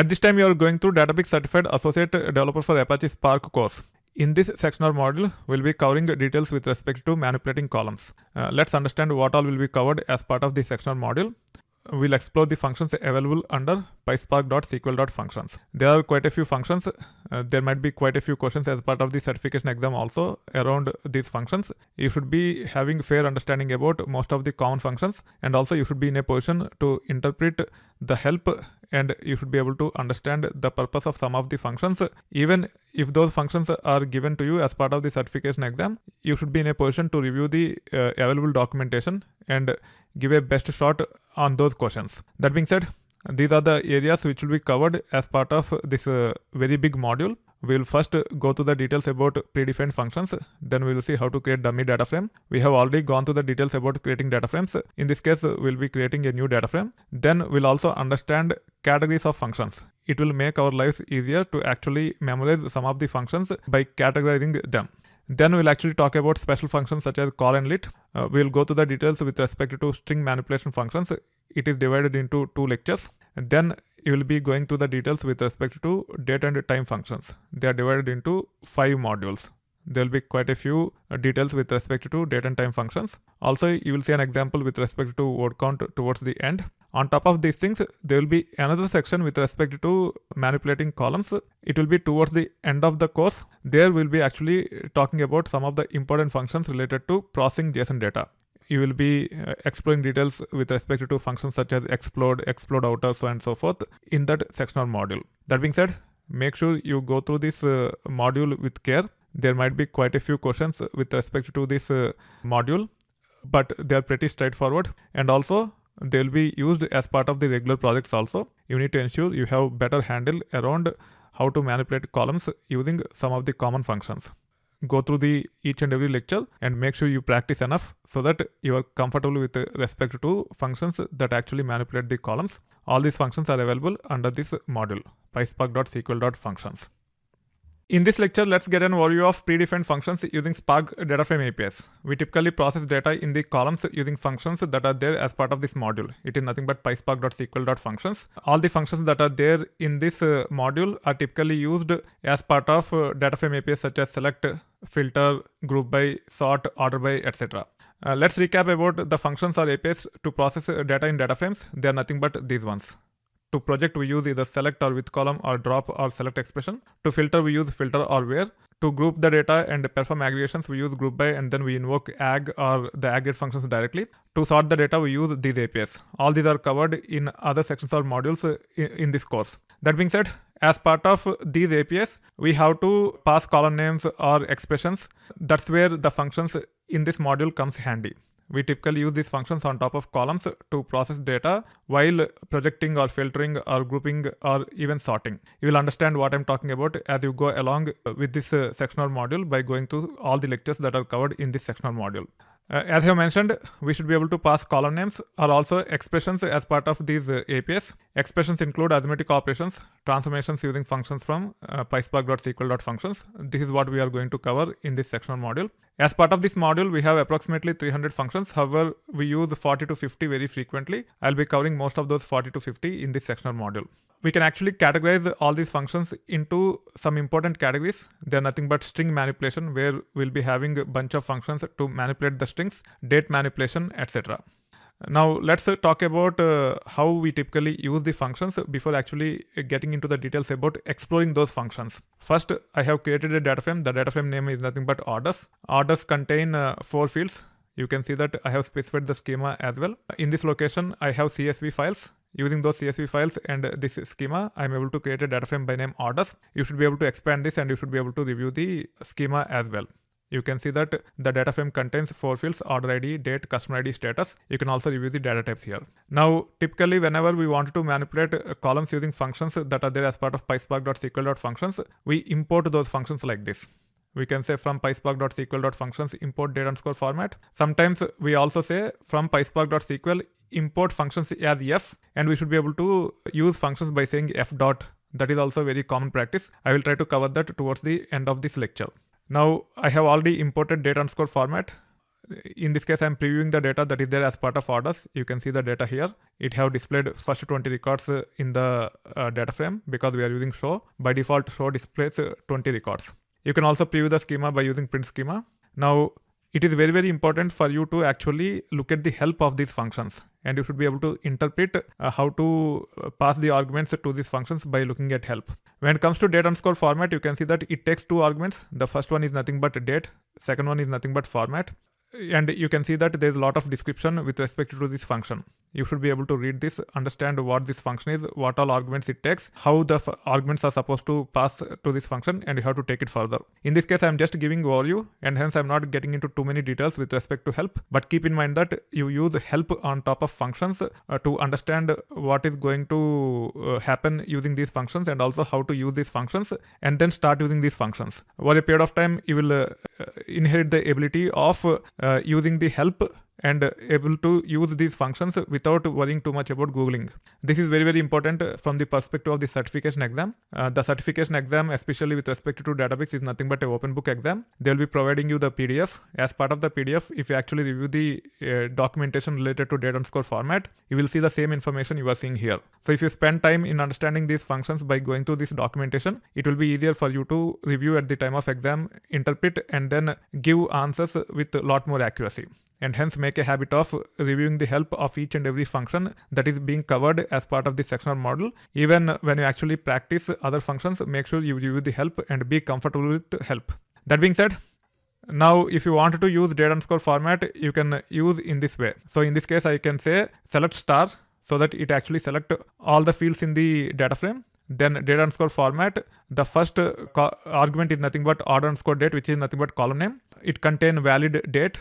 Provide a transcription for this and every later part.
At this time, you are going through Databricks Certified Associate Developer for Apache Spark course. In this section or module, we'll be covering details with respect to manipulating columns. Let's understand what all will be covered as part of this section or module. We'll explore the functions available under pyspark.sql.functions. There are quite a few functions. There might be quite a few questions as part of the certification exam also around these functions. You should be having fair understanding about most of the common functions, and also you should be in a position to interpret the help, and you should be able to understand the purpose of some of the functions. Even if those functions are given to you as part of the certification exam, you should be in a position to review the available documentation and give a best shot on those questions. That being said, these are the areas which will be covered as part of this very big module. We will first go to the details about predefined functions. Then we will see how to create dummy data frame. We have already gone to the details about creating data frames. In this case, we'll be creating a new data frame. Then we'll also understand categories of functions. It will make our lives easier to actually memorize some of the functions by categorizing them. Then we'll actually talk about special functions such as call and lit. We'll go to the details with respect to string manipulation functions. It is divided into 2 lectures. And then you will be going to the details with respect to date and time functions. They are divided into 5 modules. There will be quite a few details with respect to date and time functions. Also, you will see an example with respect to word count towards the end. On top of these things, there will be another section with respect to manipulating columns. It will be towards the end of the course. There we'll be actually talking about some of the important functions related to processing JSON data. You will be exploring details with respect to functions such as explode outer, so on and so forth in that section or module. That being said, make sure you go through this module with care. There might be quite a few questions with respect to this module, but they are pretty straightforward, and also they will be used as part of the regular projects also. You need to ensure you have better handle around how to manipulate columns using some of the common functions. Go through each and every lecture and make sure you practice enough so that you are comfortable with respect to functions that actually manipulate the columns. All these functions are available under this module, pyspark.sql.functions. In this lecture, let's get an overview of predefined functions using Spark data frame APIs. We typically process data in the columns using functions that are there as part of this module. It is nothing but pyspark.sql.functions. All the functions that are there in this module are typically used as part of data frame APIs such as select, filter, group by, sort, order by, etc. Let's recap about the functions or APIs to process data in data frames. They are nothing but these ones. To project, we use either select or with column or drop or select expression. To filter, we use filter or where. To group the data and perform aggregations, we use group by, and then we invoke ag or the aggregate functions directly. To sort the data, we use these APIs. All these are covered in other sections or modules in this course. That being said, as part of these APIs, we have to pass column names or expressions. That's where the functions in this module comes handy. We typically use these functions on top of columns to process data while projecting or filtering or grouping or even sorting. You will understand what I'm talking about as you go along with this sectional module by going through all the lectures that are covered in this sectional module. As I have mentioned, we should be able to pass column names or also expressions as part of these APIs. Expressions include arithmetic operations, transformations using functions from pyspark.sql.functions. This is what we are going to cover in this sectional module. As part of this module, we have approximately 300 functions. However, we use 40 to 50 very frequently. I'll be covering most of those 40 to 50 in this sectional module. We can actually categorize all these functions into some important categories. They're nothing but string manipulation, where we'll be having a bunch of functions to manipulate the strings, date manipulation, etc. Now let's talk about how we typically use the functions before actually getting into the details about exploring those functions. First, I have created a data frame. The data frame name is nothing but orders. Orders contain 4 fields. You can see that I have specified the schema as well. In this location, I have CSV files. Using those CSV files and this schema, I'm able to create a data frame by name orders. You should be able to expand this and you should be able to review the schema as well. You can see that the data frame contains 4 fields: order ID, date, customer ID, status. You can also review the data types here. Now, typically whenever we want to manipulate columns using functions that are there as part of pyspark.sql.functions, we import those functions like this. We can say from pyspark.sql.functions import data underscore format. Sometimes we also say from pyspark.sql import functions as f, and we should be able to use functions by saying f dot. That is also very common practice. I will try to cover that towards the end of this lecture. Now I have already imported data underscore format. In this case, I'm previewing the data that is there as part of orders. You can see the data here. It have displayed first 20 records in the data frame because we are using show. By default, show displays 20 records. You can also preview the schema by using print schema. Now, it is very, very important for you to actually look at the help of these functions. And you should be able to interpret how to pass the arguments to these functions by looking at help. When it comes to date underscore format, you can see that it takes 2 arguments. The first one is nothing but date. Second one is nothing but format. And you can see that there's a lot of description with respect to this function. You should be able to read this, understand what this function is, what all arguments it takes, how the arguments are supposed to pass to this function, and you have to take it further. In this case, I'm just giving overview, and hence I'm not getting into too many details with respect to help. But keep in mind that you use help on top of functions to understand what is going to happen using these functions, and also how to use these functions, and then start using these functions. Over a period of time, you will inherit the ability of using the help and able to use these functions without worrying too much about Googling. This is very, very important from the perspective of the certification exam. The certification exam, especially with respect to Databricks, is nothing but an open book exam. They'll be providing you the PDF. As part of the PDF, if you actually review the documentation related to date underscore format, you will see the same information you are seeing here. So if you spend time in understanding these functions by going through this documentation, it will be easier for you to review at the time of exam, interpret, and then give answers with a lot more accuracy. And hence make a habit of reviewing the help of each and every function that is being covered as part of the sectional model. Even when you actually practice other functions, make sure you review the help and be comfortable with help. That being said, now if you want to use date underscore format, you can use in this way. So in this case, I can say select star so that it actually select all the fields in the data frame. Then date underscore format, the first argument is nothing but order underscore date, which is nothing but column name. It contains valid date.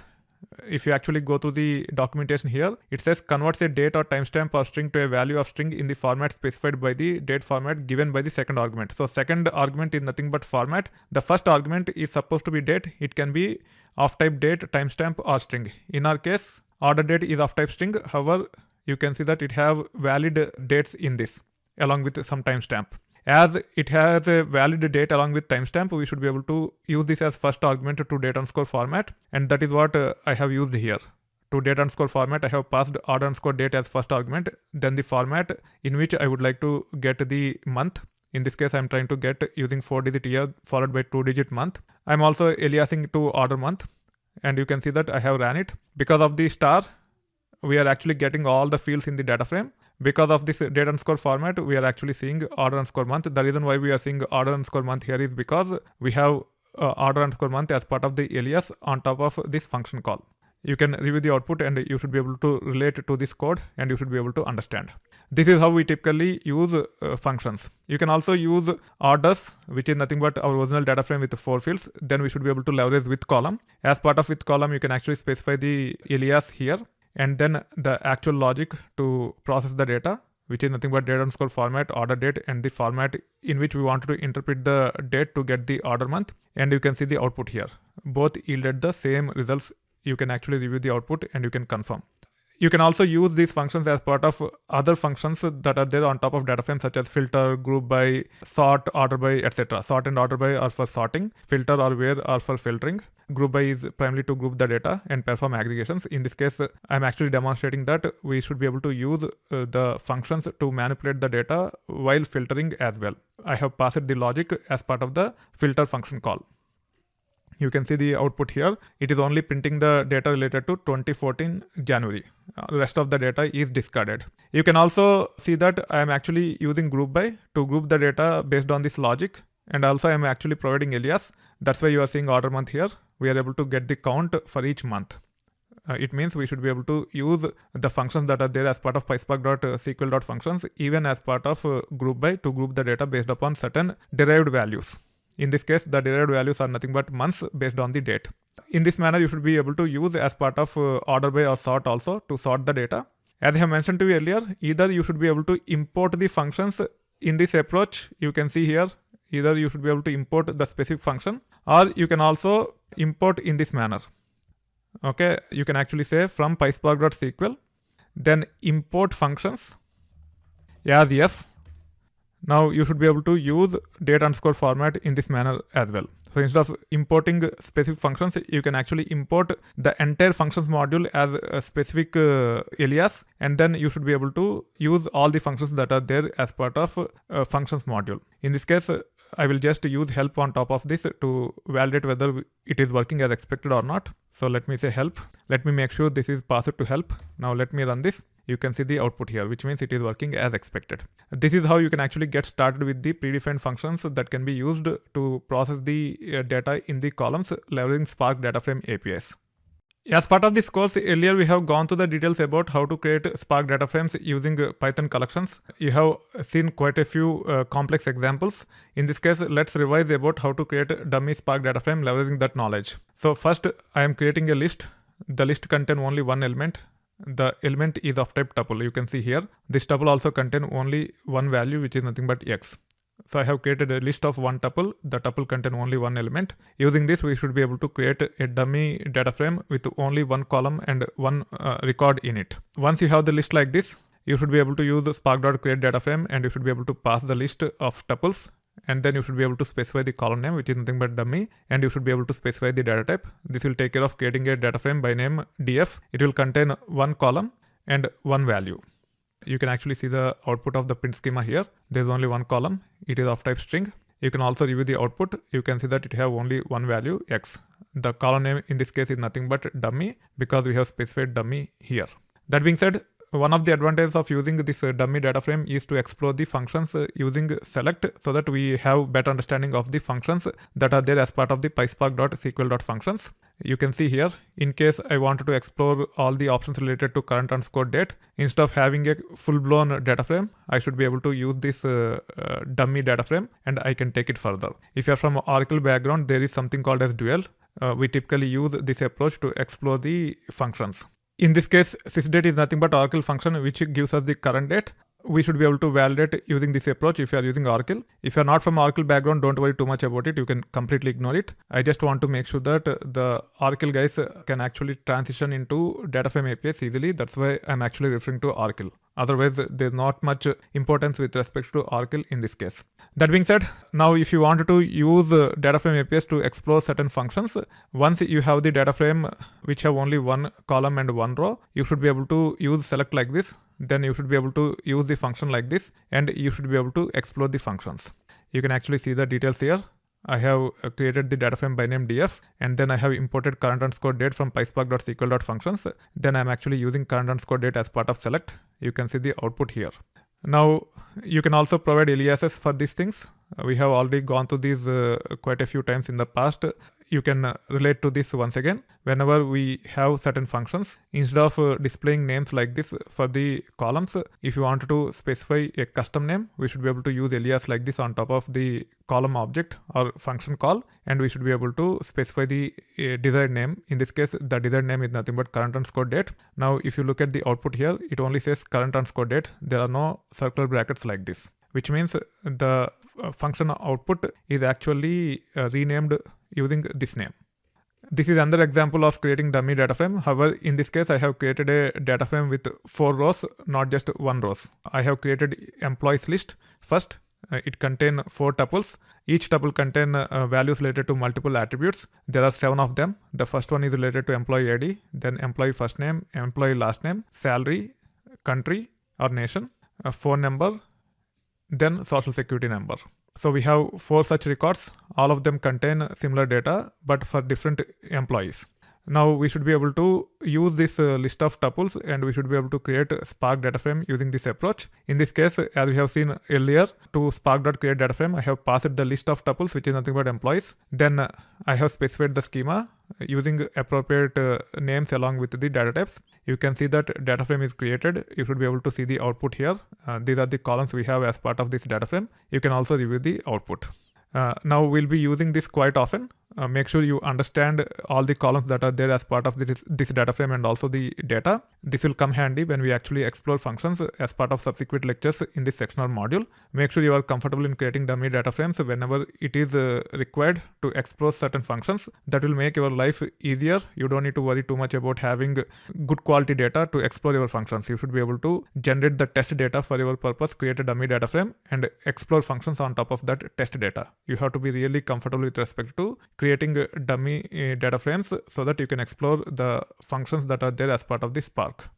If you actually go through the documentation here, it says converts a date or timestamp or string to a value of string in the format specified by the date format given by the second argument. So second argument is nothing but format. The first argument is supposed to be date. It can be of type date, timestamp or string. In our case, order date is of type string. However, you can see that it have valid dates in this along with some timestamp. As it has a valid date along with timestamp, we should be able to use this as first argument to date underscore format, and that is what I have used here. To date underscore format, I have passed order underscore date as first argument, then the format in which I would like to get the month. In this case, I'm trying to get using 4-digit year followed by 2-digit month. I'm also aliasing to order month, and you can see that I have ran it. Because of the star, we are actually getting all the fields in the data frame. Because of this date underscore format, we are actually seeing order underscore month. The reason why we are seeing order underscore month here is because we have order underscore month as part of the alias on top of this function call. You can review the output and you should be able to relate to this code and you should be able to understand. This is how we typically use functions. You can also use orders, which is nothing but our original data frame with 4 fields. Then we should be able to leverage with column. As part of with column, you can actually specify the alias here, and then the actual logic to process the data, which is nothing but date underscore format, order date, and the format in which we want to interpret the date to get the order month. And you can see the output here. Both yielded the same results. You can actually review the output and you can confirm. You can also use these functions as part of other functions that are there on top of data frame, such as filter, group by, sort, order by, etc. Sort and order by are for sorting, filter or where are for filtering. Group by is primarily to group the data and perform aggregations. In this case, I'm actually demonstrating that we should be able to use the functions to manipulate the data while filtering as well. I have passed the logic as part of the filter function call. You can see the output here. It is only printing the data related to 2014 January. The rest of the data is discarded. You can also see that I am actually using group by to group the data based on this logic. And also I am actually providing alias. That's why you are seeing order month here. We are able to get the count for each month. It means we should be able to use the functions that are there as part of Pyspark.sql.functions even as part of group by to group the data based upon certain derived values. In this case, the derived values are nothing but months based on the date. In this manner, you should be able to use as part of order by or sort also to sort the data. As I have mentioned to you earlier, either you should be able to import the functions in this approach. You can see here, either you should be able to import the specific function or you can also import in this manner. Okay, you can actually say from Pyspark.sql, then import functions as f. Now you should be able to use date underscore format in this manner as well. So instead of importing specific functions, you can actually import the entire functions module as a specific alias, and then you should be able to use all the functions that are there as part of functions module. In this case, I will just use help on top of this to validate whether it is working as expected or not. So let me say help. Let me make sure this is passed to help. Now let me run this. You can see the output here, which means it is working as expected. This is how you can actually get started with the predefined functions that can be used to process the data in the columns leveraging Spark data frame APIs. As part of this course, earlier we have gone through the details about how to create Spark data frames using Python collections. You have seen quite a few complex examples. In this case, let's revise about how to create a dummy Spark data frame leveraging that knowledge. So first, I am creating a list. The list contains only one element. The element is of type tuple. You can see here. This tuple also contains only one value, which is nothing but x. So I have created a list of one tuple. The tuple contains only one element. Using this, we should be able to create a dummy data frame with only one column and one record in it. Once you have the list like this, you should be able to use the spark.create data frame, and you should be able to pass the list of tuples, and then you should be able to specify the column name, which is nothing but dummy, and you should be able to specify the data type. This will take care of creating a data frame by name df. It will contain one column and one value. You can actually see the output of the print schema here. There is only one column. It is of type string. You can also review the output. You can see that it have only one value, x. The column name in this case is nothing but dummy because we have specified dummy here. That being said, one of the advantages of using this dummy data frame is to explore the functions using select, so that we have better understanding of the functions that are there as part of the pyspark.sql.functions. You can see here, in case I wanted to explore all the options related to current_date, instead of having a full-blown data frame, I should be able to use this dummy data frame, and I can take it further. If you are from Oracle background, there is something called as dual. We typically use this approach to explore the functions. In this case, sysdate is nothing but Oracle function which gives us the current date. We should be able to validate using this approach if you are using Oracle. If you are not from Oracle background, don't worry too much about it. You can completely ignore it. I just want to make sure that the Oracle guys can actually transition into data frame APIs easily. That's why I'm actually referring to Oracle. Otherwise, there's not much importance with respect to Oracle in this case. That being said, now if you wanted to use data frame APIs to explore certain functions, once you have the data frame which have only one column and one row, you should be able to use select like this. Then you should be able to use the function like this, and you should be able to explore the functions. You can actually see the details here. I have created the data frame by name df, and then I have imported current_date from pyspark.sql.functions. Then I'm actually using current_date as part of select. You can see the output here. Now you can also provide aliases for these things. We have already gone through these quite a few times in the past. You can relate to this once again. Whenever we have certain functions, instead of displaying names like this for the columns, if you wanted to specify a custom name, we should be able to use alias like this on top of the column object or function call, and we should be able to specify the desired name. In this case, the desired name is nothing but current_date. Now if you look at the output here, it only says current_date. There are no circular brackets like this, which means the function output is actually renamed using this name. This is another example of creating dummy data frame. However, in this case, I have created a data frame with 4 rows, not just 1 row. I have created employees list first. It contains 4 tuples. Each tuple contains values related to multiple attributes. There are 7 of them. The first one is related to employee ID, then employee first name, employee last name, salary, country or nation, phone number, then social security number. So we have 4 such records. All of them contain similar data, but for different employees. Now we should be able to use this list of tuples, and we should be able to create a Spark data frame using this approach. In this case, as we have seen earlier, to spark.create data frame, I have passed the list of tuples, which is nothing but employees. Then I have specified the schema using appropriate names along with the data types. You can see that data frame is created. You should be able to see the output here. These are the columns we have as part of this data frame. You can also review the output. Now we'll be using this quite often. make sure you understand all the columns that are there as part of this data frame and also the data. This will come handy when we actually explore functions as part of subsequent lectures in this section or module. Make sure you are comfortable in creating dummy data frames whenever it is required to explore certain functions. That will make your life easier. You don't need to worry too much about having good quality data to explore your functions. You should be able to generate the test data for your purpose, create a dummy data frame, and explore functions on top of that test data. You have to be really comfortable with respect to creating dummy data frames so that you can explore the functions that are there as part of the Spark.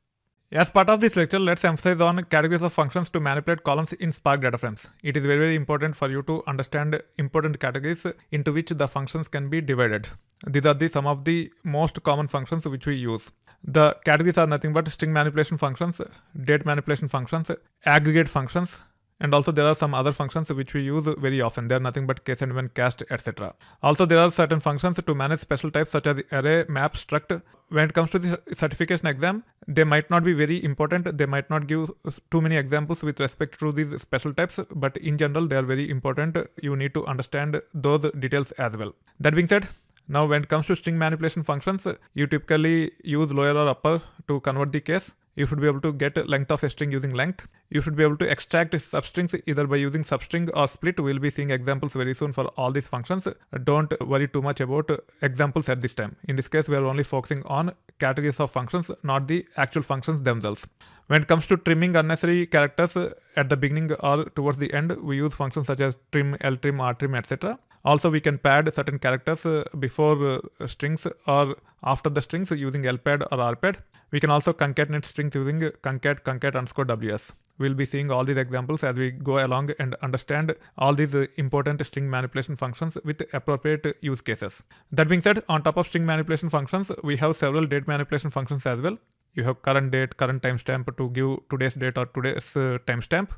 As part of this lecture, let's emphasize on categories of functions to manipulate columns in Spark data frames. It is very, very important for you to understand important categories into which the functions can be divided. These are some of the most common functions which we use. The categories are nothing but string manipulation functions, date manipulation functions, aggregate functions, and also there are some other functions which we use very often. They are nothing but case and when, cast, etc. Also there are certain functions to manage special types such as array, map, struct. When it comes to the certification exam, they might not be very important. They might not give too many examples with respect to these special types, but in general they are very important. You need to understand those details as well. That being said, now when it comes to string manipulation functions, you typically use lower or upper to convert the case. You should be able to get length of a string using length. You should be able to extract substrings either by using substring or split. We'll be seeing examples very soon for all these functions. Don't worry too much about examples at this time. In this case, we are only focusing on categories of functions, not the actual functions themselves. When it comes to trimming unnecessary characters at the beginning or towards the end, we use functions such as trim, ltrim, rtrim, etc. Also, we can pad certain characters before strings or after the strings using lpad or rpad. We can also concatenate strings using concat_ws. We'll be seeing all these examples as we go along and understand all these important string manipulation functions with appropriate use cases. That being said, on top of string manipulation functions, we have several date manipulation functions as well. You have current date, current timestamp to give today's date or today's timestamp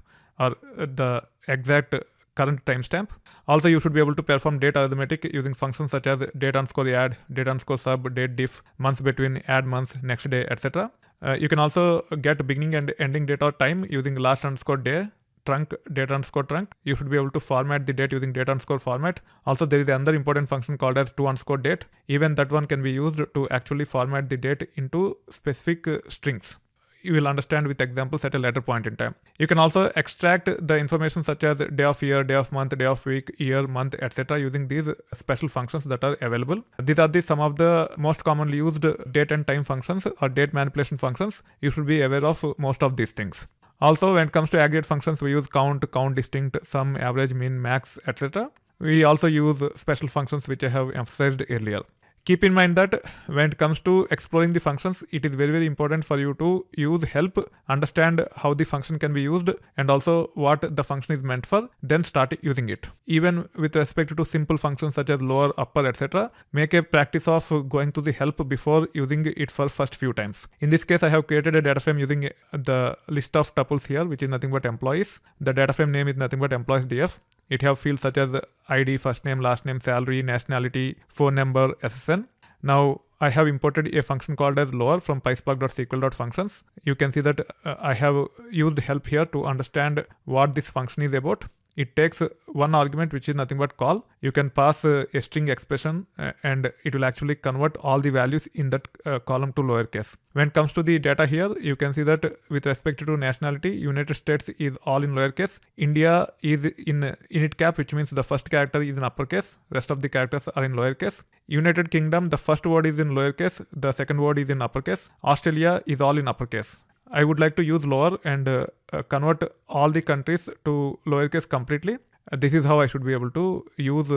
or the exact current timestamp. Also, you should be able to perform date arithmetic using functions such as date_add, date_sub, date diff, months between, add months, next day, etc. You can also get beginning and ending date or time using last_day, trunc, date_trunc. You should be able to format the date using date_format. Also, there is another important function called as to_date. Even that one can be used to actually format the date into specific strings. You will understand with examples at a later point in time. You can also extract the information such as day of year, day of month, day of week, year, month, etc. using these special functions that are available. These are some of the most commonly used date and time functions or date manipulation functions. You should be aware of most of these things. Also, when it comes to aggregate functions, we use count, distinct, sum, average, mean, max, etc. We also use special functions which I have emphasized earlier. Keep in mind that when it comes to exploring the functions, it is very, very important for you to use help, understand how the function can be used and also what the function is meant for, then start using it. Even with respect to simple functions such as lower, upper, etc., make a practice of going to the help before using it for first few times. In this case, I have created a data frame using the list of tuples here, which is nothing but employees. The data frame name is nothing but employees df. It have fields such as ID, first name, last name, salary, nationality, phone number, SSN. Now I have imported a function called as lower from pyspark.sql.functions. You can see that I have used help here to understand what this function is about. It takes one argument, which is nothing but call. You can pass a string expression and it will actually convert all the values in that column to lowercase. When it comes to the data here, you can see that with respect to nationality, United States is all in lowercase. India is in init cap, which means the first character is in uppercase. Rest of the characters are in lowercase. United Kingdom, the first word is in lowercase. The second word is in uppercase. Australia is all in uppercase. I would like to use lower and convert all the countries to lowercase completely. This is how I should be able to use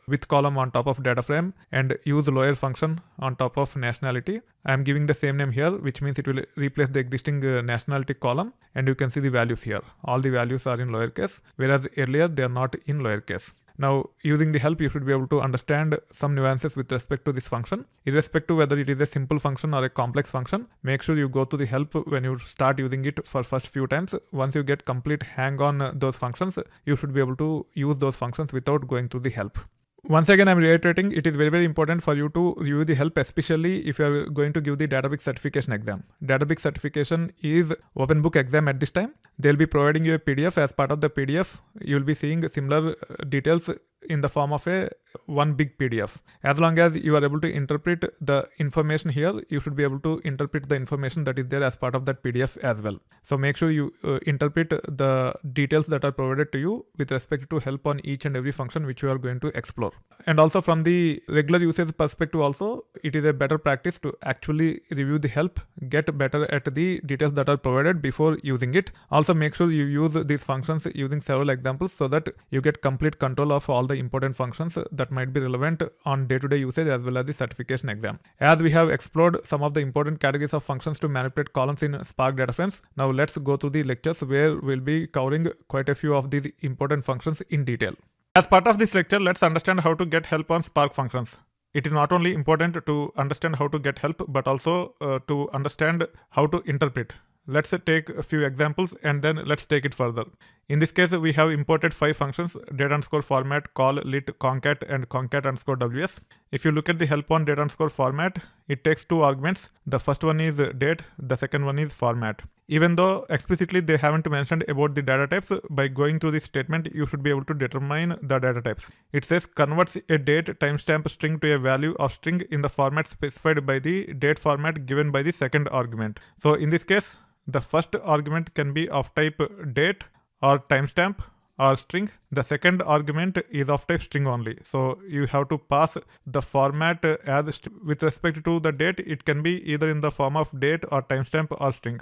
with column on top of data frame and use lower function on top of nationality. I am giving the same name here, which means it will replace the existing nationality column, and you can see the values here. All the values are in lowercase, whereas earlier they are not in lowercase. Now, using the help, you should be able to understand some nuances with respect to this function. Irrespective whether it is a simple function or a complex function, make sure you go to the help when you start using it for first few times. Once you get complete hang on those functions, you should be able to use those functions without going to the help. Once again, I'm reiterating, it is very, very important for you to review the help, especially if you're going to give the Databricks certification exam. Databricks certification is open book exam at this time. They'll be providing you a PDF. As part of the PDF, you'll be seeing similar details in the form of a one big PDF. As long as you are able to interpret the information here, you should be able to interpret the information that is there as part of that PDF as well. So make sure you interpret the details that are provided to you with respect to help on each and every function which you are going to explore. And also from the regular usage perspective also, it is a better practice to actually review the help, get better at the details that are provided before using it. Also make sure you use these functions using several examples so that you get complete control of all the important functions that might be relevant on day-to-day usage as well as the certification exam. As we have explored some of the important categories of functions to manipulate columns in Spark data frames, now let's go through the lectures where we'll be covering quite a few of these important functions in detail. As part of this lecture, let's understand how to get help on Spark functions. It is not only important to understand how to get help, but also to understand how to interpret. Let's take a few examples and then let's take it further. In this case, we have imported 5 functions: data_format, call, lit, concat, and concat_ws. If you look at the help on data_format, it takes 2 arguments. The first one is date, the second one is format. Even though explicitly they haven't mentioned about the data types, by going through this statement, you should be able to determine the data types. It says converts a date timestamp string to a value of string in the format specified by the date format given by the second argument. So in this case, the first argument can be of type date or timestamp or string. The second argument is of type string only. So you have to pass the format as with respect to the date. It can be either in the form of date or timestamp or string.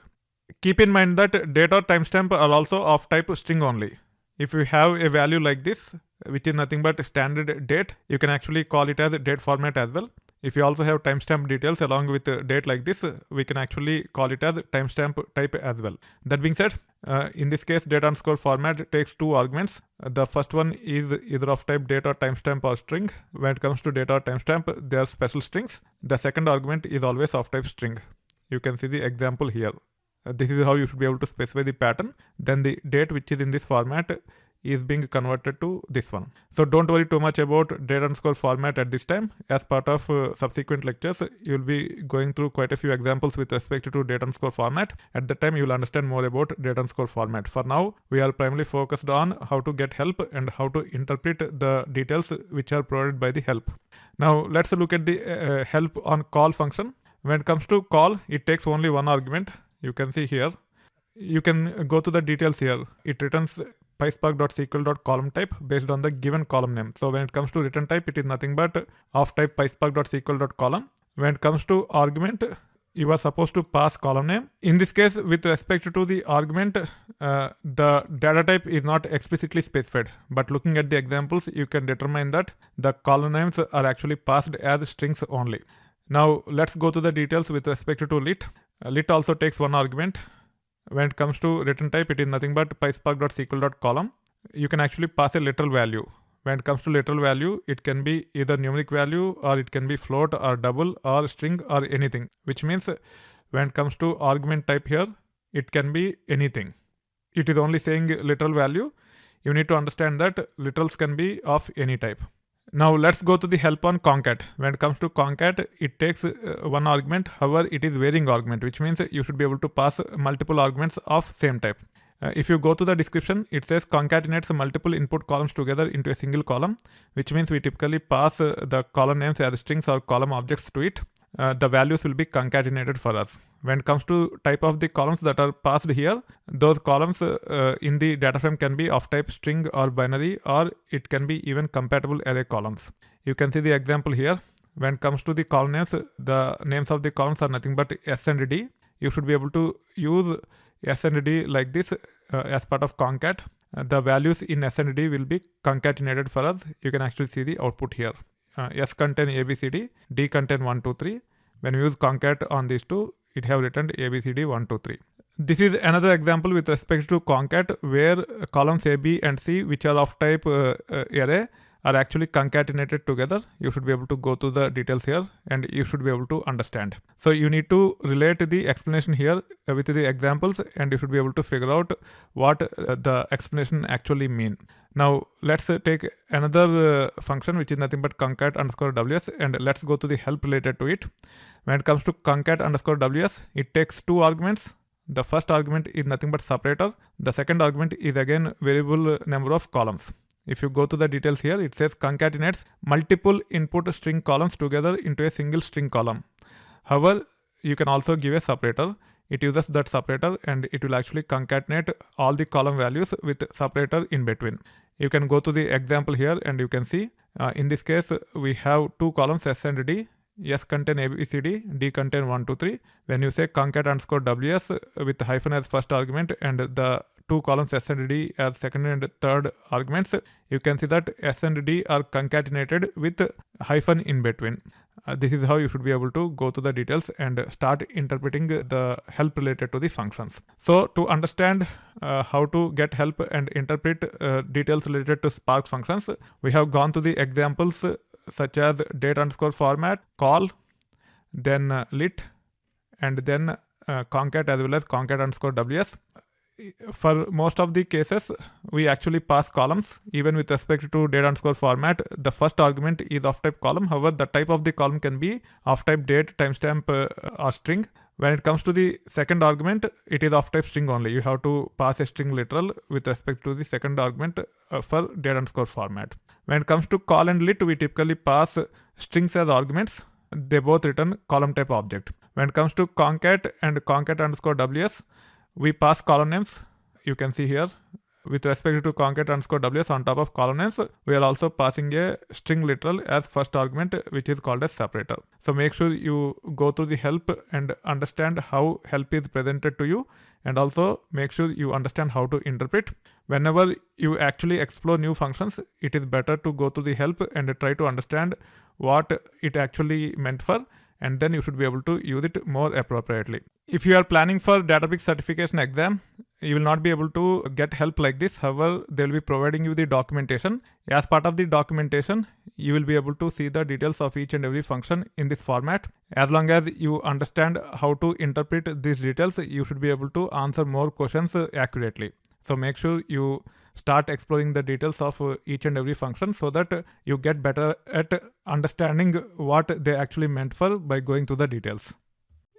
Keep in mind that date or timestamp are also of type string only. If you have a value like this, which is nothing but standard date, you can actually call it as date format as well. If you also have timestamp details along with date like this, we can actually call it as timestamp type as well. That being said, in this case, data_format takes 2 arguments. The first one is either of type date or timestamp or string. When it comes to data or timestamp, they are special strings. The second argument is always of type string. You can see the example here. This is how you should be able to specify the pattern. Then the date which is in this format is being converted to this one. So don't worry too much about data_format at this time. As part of subsequent lectures, you'll be going through quite a few examples with respect to data_format. At the time, you'll understand more about data_format. For now, we are primarily focused on how to get help and how to interpret the details which are provided by the help. Now let's look at the help on call function. When it comes to call, it takes only 1 argument. You can see here. You can go to the details here. It returns Pyspark.sql.column type based on the given column name. So when it comes to return type, it is nothing but of type Pyspark.sql.column. When it comes to argument, you are supposed to pass column name. In this case, with respect to the argument, the data type is not explicitly specified. But looking at the examples, you can determine that the column names are actually passed as strings only. Now let's go to the details with respect to lit. Lit also takes 1 argument. When it comes to return type, it is nothing but Pyspark.sql.column. You can actually pass a literal value. When it comes to literal value, it can be either numeric value or it can be float or double or string or anything. Which means when it comes to argument type here, it can be anything. It is only saying literal value. You need to understand that literals can be of any type. Now let's go to the help on concat. When it comes to concat, it takes 1 argument. However, it is varying argument, which means you should be able to pass multiple arguments of same type. If you go to the description, it says concatenates multiple input columns together into a single column, which means we typically pass the column names as strings or column objects to it. The values will be concatenated for us. When it comes to type of the columns that are passed here, those columns in the data frame can be of type string or binary, or it can be even compatible array columns. You can see the example here. When it comes to the column names, the names of the columns are nothing but S and D. You should be able to use S and D like this as part of concat. The values in S and D will be concatenated for us. You can actually see the output here. S contain ABCD, D contain 1, 2, 3. When we use concat on these two, it have returned ABCD 1, 2, 3. This is another example with respect to concat where columns A, B and C, which are of type array, are actually concatenated together. You should be able to go to the details here and you should be able to understand. So you need to relate the explanation here with the examples and you should be able to figure out what the explanation actually mean. Now let's take another function which is nothing but concat_ws and let's go to the help related to it. When it comes to concat_ws, it takes 2 arguments. The first argument is nothing but separator. The second argument is again variable number of columns. If you go to the details here, it says concatenates multiple input string columns together into a single string column. However, you can also give a separator. It uses that separator and it will actually concatenate all the column values with separator in between. You can go to the example here and you can see in this case we have two columns S and D. S contain ABCD, D contain 1, 2, 3. When you say concat underscore WS with hyphen as first argument and the two columns S and D as second and third arguments, you can see that S and D are concatenated with hyphen in between. This is how you should be able to go to the details and start interpreting the help related to the functions. So to understand how to get help and interpret details related to Spark functions, we have gone to the examples such as date underscore format, call, then lit, and then concat as well as concat underscore WS. For most of the cases, we actually pass columns. Even with respect to date underscore format, the first argument is of type column. However, the type of the column can be of type date, timestamp, or string. When it comes to the second argument, it is of type string only. You have to pass a string literal with respect to the second argument for date underscore format. When it comes to call and lit, we typically pass strings as arguments. They both return column type object. When it comes to concat and concat underscore WS, we pass column names. You can see here with respect to concat underscore WS on top of column names, we are also passing a string literal as first argument, which is called as separator. So make sure you go through the help and understand how help is presented to you, and also make sure you understand how to interpret. Whenever you actually explore new functions, it is better to go to the help and try to understand what it actually meant for, and then you should be able to use it more appropriately. If you are planning for Databricks certification exam, you will not be able to get help like this. However, they will be providing you the documentation. As part of the documentation, you will be able to see the details of each and every function in this format. As long as you understand how to interpret these details, you should be able to answer more questions accurately. So make sure you start exploring the details of each and every function so that you get better at understanding what they actually meant for by going through the details.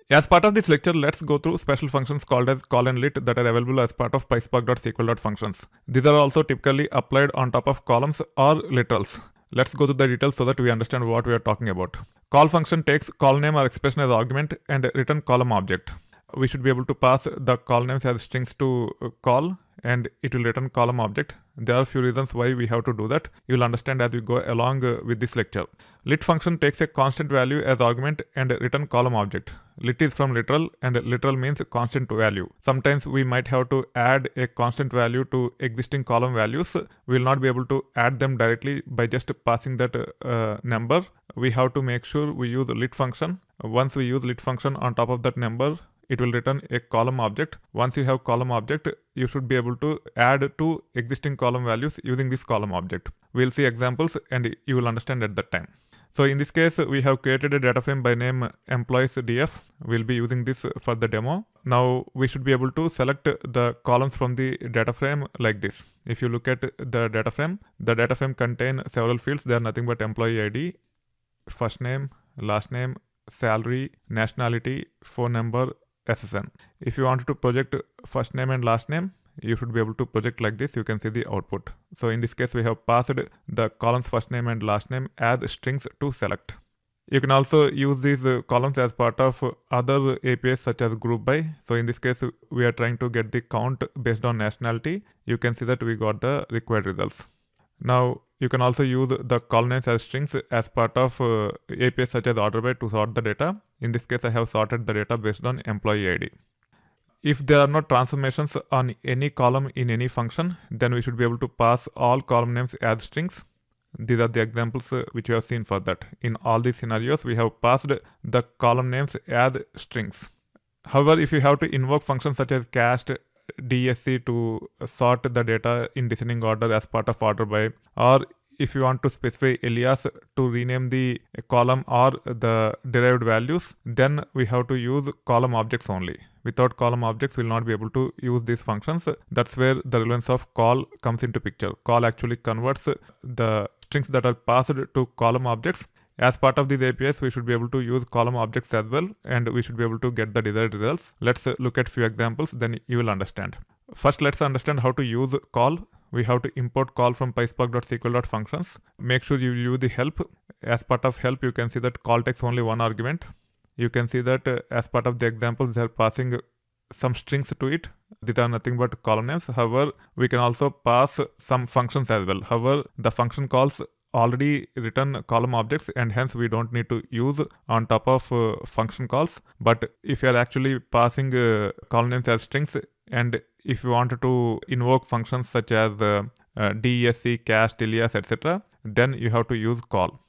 As part of this lecture, let's go through special functions called as call and lit that are available as part of pyspark.sql.functions. These are also typically applied on top of columns or literals. Let's go to the details so that we understand what we are talking about. Call function takes call name or expression as argument and return column object. We should be able to pass the call names as strings to call, and it will return column object. There are a few reasons why we have to do that. You will understand as we go along with this lecture. Lit function takes a constant value as argument and return column object. Lit is from literal, and literal means constant value. Sometimes we might have to add a constant value to existing column values. We will not be able to add them directly by just passing that number. We have to make sure we use lit function. Once we use lit function on top of that number, it will return a column object. Once you have column object, you should be able to add two existing column values using this column object. We'll see examples and you will understand at that time. So in this case, we have created a data frame by name employees df. We'll be using this for the demo. Now we should be able to select the columns from the data frame like this. If you look at the data frame contains several fields. They are nothing but employee ID, first name, last name, salary, nationality, phone number, SSN. If you wanted to project first name and last name, you should be able to project like this. You can see the output. So in this case, we have passed the columns first name and last name as strings to select. You can also use these columns as part of other APIs such as group by. So in this case, we are trying to get the count based on nationality. You can see that we got the required results. Now you can also use the call names as strings as part of APIs such as order by to sort the data. In this case, I have sorted the data based on employee ID. If there are no transformations on any column in any function, then we should be able to pass all column names as strings. These are the examples which we have seen for that. In all these scenarios, we have passed the column names as strings. However, if you have to invoke functions such as cast, DSC to sort the data in descending order as part of order by, or if you want to specify alias to rename the column or the derived values, then we have to use column objects only. Without column objects, we will not be able to use these functions. That's where the relevance of call comes into picture. Call actually converts the strings that are passed to column objects. As part of these APIs, we should be able to use column objects as well, and we should be able to get the desired results. Let's look at few examples, then you will understand. First, let's understand how to use call. we have to import call from pyspark.sql.functions. Make sure you use the help. As part of help, you can see that call takes only one argument. You can see that as part of the examples, they are passing some strings to it. These are nothing but column names. However, we can also pass some functions as well. However, the function calls already written column objects, and hence we don't need to use on top of function calls. But if you are actually passing column names as strings, and if you wanted to invoke functions such as desc, cast, alias, etc., then you have to use call.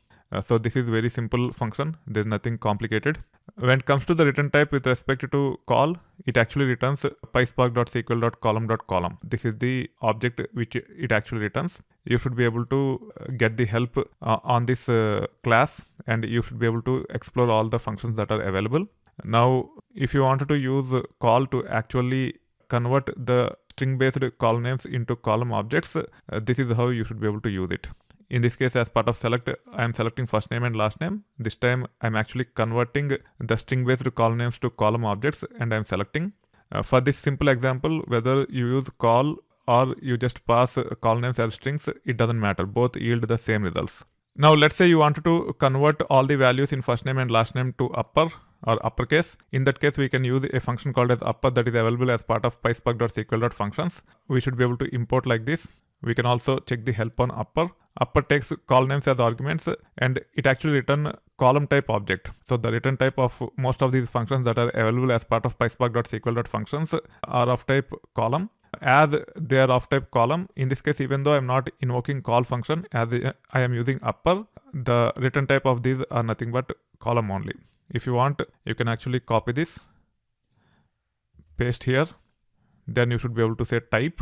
So this is very simple function. There's nothing complicated. When it comes to the return type with respect to call, it actually returns pyspark.sql.column.column. This is the object which it actually returns. You should be able to get the help on this class, and you should be able to explore all the functions that are available. Now, if you wanted to use call to actually convert the string-based column names into column objects, this is how you should be able to use it. In this case, as part of select, I am selecting first name and last name. This time, I am actually converting the string-based column names to column objects, and I am selecting. For this simple example, whether you use call or you just pass column names as strings, it doesn't matter. Both yield the same results. Now, let's say you wanted to convert all the values in first name and last name to upper or uppercase. In that case, we can use a function called as upper that is available as part of pyspark.sql.functions. We should be able to import like this. We can also check the help on upper. Upper takes call names as arguments, and it actually return column type object. So the return type of most of these functions that are available as part of pyspark.sql.functions are of type column. As they are of type column, in this case, even though I'm not invoking call function, as I am using upper, the return type of these are nothing but column only. If you want, you can actually copy this, paste here, then you should be able to say type.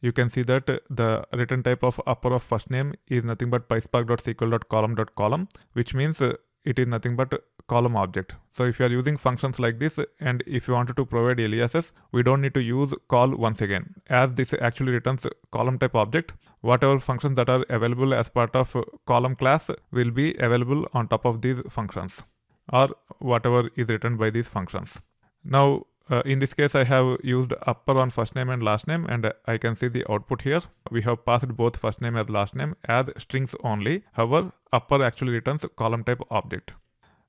You can see that the return type of upper of first name is nothing but pyspark.sql.column.column, which means it is nothing but column object. So if you are using functions like this, and if you wanted to provide aliases, we don't need to use call once again. As this actually returns column type object, whatever functions that are available as part of column class will be available on top of these functions, or whatever is written by these functions. Now, in this case, I have used upper on first name and last name, and I can see the output here. We have passed both first name and last name as strings only. However, upper actually returns column type object.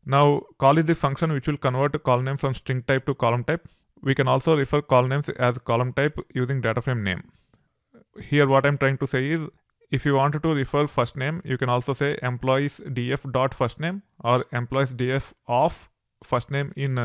Now, call is the function which will convert call name from string type to column type. We can also refer call names as column type using data frame name. Here, what I'm trying to say is, if you wanted to refer first name, you can also say employees df dot first name or employees df of first name in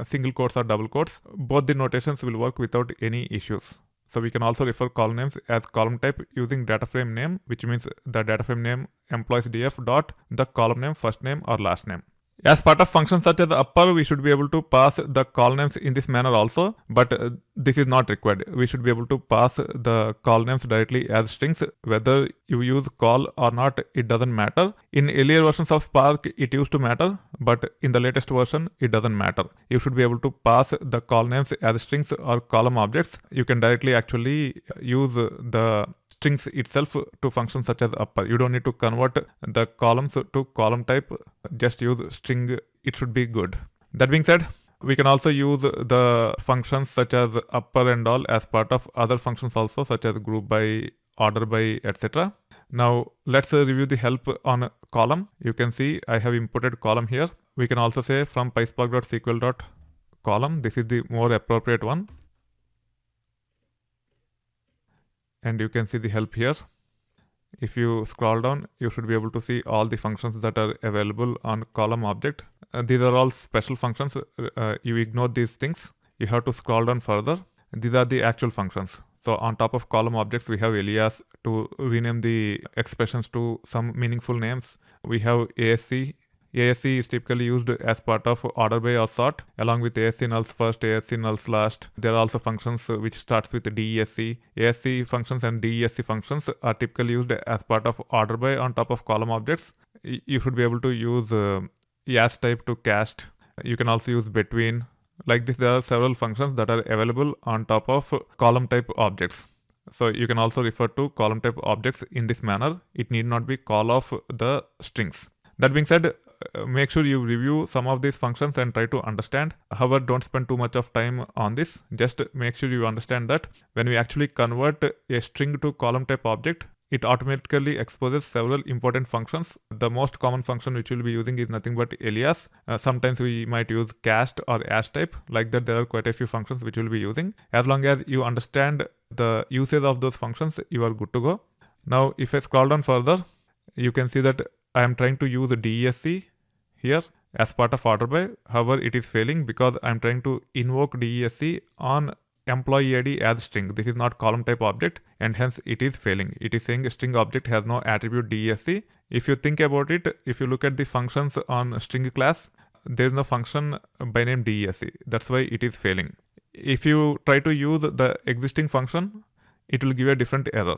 single quotes or double quotes. Both the notations will work without any issues. So we can also refer column names as column type using data frame name, which means the data frame name employees df dot the column name first name or last name. As part of functions such as upper, we should be able to pass the call names in this manner also, but this is not required. We should be able to pass the call names directly as strings. Whether you use call or not, it doesn't matter. In earlier versions of Spark, it used to matter, but in the latest version, it doesn't matter. You should be able to pass the call names as strings or column objects. You can directly actually use the strings itself to functions such as upper. You don't need to convert the columns to column type. Just use string. It should be good. That being said, we can also use the functions such as upper and all as part of other functions also, such as group by, order by, etc. Now let's review the help on column. You can see I have imported column here. We can also say from pyspark.sql.column. This is the more appropriate one. And you can see the help here. If you scroll down, you should be able to see all the functions that are available on column object. These are all special functions. You ignore these things. You have to scroll down further. These are the actual functions. So on top of column objects, we have alias to rename the expressions to some meaningful names. We have ASC. ASC is typically used as part of order by or sort, along with ASC nulls first, ASC nulls last. There are also functions which starts with DESC. ASC functions and DESC functions are typically used as part of order by on top of column objects. You should be able to use YAS type to cast. You can also use between. Like this, there are several functions that are available on top of column type objects. So you can also refer to column type objects in this manner. It need not be call of the strings. That being said, make sure you review some of these functions and try to understand. However, don't spend too much of time on this. Just make sure you understand that when we actually convert a string to column type object, it automatically exposes several important functions. The most common function which we'll be using is nothing but alias. Sometimes we might use cast or as type. Like that, there are quite a few functions which we'll be using. As long as you understand the usage of those functions, you are good to go. Now, if I scroll down further, you can see that I am trying to use DESC here as part of order by. However, it is failing because I am trying to invoke DESC on employee ID as string. This is not column type object, and hence it is failing. It is saying string object has no attribute DESC. If you think about it, if you look at the functions on string class, there is no function by name DESC. That's why it is failing. If you try to use the existing function, it will give a different error.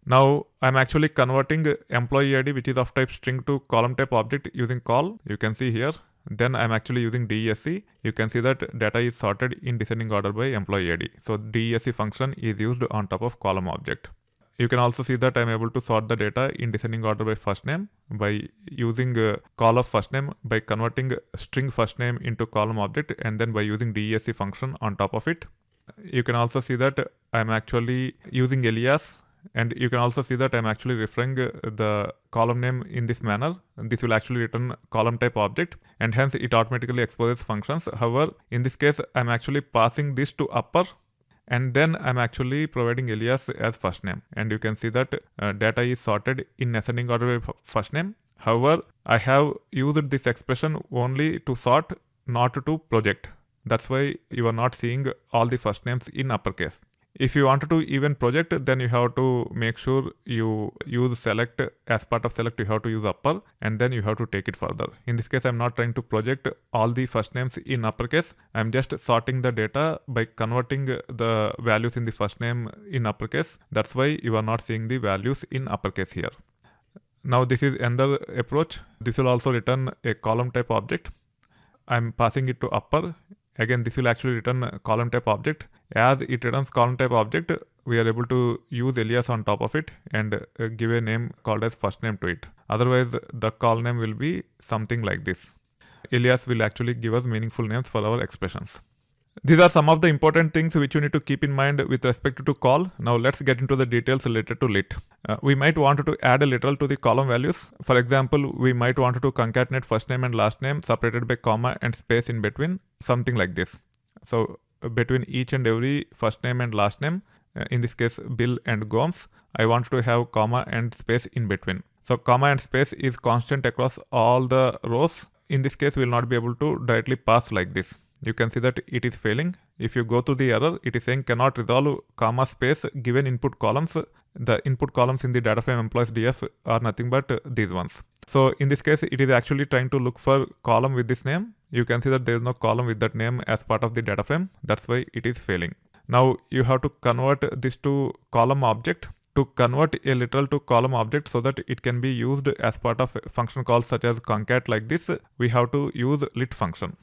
Now I'm actually converting employee ID, which is of type string, to column type object using call. You can see here. Then I'm actually using DESC. You can see that data is sorted in descending order by employee ID. So DESC function is used on top of column object. You can also see that I'm able to sort the data in descending order by first name by using call of first name, by converting string first name into column object, and then by using DESC function on top of it. You can also see that I'm actually using alias. And you can also see that I'm actually referring the column name in this manner. This will actually return column type object, and hence it automatically exposes functions. However, in this case, I'm actually passing this to upper, and then I'm actually providing alias as first name. And you can see that data is sorted in ascending order by first name. However, I have used this expression only to sort, not to project. That's why you are not seeing all the first names in uppercase. If you wanted to even project, then you have to make sure you use select. As part of select, you have to use upper, and then you have to take it further. In this case, I'm not trying to project all the first names in uppercase. I'm just sorting the data by converting the values in the first name in uppercase. That's why you are not seeing the values in uppercase here. Now this is another approach. This will also return a column type object. I'm passing it to upper. Again, this will actually return a column type object. As it returns column type object, we are able to use alias on top of it and give a name called as first name to it. Otherwise, the call name will be something like this. Alias will actually give us meaningful names for our expressions. These are some of the important things which you need to keep in mind with respect to call. Now let's get into the details related to lit. We might want to add a literal to the column values. For example, we might want to concatenate first name and last name separated by comma and space in between, something like this. So between each and every first name and last name, in this case Bill and Gomes, I want to have comma and space in between. So comma and space is constant across all the rows. In this case, we will not be able to directly pass like this. You can see that it is failing. If you go to the error, it is saying cannot resolve comma space given input columns. The input columns in the data frame employees df are nothing but these ones. So in this case, it is actually trying to look for column with this name. You can see that there is no column with that name as part of the data frame. That's why it is failing. Now you have to convert this to column object. To convert a literal to column object so that it can be used as part of function calls such as concat like this, we have to use lit function.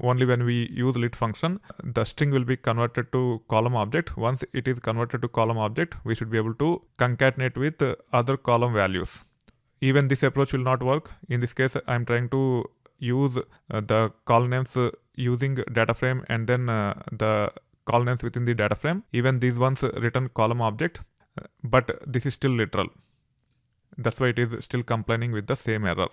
Only when we use lit function, the string will be converted to column object. Once it is converted to column object, we should be able to concatenate with other column values. Even this approach will not work. In this case, I'm trying to use the call names using data frame and then the call names within the data frame. Even these ones return column object, but this is still literal. That's why it is still complaining with the same error.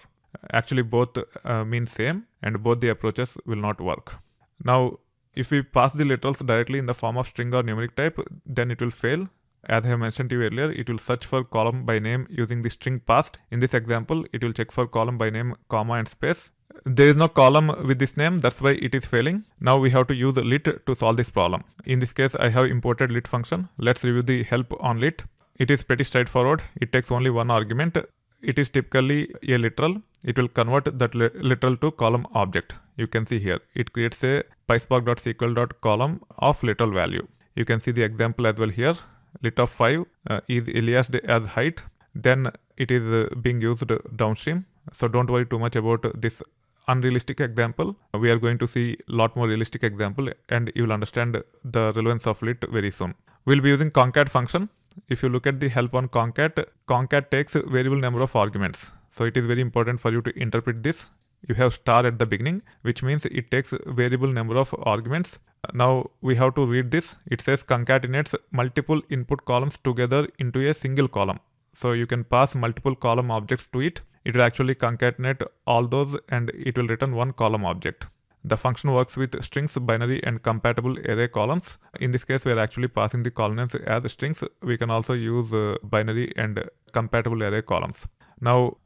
Actually, both mean same, and both the approaches will not work. Now, if we pass the literals directly in the form of string or numeric type, then it will fail. As I have mentioned to you earlier, it will search for column by name using the string passed. In this example, it will check for column by name, comma and space. There is no column with this name, that's why it is failing. Now we have to use lit to solve this problem. In this case, I have imported lit function. Let's review the help on lit. It is pretty straightforward. It takes only one argument. It is typically a literal. It will convert that literal to column object. You can see here, it creates a pyspark.sql.column of literal value. You can see the example as well here. Lit of 5 is aliased as height. Then it is being used downstream. So don't worry too much about this unrealistic example. We are going to see a lot more realistic example, and you will understand the relevance of lit very soon. We'll be using concat function. If you look at the help on concat, concat takes variable number of arguments. So it is very important for you to interpret this. you have star at the beginning, which means it takes variable number of arguments. Now we have to read this. It says concatenates multiple input columns together into a single column. So you can pass multiple column objects to it. It will actually concatenate all those and it will return one column object. The function works with strings, binary, and compatible array columns. In this case, we are actually passing the column names as strings. We can also use binary and compatible array columns. Now,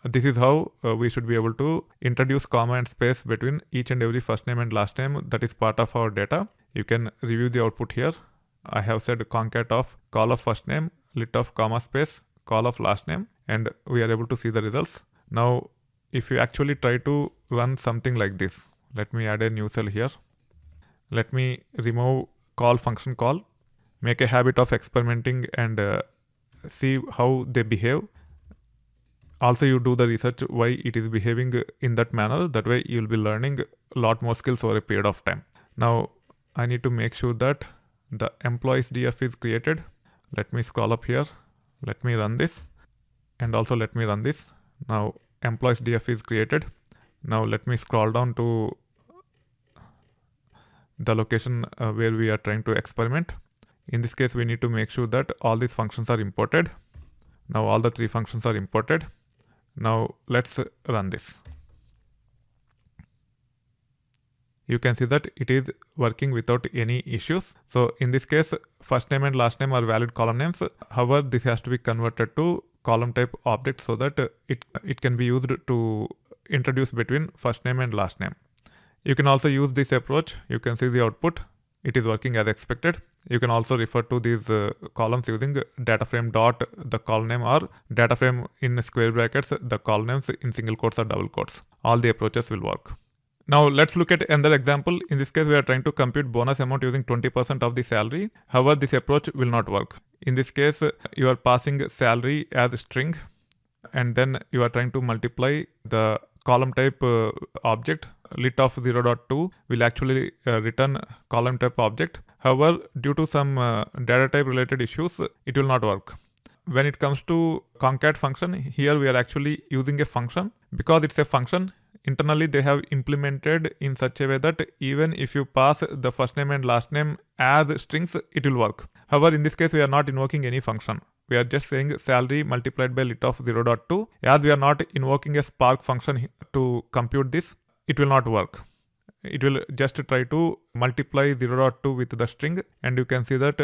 this is how we should be able to introduce comma and space between each and every first name and last name that is part of our data. You can review the output here. I have said concat of call of first name, lit of comma space, call of last name, and we are able to see the results. Now, if you actually try to run something like this, let me add a new cell here. Let me remove call function call, make a habit of experimenting and see how they behave. Also, you do the research why it is behaving in that manner. That way you will be learning a lot more skills over a period of time. Now, I need to make sure that the employees df is created. Let me scroll up here. Let me run this. And also let me run this. Now, employees df is created. Now, let me scroll down to the location where we are trying to experiment. In this case, we need to make sure that all these functions are imported. Now, all the three functions are imported. Now, let's run this. You can see that it is working without any issues. So, in this case, first name and last name are valid column names. However, this has to be converted to column type object so that it can be used to introduce between first name and last name. You can also use this approach. You can see the output. It is working as expected. You can also refer to these columns using data frame dot the column name or data frame in square brackets the column names in single quotes or double quotes. All the approaches will work. Now let's look at another example. In this case, we are trying to compute bonus amount using 20% of the salary. However, this approach will not work. In this case, you are passing salary as a string and then you are trying to multiply the column type object. Lit of 0.2 will actually return column type object. However, due to some data type related issues, it will not work. When it comes to concat function, here we are actually using a function. Because it's a function, internally they have implemented in such a way that even if you pass the first name and last name as strings, it will work. However, in this case, we are not invoking any function. We are just saying salary multiplied by lit of 0.2. As we are not invoking a Spark function to compute this, it will not work. It will just try to multiply 0.2 with the string and you can see that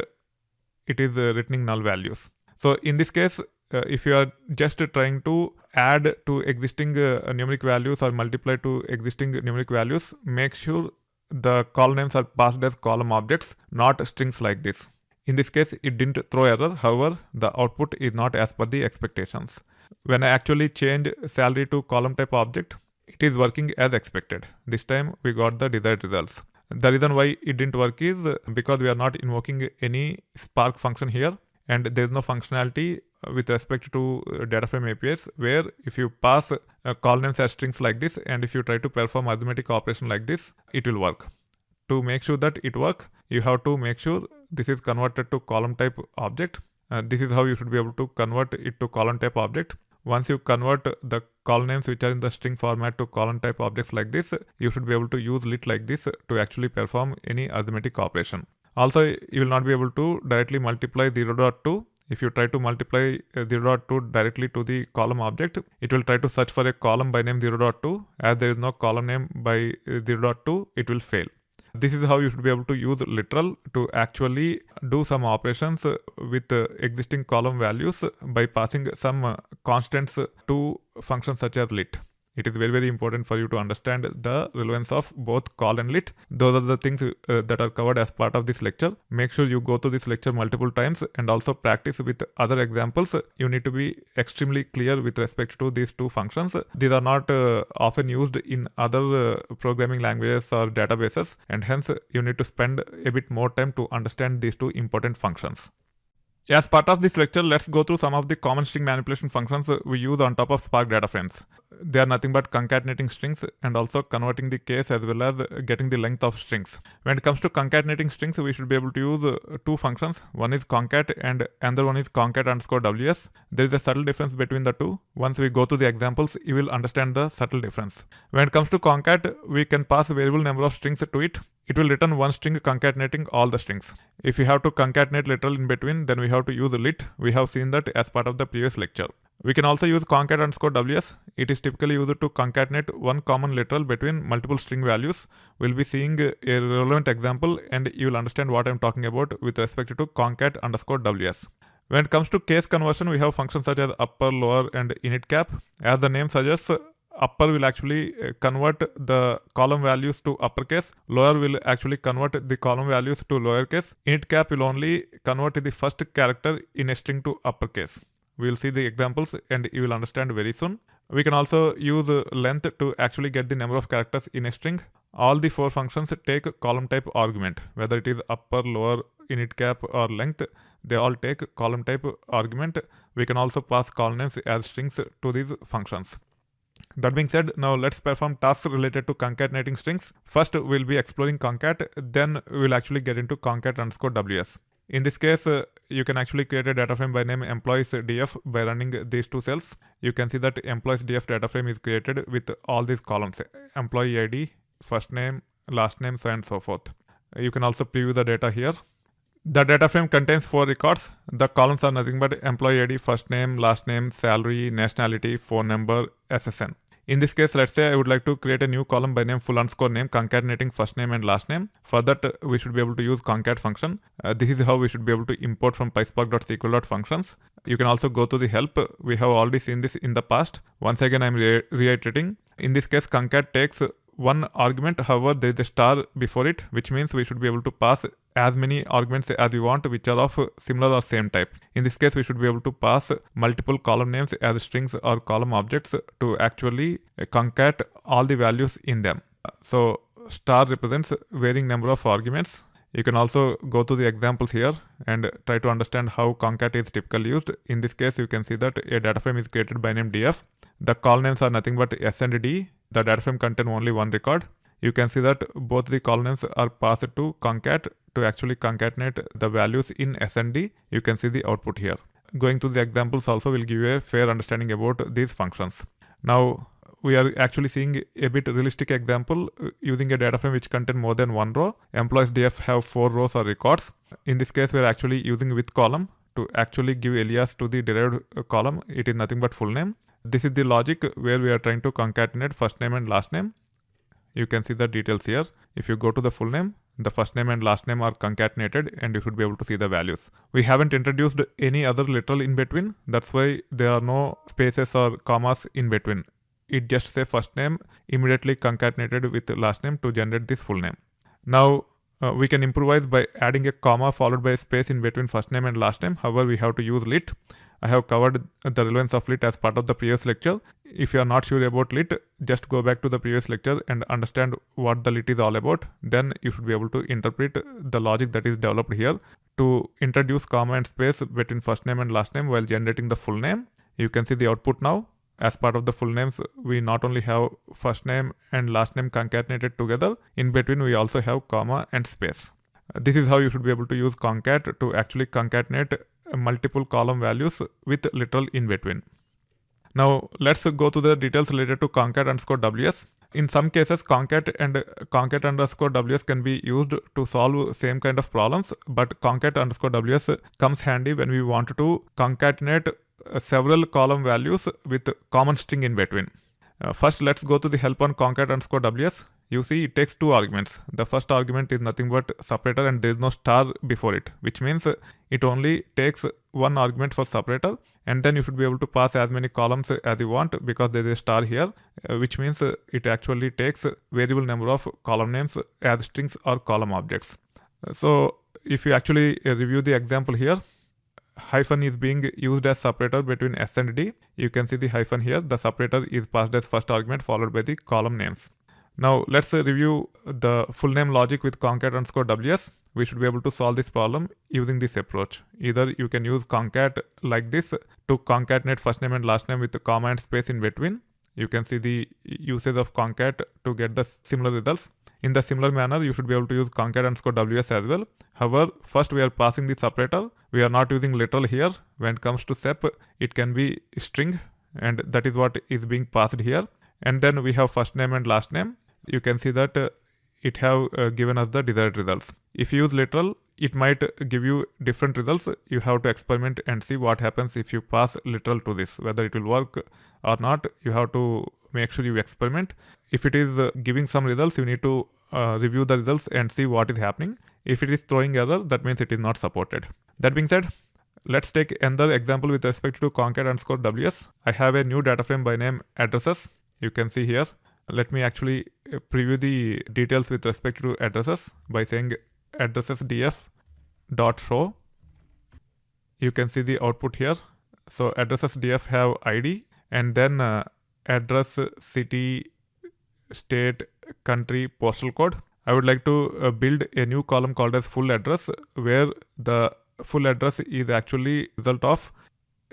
it is returning null values. So in this case, if you are just trying to add to existing numeric values or multiply to existing numeric values, make sure the column names are passed as column objects, not strings like this. In this case, it didn't throw error. However, the output is not as per the expectations. When I actually change salary to column type object, it is working as expected. This time we got the desired results. The reason why it didn't work is because we are not invoking any Spark function here and there is no functionality with respect to data frame APIs where if you pass column names as strings like this and if you try to perform arithmetic operation like this, it will work. To make sure that it works, you have to make sure this is converted to column type object. This is how you should be able to convert it to column type object. Once you convert the column names which are in the string format to column type objects like this, you should be able to use lit like this to actually perform any arithmetic operation. Also, you will not be able to directly multiply 0.2. If you try to multiply 0.2 directly to the column object, it will try to search for a column by name 0.2. As there is no column name by 0.2, it will fail. This is how you should be able to use literal to actually do some operations with existing column values by passing some constants to functions such as lit. It is very, very important for you to understand the relevance of both call and lit. Those are the things that are covered as part of this lecture. Make sure you go through this lecture multiple times and also practice with other examples. You need to be extremely clear with respect to these two functions. These are not often used in other programming languages or databases, and hence you need to spend a bit more time to understand these two important functions. As part of this lecture, let's go through some of the common string manipulation functions we use on top of Spark data frames. They are nothing but concatenating strings and also converting the case as well as getting the length of strings. When it comes to concatenating strings, we should be able to use two functions. One is concat and another one is concat_ws. There is a subtle difference between the two. Once we go to the examples, you will understand the subtle difference. When it comes to concat, we can pass a variable number of strings to it. It will return one string concatenating all the strings. If you have to concatenate literal in between, then we have to use lit. We have seen that as part of the previous lecture. We can also use concat_ws. It is typically used to concatenate one common literal between multiple string values. We'll be seeing a relevant example and you will understand what I'm talking about with respect to concat_ws. When it comes to case conversion, we have functions such as upper, lower, and init cap. As the name suggests, upper will actually convert the column values to uppercase. Lower will actually convert the column values to lowercase. Init cap will only convert the first character in a string to uppercase. We will see the examples and you will understand very soon. We can also use length to actually get the number of characters in a string. All the four functions take column type argument, whether it is upper, lower, init cap, or length. They all take column type argument. We can also pass column names as strings to these functions. That being said, now let's perform tasks related to concatenating strings. First, we'll be exploring concat, then we'll actually get into concat_ws. In this case, you can actually create a data frame by name employees_df by running these two cells. You can see that employees_df data frame is created with all these columns: employee ID, first name, last name, so on and so forth. You can also preview the data here. The data frame contains 4 records. The columns are nothing but employee ID, first name, last name, salary, nationality, phone number, SSN. In this case, let's say I would like to create a new column by name full_name concatenating first name and last name. For that, we should be able to use concat function. This is how we should be able to import from pyspark.sql.functions. You can also go to the help. We have already seen this in the past. Once again, I'm reiterating. In this case, concat takes one argument. However, there is a star before it, which means we should be able to pass as many arguments as we want, which are of similar or same type. In this case, we should be able to pass multiple column names as strings or column objects to actually concat all the values in them. So star represents varying number of arguments. You can also go to the examples here and try to understand how concat is typically used. In this case, you can see that a data frame is created by name df. The column names are nothing but s and d. The data frame contains only one record. You can see that both the column names are passed to concat to actually concatenate the values in s and d. You can see the output here. Going to the examples also will give you a fair understanding about these functions. Now, we are actually seeing a bit realistic example using a data frame which contains more than one row. Employees df have 4 rows or records. In this case, we are actually using with column to actually give alias to the derived column. It is nothing but full name. This is the logic where we are trying to concatenate first name and last name. You can see the details here. If you go to the full name, the first name and last name are concatenated and you should be able to see the values. We haven't introduced any other literal in between. That's why there are no spaces or commas in between. It just says first name immediately concatenated with last name to generate this full name. Now we can improvise by adding a comma followed by a space in between first name and last name. However, we have to use lit. I have covered the relevance of lit as part of the previous lecture. If you are not sure about lit, just go back to the previous lecture and understand what the lit is all about. Then you should be able to interpret the logic that is developed here to introduce comma and space between first name and last name while generating the full name. You can see the output now. As part of the full names, we not only have first name and last name concatenated together, in between we also have comma and space. This is how you should be able to use concat to actually concatenate multiple column values with literal in between. Now let's go to the details related to concat_ws. In some cases, concat and concat_ws can be used to solve same kind of problems, but concat_ws comes handy when we want to concatenate several column values with common string in between. First, let's go to the help on concat_ws. You see it takes 2 arguments. The first argument is nothing but separator and there is no star before it, which means it only takes 1 argument for separator, and then you should be able to pass as many columns as you want because there is a star here, which means it actually takes variable number of column names as strings or column objects. So if you actually review the example here, hyphen is being used as separator between s and d. You can see the hyphen here. The separator is passed as first argument followed by the column names. Now let's review the full name logic with concat_ws. We should be able to solve this problem using this approach. Either you can use concat like this to concatenate first name and last name with a comma and space in between. You can see the usage of concat to get the similar results. In the similar manner, you should be able to use concat_ws as well. However, first we are passing the separator. We are not using literal here. When it comes to sep, it can be string, and that is what is being passed here. And then we have first name and last name. You can see that it have given us the desired results. If you use literal, it might give you different results. You have to experiment and see what happens if you pass literal to this, whether it will work or not. You have to make sure you experiment. If it is giving some results, you need to review the results and see what is happening. If it is throwing error, that means it is not supported. That being said, let's take another example with respect to concat_ws. I have a new data frame by name addresses. You can see here. Let me actually preview the details with respect to addresses by saying addresses df.show. You can see the output here. So addresses df have ID, and then address, city, state, country, postal code. I would like to build a new column called as full address, where the full address is actually result of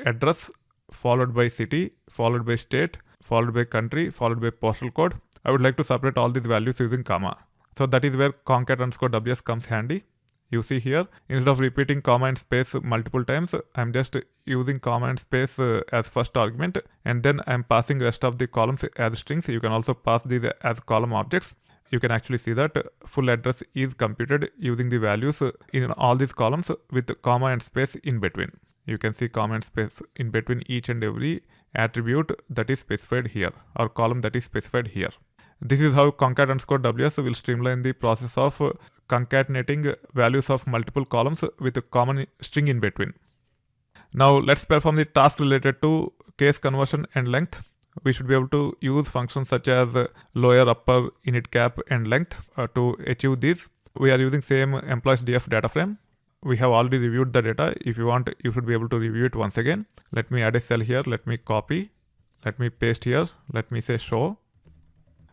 address followed by city, followed by state, followed by country, followed by postal code. I would like to separate all these values using comma. So that is where concat_ws comes handy. You see here, instead of repeating comma and space multiple times, I'm just using comma and space as first argument, and then I'm passing rest of the columns as strings. You can also pass these as column objects. You can actually see that full address is computed using the values in all these columns with comma and space in between. You can see comma and space in between each and every attribute that is specified here, or column that is specified here. This is how concat_ws will streamline the process of concatenating values of multiple columns with a common string in between. Now let's perform the task related to case conversion and length. We should be able to use functions such as lower, upper, init cap, and length to achieve these. We are using same employees df data frame. We have already reviewed the data. If you want, you should be able to review it once again. Let me add a cell here. Let me copy. Let me paste here. Let me say show.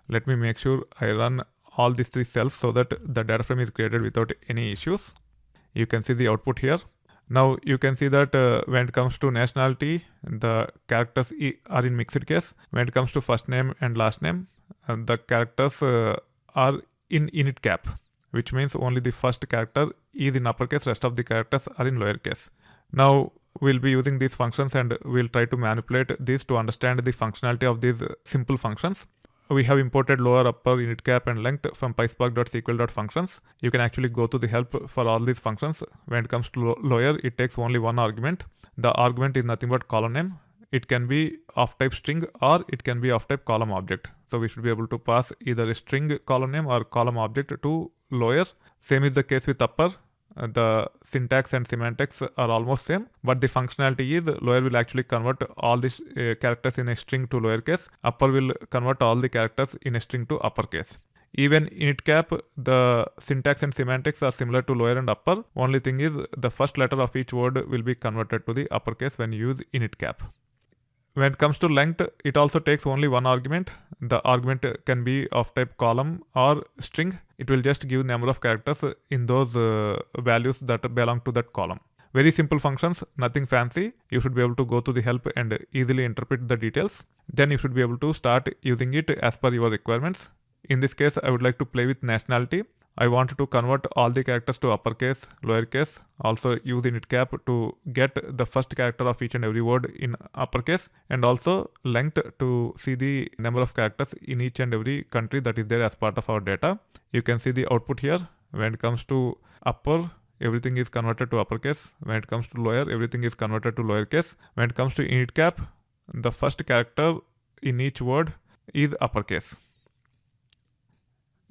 Let me make sure I run all these three cells so that the data frame is created without any issues. You can see the output here. Now you can see that when it comes to nationality, the characters are in mixed case. When it comes to first name and last name, the characters are in init cap, which means only the first character is in uppercase, rest of the characters are in lowercase. Now we'll be using these functions and we'll try to manipulate these to understand the functionality of these simple functions. We have imported lower, upper, init cap, and length from pyspark.sql.functions. You can actually go to the help for all these functions. When it comes to lower, it takes only one argument. The argument is nothing but column name. It can be of type string or it can be of type column object. So we should be able to pass either a string column name or column object to lower. Same is the case with upper. The syntax and semantics are almost same, but the functionality is lower will actually convert all these characters in a string to lowercase. Upper will convert all the characters in a string to uppercase. Even init cap, the syntax and semantics are similar to lower and upper. Only thing is the first letter of each word will be converted to the uppercase when you use init cap. When it comes to length, it also takes only one argument. The argument can be of type column or string. It will just give number of characters in those values that belong to that column. Very simple functions, nothing fancy. You should be able to go to the help and easily interpret the details. Then you should be able to start using it as per your requirements. In this case, I would like to play with nationality. I want to convert all the characters to uppercase, lowercase, also use init cap to get the first character of each and every word in uppercase, and also length to see the number of characters in each and every country that is there as part of our data. You can see the output here. When it comes to upper, everything is converted to uppercase. When it comes to lower, everything is converted to lowercase. When it comes to init cap, the first character in each word is uppercase.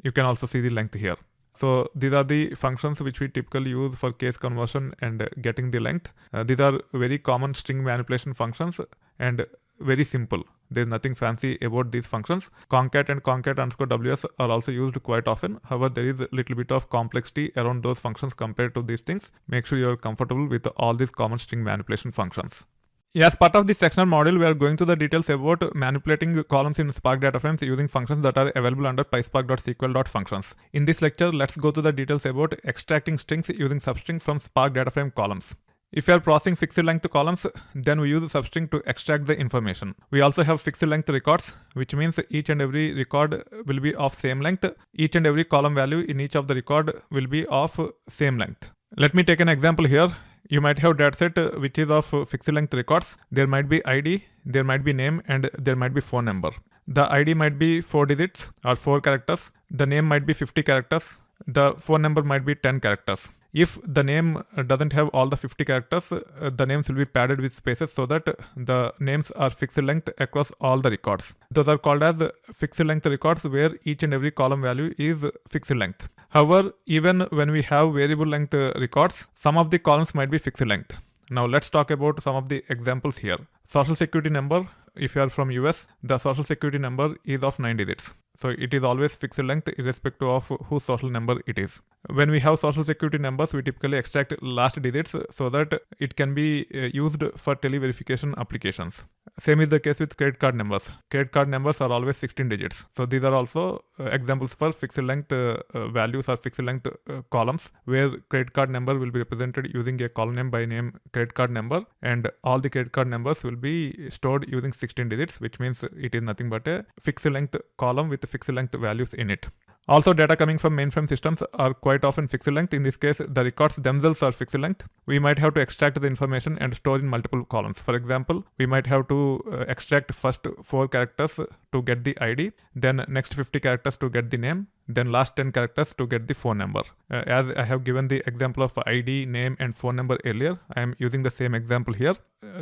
You can also see the length here. So these are the functions which we typically use for case conversion and getting the length. These are very common string manipulation functions and very simple. There is nothing fancy about these functions. Concat and concat_ws are also used quite often. However, there is a little bit of complexity around those functions compared to these things. Make sure you are comfortable with all these common string manipulation functions. As part of this sectional module, we are going through the details about manipulating columns in Spark data frames using functions that are available under pyspark.sql.functions. In this lecture, let's go through the details about extracting strings using substring from Spark data frame columns. If you are processing fixed length columns, then we use substring to extract the information. We also have fixed length records, which means each and every record will be of same length. Each and every column value in each of the record will be of same length. Let me take an example here. You might have dataset which is of fixed length records. There might be ID, there might be name, and there might be phone number. The ID might be 4 digits or 4 characters. The name might be 50 characters. The phone number might be 10 characters. If the name doesn't have all the 50 characters, the names will be padded with spaces so that the names are fixed length across all the records. Those are called as fixed length records, where each and every column value is fixed length. However, even when we have variable length records, some of the columns might be fixed length. Now let's talk about some of the examples here. Social security number, if you are from US, the social security number is of 9 digits. So it is always fixed length irrespective of whose social number it is. When we have social security numbers, we typically extract last digits so that it can be used for tele-verification applications. Same is the case with credit card numbers. Credit card numbers are always 16 digits. So these are also examples for fixed length values or fixed length columns, where credit card number will be represented using a column name by name credit card number, and all the credit card numbers will be stored using 16 digits, which means it is nothing but a fixed length column with fixed length values in it. Also, data coming from mainframe systems are quite often fixed length. In this case, the records themselves are fixed length. We might have to extract the information and store in multiple columns. For example, we might have to extract first 4 characters to get the ID, then next 50 characters to get the name, then last 10 characters to get the phone number. As I have given the example of ID, name, and phone number earlier, I am using the same example here.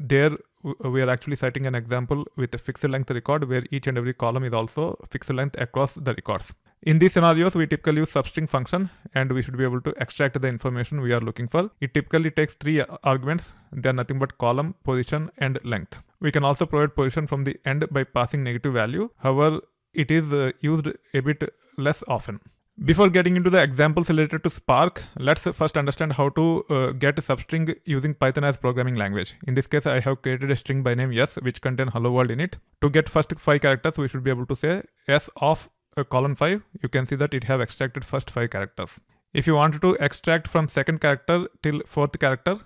There we are actually citing an example with a fixed length record where each and every column is also fixed length across the records. In these scenarios, we typically use substring function, and we should be able to extract the information we are looking for. It typically takes 3 arguments. They are nothing but column, position, and length. We can also provide position from the end by passing negative value. However, it is used a bit less often. Before getting into the examples related to Spark, let's first understand how to get a substring using Python as programming language. In this case, I have created a string by name yes, which contains hello world in it. To get first 5 characters, we should be able to say s of colon 5. You can see that it have extracted first 5 characters. If you wanted to extract from second character till 4th character,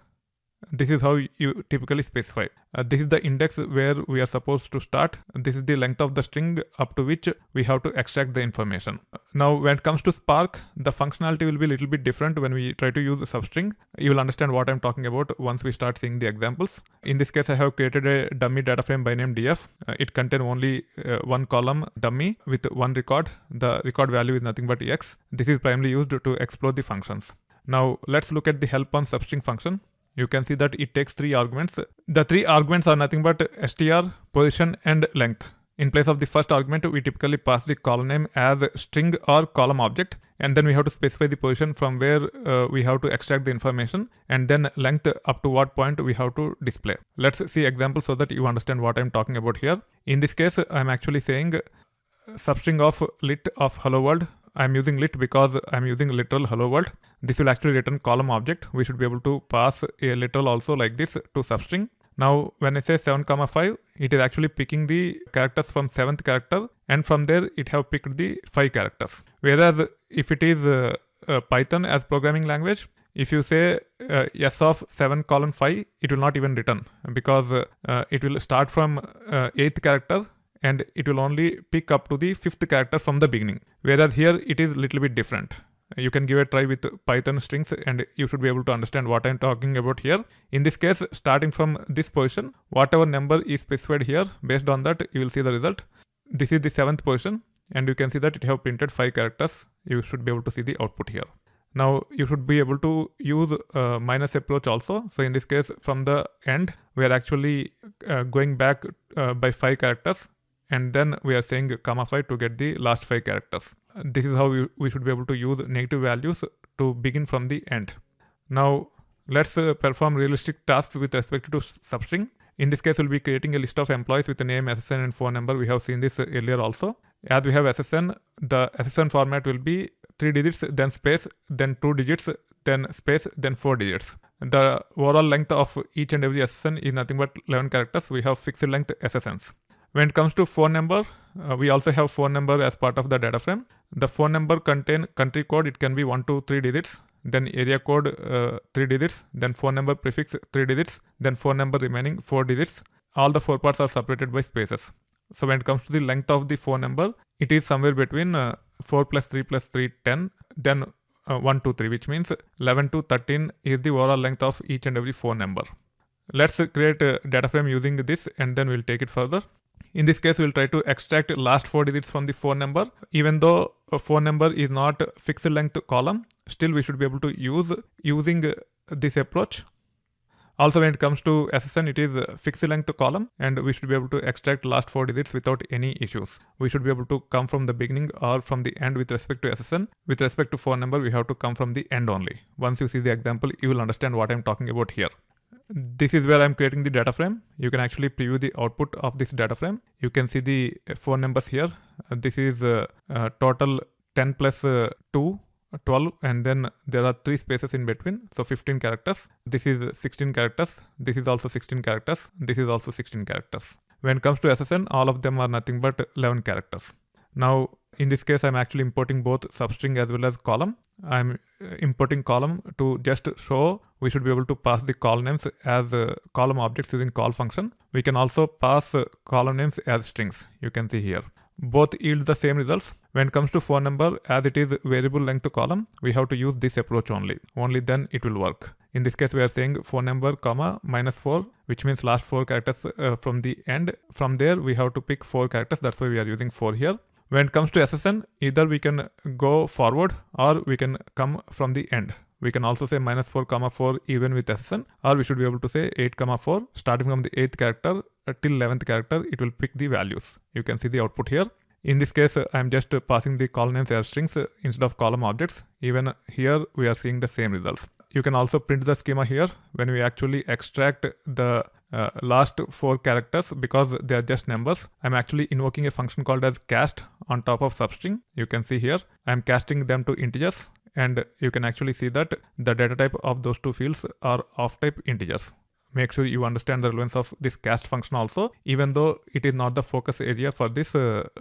this is how you typically specify. This is the index where we are supposed to start. This is the length of the string up to which we have to extract the information. Now, when it comes to Spark, the functionality will be a little bit different when we try to use a substring. You will understand what I'm talking about once we start seeing the examples. In this case, I have created a dummy data frame by name df. It contains only one column dummy with one record. The record value is nothing but x. This is primarily used to explore the functions. Now, let's look at the help on substring function. You can see that it takes 3 arguments. The 3 arguments are nothing but str, position, and length. In place of the first argument, we typically pass the column name as string or column object, and then we have to specify the position from where we have to extract the information, and then length up to what point we have to display. Let's see examples so that you understand what I'm talking about here. In this case, I'm actually saying substring of lit of hello world. I'm using lit because I'm using literal hello world. This will actually return column object. We should be able to pass a literal also like this to substring. Now, when I say 7,5, it is actually picking the characters from 7th character, and from there it have picked the 5 characters. Whereas if it is Python as programming language, if you say s of 7 colon 5, it will not even return because it will start from 8th character, and it will only pick up to the 5th character from the beginning. Whereas here it is a little bit different. You can give a try with Python strings and you should be able to understand what I'm talking about here. In this case, starting from this position, whatever number is specified here, based on that, you will see the result. This is the 7th position, and you can see that it have printed 5 characters. You should be able to see the output here. Now, you should be able to use minus approach also. So in this case, from the end, we are actually going back by 5 characters. And then we are saying comma 5 to get the last 5 characters. This is how we should be able to use negative values to begin from the end. Now, let's perform realistic tasks with respect to substring. In this case, we'll be creating a list of employees with the name, SSN, and phone number. We have seen this earlier also. As we have SSN, the SSN format will be 3 digits, then space, then 2 digits, then space, then 4 digits. the overall length of each and every SSN is nothing but 11 characters. We have fixed length SSNs. When it comes to phone number, we also have phone number as part of the data frame. The phone number contain country code. It can be 1 to 3 digits, then area code 3 digits, then phone number prefix 3 digits, then phone number remaining 4 digits. All the 4 parts are separated by spaces. So when it comes to the length of the phone number, it is somewhere between 4 plus 3 plus 3, 10, then 1 to 3, which means 11 to 13 is the overall length of each and every phone number. Let's create a data frame using this, and then we'll take it further. In this case, we'll try to extract last 4 digits from the phone number. Even though a phone number is not a fixed length column, still we should be able to use using this approach. Also, when it comes to SSN, it is a fixed length column, and we should be able to extract last 4 digits without any issues. We should be able to come from the beginning or from the end with respect to SSN. With respect to phone number, we have to come from the end only. Once you see the example, you will understand what I'm talking about here. This is where I'm creating the data frame. You can actually preview the output of this data frame. You can see the phone numbers here. This is total 10 plus 2, 12, and then there are 3 spaces in between, so 15 characters. This is 16 characters. This is also 16 characters. This is also 16 characters. When it comes to SSN, all of them are nothing but 11 characters. Now, in this case, I'm actually importing both substring as well as column. I'm importing column to just show we should be able to pass the call names as column objects using call function. We can also pass column names as strings. You can see here. Both yield the same results. When it comes to phone number, as it is variable length column, we have to use this approach only. Only then it will work. In this case, we are saying phone number, comma, -4, which means last 4 characters from the end. From there, we have to pick 4 characters. That's why we are using 4 here. When it comes to SSN, either we can go forward or we can come from the end. We can also say -4, 4 even with SSN, or we should be able to say 8, 4, starting from the 8th character till 11th character, it will pick the values. You can see the output here. In this case, I'm just passing the call names as strings instead of column objects. Even here, we are seeing the same results. You can also print the schema here when we actually extract the last 4 characters because they are just numbers. I'm actually invoking a function called as cast on top of substring. You can see here, I'm casting them to integers, and you can actually see that the data type of those 2 fields are of type integers. Make sure you understand the relevance of this cast function also, even though it is not the focus area for this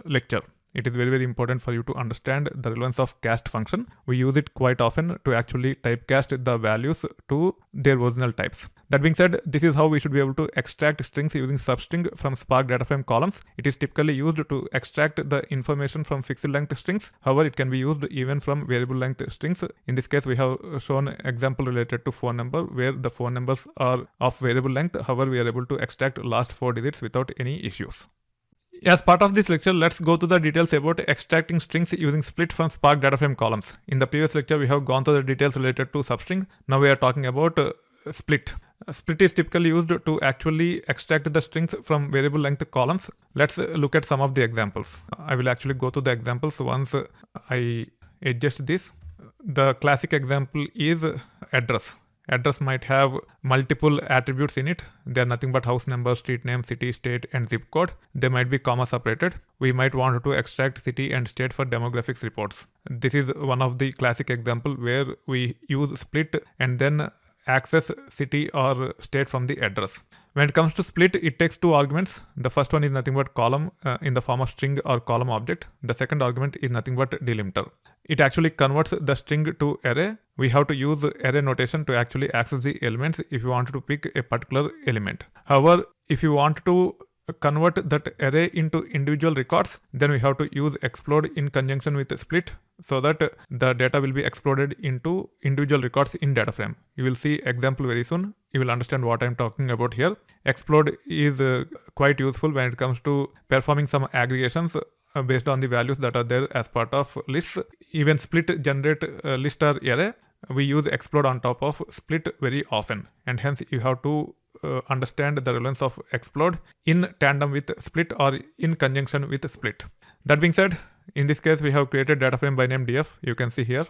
lecture. It is very, very important for you to understand the relevance of cast function. We use it quite often to actually typecast the values to their original types. That being said, this is how we should be able to extract strings using substring from Spark data frame columns. It is typically used to extract the information from fixed length strings. However, it can be used even from variable length strings. In this case, we have shown an example related to phone number where the phone numbers are of variable length. However, we are able to extract last 4 digits without any issues. As part of this lecture, let's go to the details about extracting strings using split from Spark data frame columns. In the previous lecture, we have gone through the details related to substring. Now we are talking about split. Split is typically used to actually extract the strings from variable length columns. Let's look at some of the examples. I will actually go to the examples once I adjust this. The classic example is address. Address might have multiple attributes in it. They are nothing but house number, street name, city, state, and zip code. They might be comma separated. We might want to extract city and state for demographics reports. This is one of the classic example where we use split and then access city or state from the address. When it comes to split, it takes 2 arguments. The first one is nothing but column in the form of string or column object. The second argument is nothing but delimiter. It actually converts the string to array. We have to use array notation to actually access the elements if you want to pick a particular element. However, if you want to convert that array into individual records, then we have to use explode in conjunction with split so that the data will be exploded into individual records in data frame. You will see example very soon. You will understand what I'm talking about here. Explode is quite useful when it comes to performing some aggregations based on the values that are there as part of lists. Even split generate list or array. We use explode on top of split very often, and hence you have to understand the relevance of explode in tandem with split or in conjunction with split. That being said, in this case we have created data frame by name df. You can see here.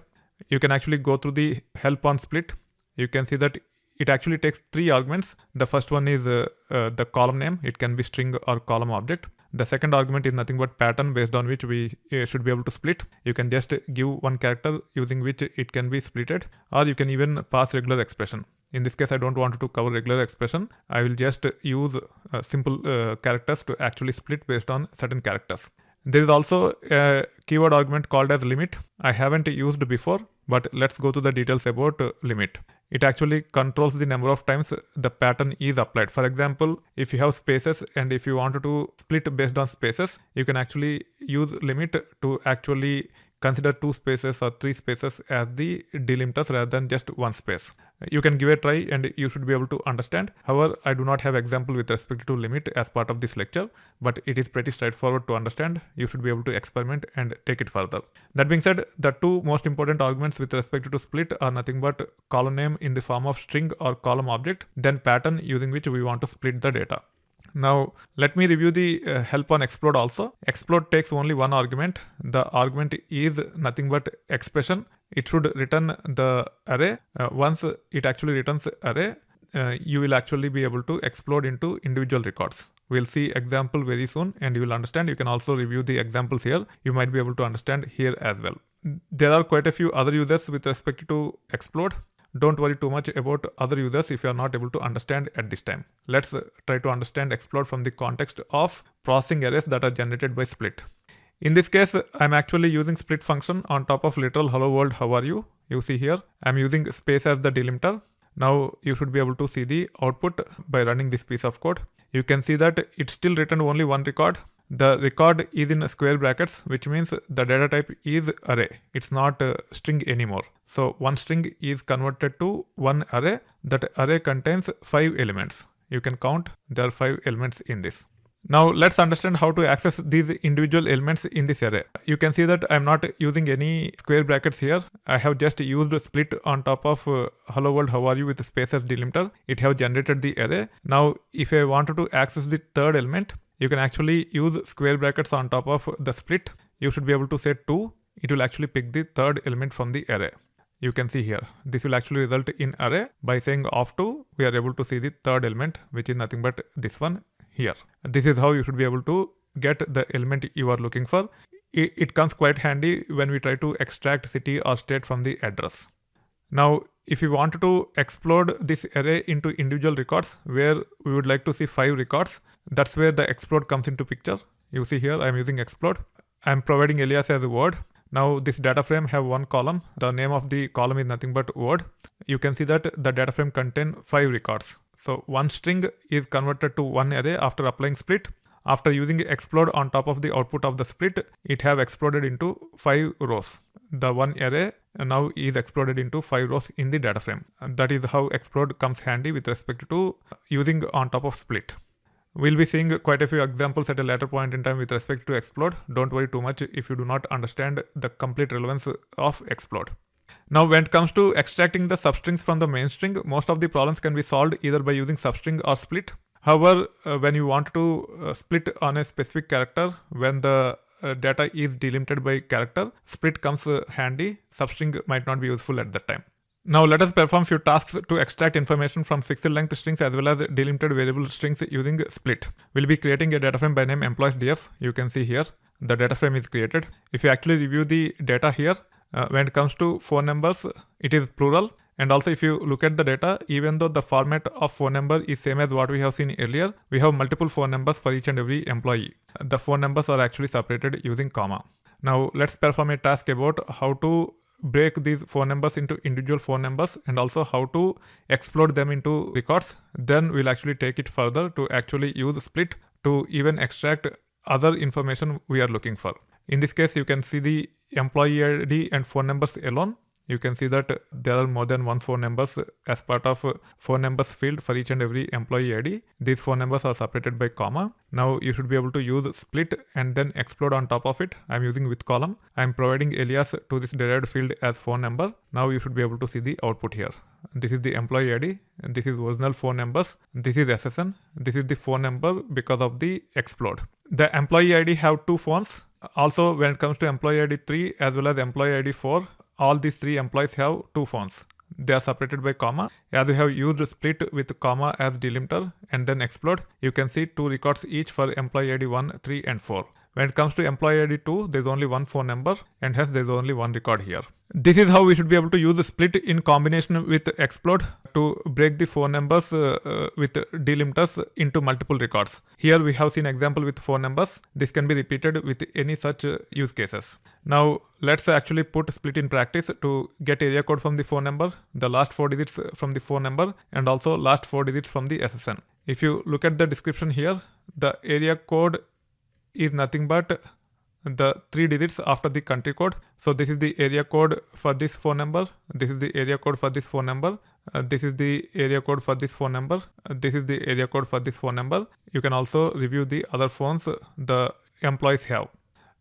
You can actually go through the help on split. You can see that it actually takes 3 arguments. The first one is the column name. It can be string or column object. The second argument is nothing but pattern based on which we should be able to split. You can just give 1 character using which it can be splitted, or you can even pass regular expression. In this case, I don't want to cover regular expression. I will just use simple characters to actually split based on certain characters. There is also a keyword argument called as limit. I haven't used before, but let's go to the details about limit. It actually controls the number of times the pattern is applied. For example, if you have spaces and if you wanted to split based on spaces, you can actually use limit to actually consider 2 spaces or 3 spaces as the delimiters rather than just one space. You can give a try and you should be able to understand. However, I do not have example with respect to limit as part of this lecture, but it is pretty straightforward to understand. You should be able to experiment and take it further. That being said, the 2 most important arguments with respect to split are nothing but column name in the form of string or column object, then pattern using which we want to split the data. Now, let me review the help on explode also. Explode takes only one argument. The argument is nothing but expression. It should return the array. Once it actually returns array, you will actually be able to explode into individual records. We'll see example very soon and you will understand. You can also review the examples here. You might be able to understand here as well. There are quite a few other uses with respect to explode. Don't worry too much about other users if you are not able to understand at this time. Let's try to understand explode from the context of processing arrays that are generated by split. In this case, I'm actually using split function on top of literal hello world, how are you? You see here, I'm using space as the delimiter. Now you should be able to see the output by running this piece of code. You can see that it still returned only one record. The record is in square brackets, which means the data type is array. It's not string anymore. So one string is converted to one array. That array contains 5 elements. You can count, there are 5 elements in this. Now let's understand how to access these individual elements in this array. You can see that I'm not using any square brackets here. I have just used split on top of hello world, how are you with space as delimiter. It have generated the array. Now if I wanted to access the third element, you can actually use square brackets on top of the split. You should be able to say 2. It will actually pick the third element from the array. You can see here. This will actually result in array. By saying of 2, we are able to see the third element, which is nothing but this one here. This is how you should be able to get the element you are looking for. It comes quite handy when we try to extract city or state from the address. Now, if you want to explode this array into individual records where we would like to see 5 records, that's where the explode comes into picture. You see here, I'm using explode. I'm providing alias as a word. Now this data frame have one column. The name of the column is nothing but word. You can see that the data frame contain 5 records. So one string is converted to one array after applying split. After using explode on top of the output of the split, it have exploded into 5 rows. The one array now is exploded into 5 rows in the data frame. And that is how explode comes handy with respect to using on top of split. We'll be seeing quite a few examples at a later point in time with respect to explode. Don't worry too much if you do not understand the complete relevance of explode. Now when it comes to extracting the substrings from the main string, most of the problems can be solved either by using substring or split. However, when you want to split on a specific character, when the data is delimited by character, split comes handy. Substring might not be useful at that time. Now let us perform few tasks to extract information from fixed length strings as well as delimited variable strings using split. We'll be creating a data frame by name employees.df. You can see here the data frame is created. If you actually review the data here, when it comes to phone numbers, it is plural. And also if you look at the data, even though the format of phone number is same as what we have seen earlier, we have multiple phone numbers for each and every employee. The phone numbers are actually separated using comma. Now let's perform a task about how to break these phone numbers into individual phone numbers and also how to explode them into records. Then we'll actually take it further to actually use split to even extract other information we are looking for. In this case, you can see the employee ID and phone numbers alone. You can see that there are more than one phone numbers as part of phone numbers field for each and every employee ID. These phone numbers are separated by comma. Now you should be able to use split and then explode on top of it. I'm using with column. I'm providing alias to this derived field as phone number. Now you should be able to see the output here. This is the employee ID. And this is original phone numbers. This is SSN. This is the phone number because of the explode. The employee ID have 2 phones. Also, when it comes to employee ID 3 as well as employee ID 4, all these 3 employees have 2 phones. They are separated by comma. As we have used split with comma as delimiter and then explode, you can see 2 records each for employee ID 1, 3 and 4. When it comes to employee ID 2, there's only one phone number, and hence there's only one record here. This is how we should be able to use the split in combination with explode to break the phone numbers with delimiters into multiple records. Here we have seen example with phone numbers. This can be repeated with any such use cases. Now let's actually put split in practice to get area code from the phone number, the last 4 digits from the phone number, and also last 4 digits from the SSN. If you look at the description here, the area code is nothing but the 3 digits after the country code. So this is the area code for this phone number. This is the area code for this phone number. This is the area code for this phone number. This is the area code for this phone number. You can also review the other phones the employees have.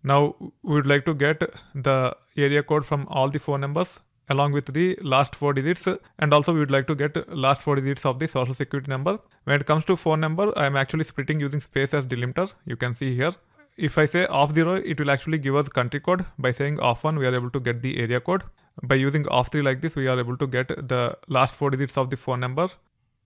Now we would like to get the area code from all the phone numbers along with the last 4 digits, and also we would like to get last 4 digits of the social security number. When it comes to phone number, I am actually splitting using space as delimiter. You can see here. If I say off 0, it will actually give us country code. By saying off 1, we are able to get the area code. By using off 3 like this, we are able to get the last 4 digits of the phone number.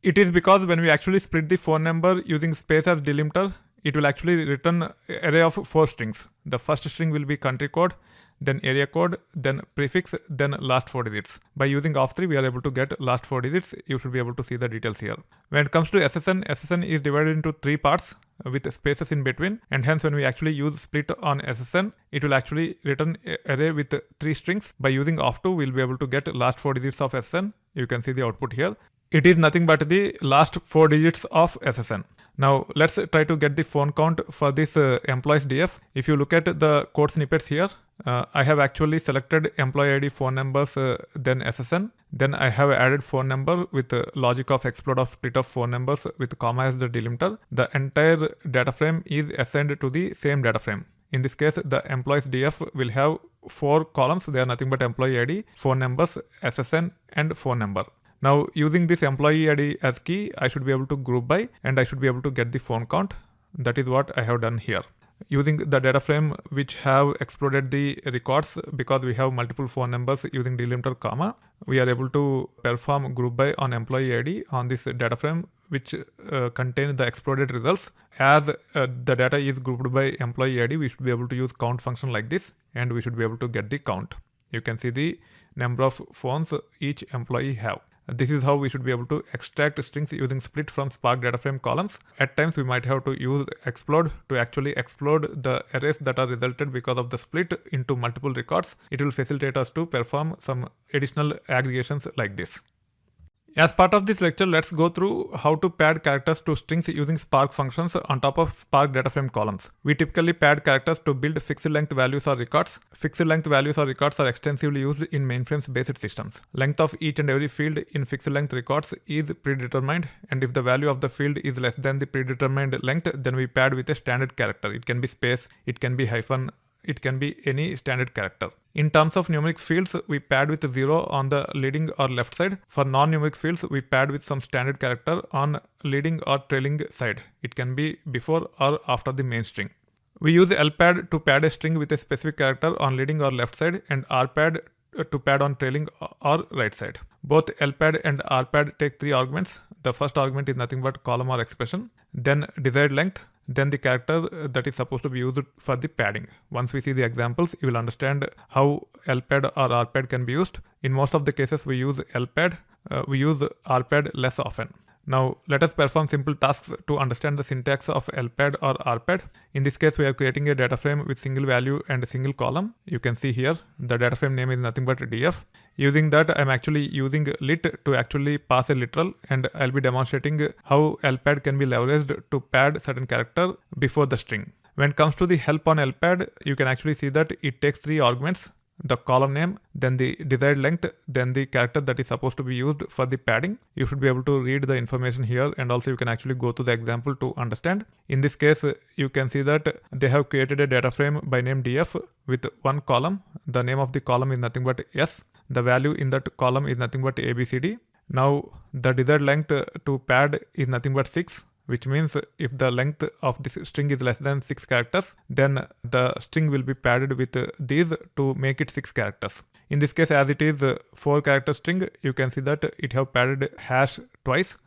It is because when we actually split the phone number using space as delimiter, it will actually return array of 4 strings. The first string will be country code, then area code, then prefix, then last 4 digits. By using off 3, we are able to get last 4 digits. You should be able to see the details here. When it comes to SSN is divided into 3 parts with spaces in between, and hence when we actually use split on SSN, it will actually return array with 3 strings. By using off 2, we'll be able to get last 4 digits of SSN. You can see the output here. It is nothing but the last 4 digits of SSN. Now let's try to get the phone count for this employees DF. If you look at the code snippets here, I have actually selected employee ID, phone numbers, then SSN. Then I have added phone number with logic of explode of split of phone numbers with comma as the delimiter. The entire data frame is assigned to the same data frame. In this case, the employees DF will have 4 columns. They are nothing but employee ID, phone numbers, SSN, and phone number. Now using this employee ID as key, I should be able to group by, and I should be able to get the phone count. That is what I have done here. Using the data frame which have exploded the records, because we have multiple phone numbers using delimiter comma, we are able to perform group by on employee ID on this data frame which contain the exploded results. As the data is grouped by employee ID, we should be able to use count function like this, and we should be able to get the count. You can see the number of phones each employee have. This is how we should be able to extract strings using split from Spark data frame columns. At times we might have to use explode to actually explode the arrays that are resulted because of the split into multiple records. It will facilitate us to perform some additional aggregations like this. As part of this lecture, let's go through how to pad characters to strings using Spark functions on top of Spark data frame columns. We typically pad characters to build fixed length values or records. Fixed length values or records are extensively used in mainframes based systems. Length of each and every field in fixed length records is predetermined, and if the value of the field is less than the predetermined length, then we pad with a standard character. It can be space, it can be hyphen, it can be any standard character. In terms of numeric fields, we pad with 0 on the leading or left side. For non-numeric fields, we pad with some standard character on leading or trailing side. It can be before or after the main string. We use lpad to pad a string with a specific character on leading or left side, and rpad to pad on trailing or right side. Both lpad and rpad take 3 arguments. The first argument is nothing but column or expression, then desired length, then the character that is supposed to be used for the padding. Once we see the examples, you will understand how lpad or rpad can be used. In most of the cases, we use lpad. We use rpad less often. Now let us perform simple tasks to understand the syntax of lpad or rpad. In this case, we are creating a data frame with single value and a single column. You can see here the data frame name is nothing but df. Using that, I'm actually using lit to actually pass a literal, and I'll be demonstrating how lpad can be leveraged to pad certain character before the string. When it comes to the help on lpad, you can actually see that it takes 3 arguments: the column name, then the desired length, then the character that is supposed to be used for the padding. You should be able to read the information here, and also you can actually go to the example to understand. In this case, you can see that they have created a data frame by name df with 1 column. The name of the column is nothing but s. The value in that column is nothing but abcd. Now the desired length to pad is nothing but 6. Which means if the length of this string is less than 6 characters, then the string will be padded with these to make it 6 characters. In this case, as it is 4 character string, you can see that it have padded hash twice.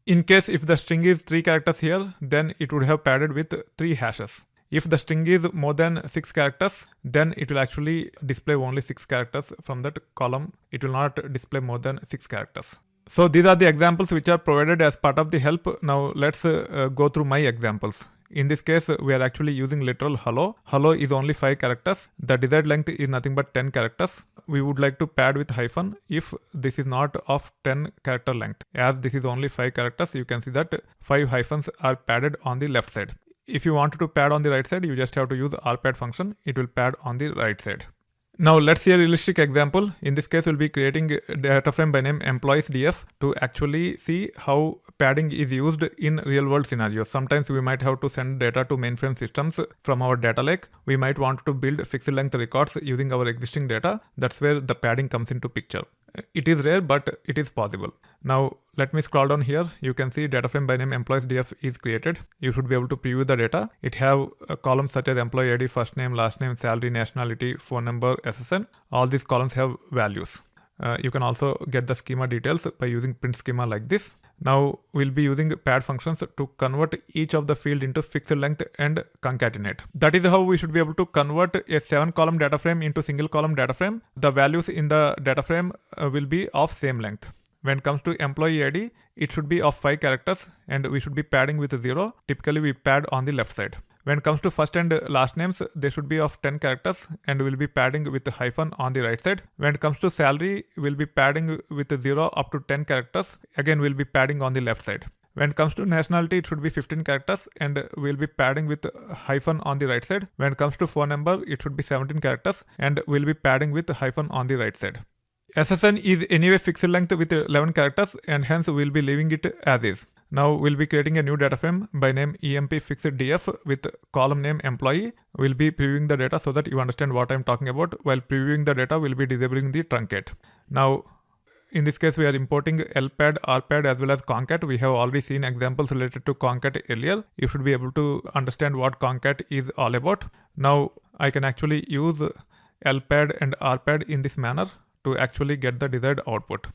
In case if the string is 3 characters here, then it would have padded with 3 hashes. If the string is more than 6 characters, then it will actually display only 6 characters from that column. It will not display more than 6 characters. So these are the examples which are provided as part of the help. Now let's go through my examples. In this case, we are actually using literal hello. Hello is only 5 characters. The desired length is nothing but 10 characters. We would like to pad with hyphen if this is not of 10 character length. As this is only 5 characters, you can see that 5 hyphens are padded on the left side. If you want to pad on the right side, you just have to use rpad function. It will pad on the right side. Now let's see a realistic example. In this case, we'll be creating a data frame by name employees df to actually see how padding is used in real world scenarios. Sometimes we might have to send data to mainframe systems from our data lake. We might want to build fixed length records using our existing data. That's where the padding comes into picture. It is rare, but it is possible. Now let me scroll down here. You can see data frame by name employees df is created. You should be able to preview the data. It have columns such as employee ID, first name, last name, salary, nationality, phone number, SSN. All these columns have values. You can also get the schema details by using print schema like this. Now we'll be using pad functions to convert each of the field into fixed length and concatenate. That is how we should be able to convert a 7-column data frame into single column data frame. The values in the data frame will be of same length. When it comes to employee ID, it should be of 5 characters and we should be padding with 0. Typically we pad on the left side. When it comes to first and last names, they should be of 10 characters and we'll be padding with a hyphen on the right side. When it comes to salary, we'll be padding with 0 up to 10 characters. Again, we'll be padding on the left side. When it comes to nationality, it should be 15 characters and we'll be padding with hyphen on the right side. When it comes to phone number, it should be 17 characters and we'll be padding with hyphen on the right side. SSN is anyway fixed length with 11 characters and hence we'll be leaving it as is. Now we'll be creating a new data frame by name emp fixed df with column name employee. We'll be previewing the data so that you understand what I'm talking about. While previewing the data, we'll be disabling the truncate. Now in this case, we are importing lpad, rpad as well as concat. We have already seen examples related to concat earlier. You should be able to understand what concat is all about. Now I can actually use lpad and rpad in this manner to actually get the desired output.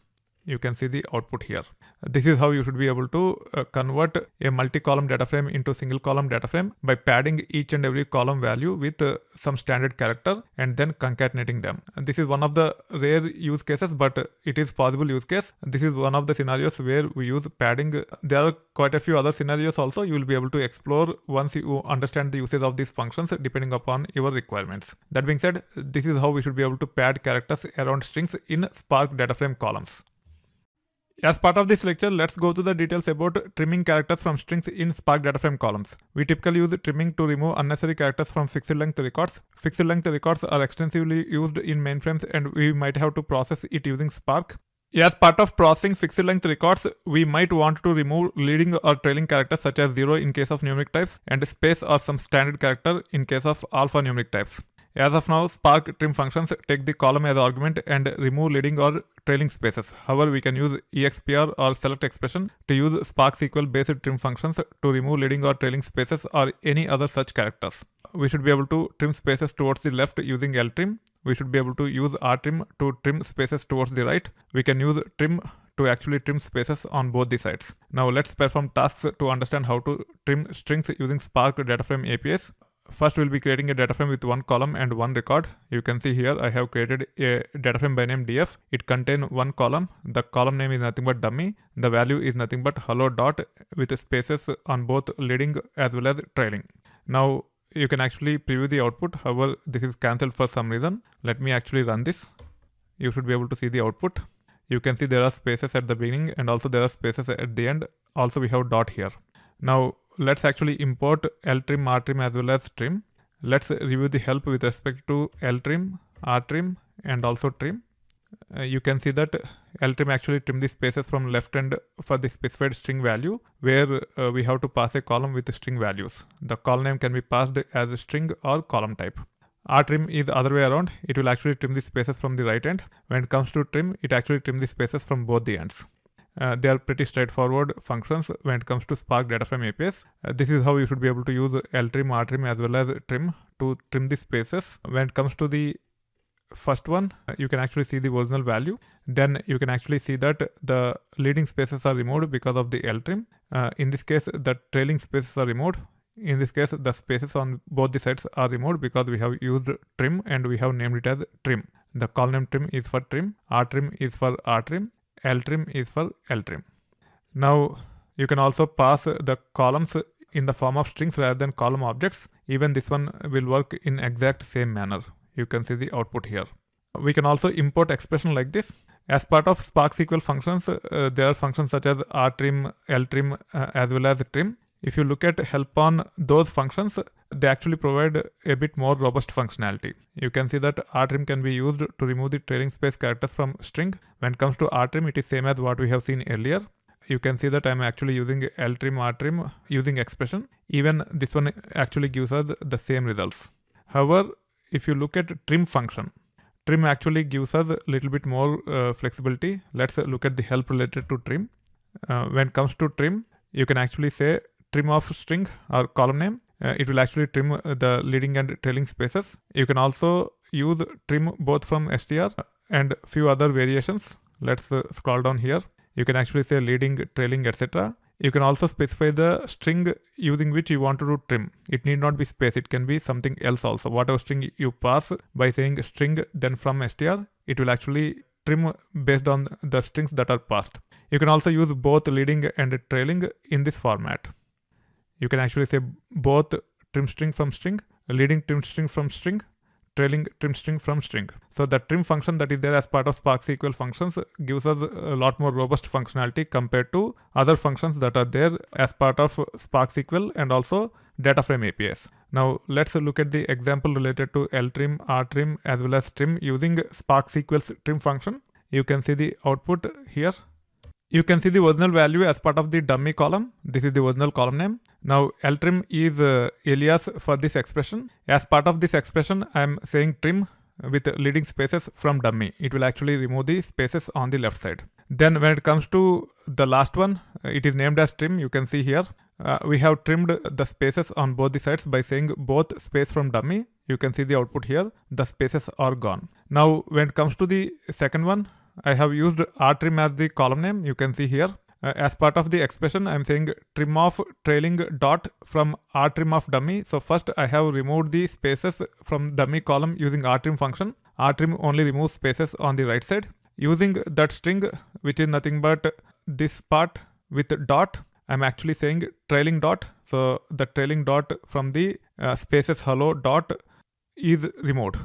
You can see the output here. This is how you should be able to convert a multi-column data frame into single column data frame by padding each and every column value with some standard character and then concatenating them. And this is one of the rare use cases, but it is possible use case. This is one of the scenarios where we use padding. There are quite a few other scenarios also you will be able to explore once you understand the usage of these functions depending upon your requirements. That being said, this is how we should be able to pad characters around strings in Spark data frame columns. As part of this lecture, let's go to the details about trimming characters from strings in Spark data frame columns. We typically use trimming to remove unnecessary characters from fixed length records. Fixed length records are extensively used in mainframes and we might have to process it using Spark. As part of processing fixed length records, we might want to remove leading or trailing characters such as 0 in case of numeric types and space or some standard character in case of alphanumeric types. As of now, Spark trim functions take the column as argument and remove leading or trailing spaces. However, we can use expr or select expression to use Spark SQL based trim functions to remove leading or trailing spaces or any other such characters. We should be able to trim spaces towards the left using ltrim. We should be able to use rtrim to trim spaces towards the right. We can use trim to actually trim spaces on both the sides. Now let's perform tasks to understand how to trim strings using Spark data frame APIs. First, we'll be creating a data frame with 1 column and 1 record. You can see here I have created a data frame by name df. It contains 1 column. The column name is nothing but dummy. The value is nothing but hello dot with spaces on both leading as well as trailing. Now you can actually preview the output. However, this is cancelled for some reason. Let me actually run this. You should be able to see the output. You can see there are spaces at the beginning and also there are spaces at the end. Also we have dot here. Now let's actually import ltrim, rtrim as well as trim. Let's review the help with respect to ltrim, rtrim and also trim. You can see that ltrim actually trim the spaces from left end for the specified string value where we have to pass a column with string values. The column name can be passed as a string or column type. Rtrim is the other way around. It will actually trim the spaces from the right end. When it comes to trim, it actually trim the spaces from both the ends. They are pretty straightforward functions when it comes to Spark data frame APIs. This is how you should be able to use ltrim, rtrim as well as trim to trim the spaces. When it comes to the first one, you can actually see the original value. Then you can actually see that the leading spaces are removed because of the ltrim. In this case, the trailing spaces are removed. In this case, the spaces on both the sides are removed because we have used trim and we have named it as trim. The column name trim is for trim, rtrim is for rtrim, ltrim is for ltrim. Now you can also pass the columns in the form of strings rather than column objects. Even this one will work in exact same manner. You can see the output here. We can also import expression like this. As part of Spark SQL functions, there are functions such as rtrim, ltrim, as well as trim. If you look at help on those functions, they actually provide a bit more robust functionality. You can see that rtrim can be used to remove the trailing space characters from string. When it comes to rtrim, it is same as what we have seen earlier. You can see that I'm actually using ltrim, rtrim using expression. Even this one actually gives us the same results. However, if you look at trim function, trim actually gives us a little bit more flexibility. Let's look at the help related to trim. When it comes to trim, you can actually say trim of string or column name. It will actually trim the leading and trailing spaces. You can also use trim both from str and few other variations. Let's scroll down here. You can actually say leading, trailing, etc. You can also specify the string using which you want to do trim. It need not be space, it can be something else also. Whatever string you pass by saying string then from str, it will actually trim based on the strings that are passed. You can also use both leading and trailing in this format. You can actually say both trim string from string, leading trim string from string, trailing trim string from string. So the trim function that is there as part of Spark SQL functions gives us a lot more robust functionality compared to other functions that are there as part of Spark SQL and also data frame APIs. Now let's look at the example related to ltrim, rtrim as well as trim using Spark SQL's trim function. You can see the output here. You can see the original value as part of the dummy column. This is the original column name. Now ltrim is alias for this expression. As part of this expression, I am saying trim with leading spaces from dummy. It will actually remove the spaces on the left side. Then when it comes to the last one, it is named as trim. You can see here. We have trimmed the spaces on both the sides by saying both space from dummy. You can see the output here. The spaces are gone. Now when it comes to the second one, I have used rtrim as the column name. You can see here. As part of the expression, I am saying trim of trailing dot from rtrim of dummy. So first I have removed the spaces from dummy column using rtrim function. Rtrim only removes spaces on the right side. Using that string, which is nothing but this part with dot, I'm actually saying trailing dot. So the trailing dot from the spaces hello dot is removed.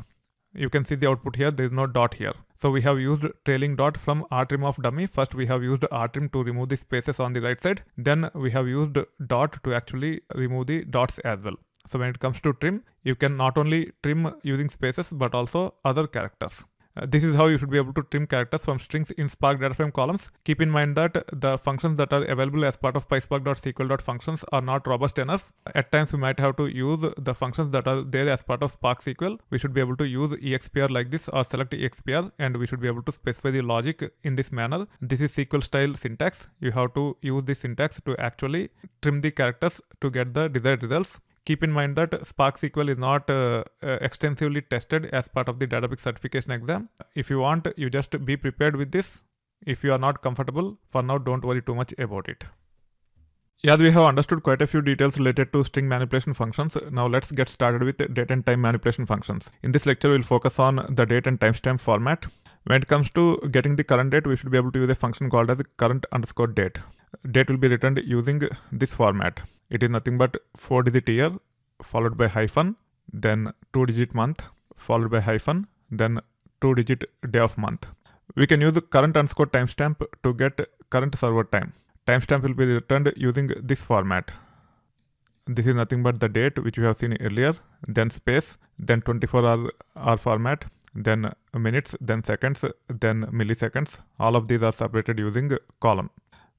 You can see the output here. There is no dot here. So we have used trailing dot from rtrim of dummy. First we have used rtrim to remove the spaces on the right side. Then we have used dot to actually remove the dots as well. So when it comes to trim, you can not only trim using spaces but also other characters. This is how you should be able to trim characters from strings in Spark data frame columns. Keep in mind that the functions that are available as part of pyspark.sql.functions are not robust enough. At times we might have to use the functions that are there as part of Spark SQL. We should be able to use expr like this or select expr, and we should be able to specify the logic in this manner. This is SQL style syntax. You have to use this syntax to actually trim the characters to get the desired results. Keep in mind that Spark SQL is not extensively tested as part of the Databricks certification exam. If you want, you just be prepared with this. If you are not comfortable, for now don't worry too much about it. Yeah, we have understood quite a few details related to string manipulation functions. Now let's get started with date and time manipulation functions. In this lecture, we'll focus on the date and timestamp format. When it comes to getting the current date, we should be able to use a function called as current_date. Date will be returned using this format. It is nothing but 4-digit year followed by hyphen, then 2-digit month followed by hyphen, then 2-digit day of month. We can use current_timestamp to get current server time. Timestamp will be returned using this format. This is nothing but the date which we have seen earlier, then space, then 24-hour format, then minutes, then seconds, then milliseconds. All of these are separated using column.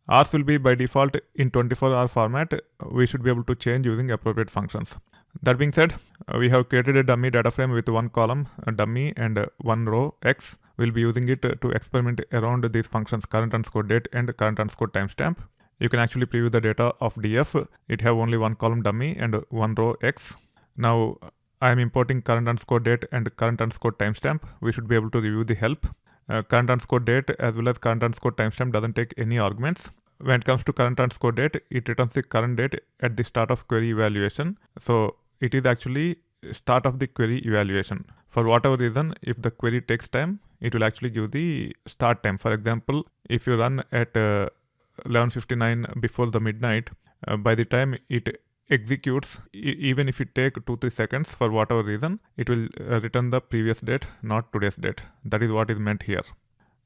Hours will be by default in 24-hour format. We should be able to change using appropriate functions. That being said, we have created a dummy data frame with one column, a dummy, and one row X. We'll be using it to experiment around these functions current_date and current_timestamp. You can actually preview the data of df. It have only one column dummy and one row X. Now I am importing current_date and current_timestamp. We should be able to review the help. Current_date as well as current_timestamp doesn't take any arguments. When it comes to current underscore date, it returns the current date at the start of query evaluation. So it is actually start of the query evaluation. For whatever reason, if the query takes time, it will actually give the start time. For example, if you run at 11:59 before the midnight, by the time it executes, even if it take 2-3 seconds for whatever reason, it will return the previous date, not today's date. That is what is meant here.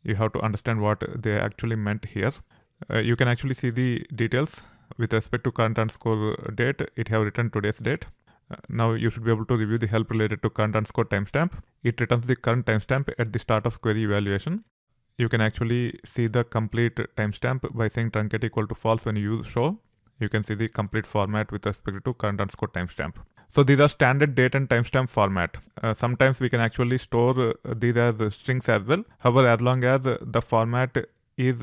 You have to understand what they actually meant here. You can actually see the details with respect to current underscore date. It have returned today's date. Now you should be able to review the help related to current underscore timestamp. It returns the current timestamp at the start of query evaluation. You can actually see the complete timestamp by saying truncate equal to false when you use show. You can see the complete format with respect to current underscore timestamp. So these are standard date and timestamp format. Sometimes we can actually store these as strings as well. However, as long as the format is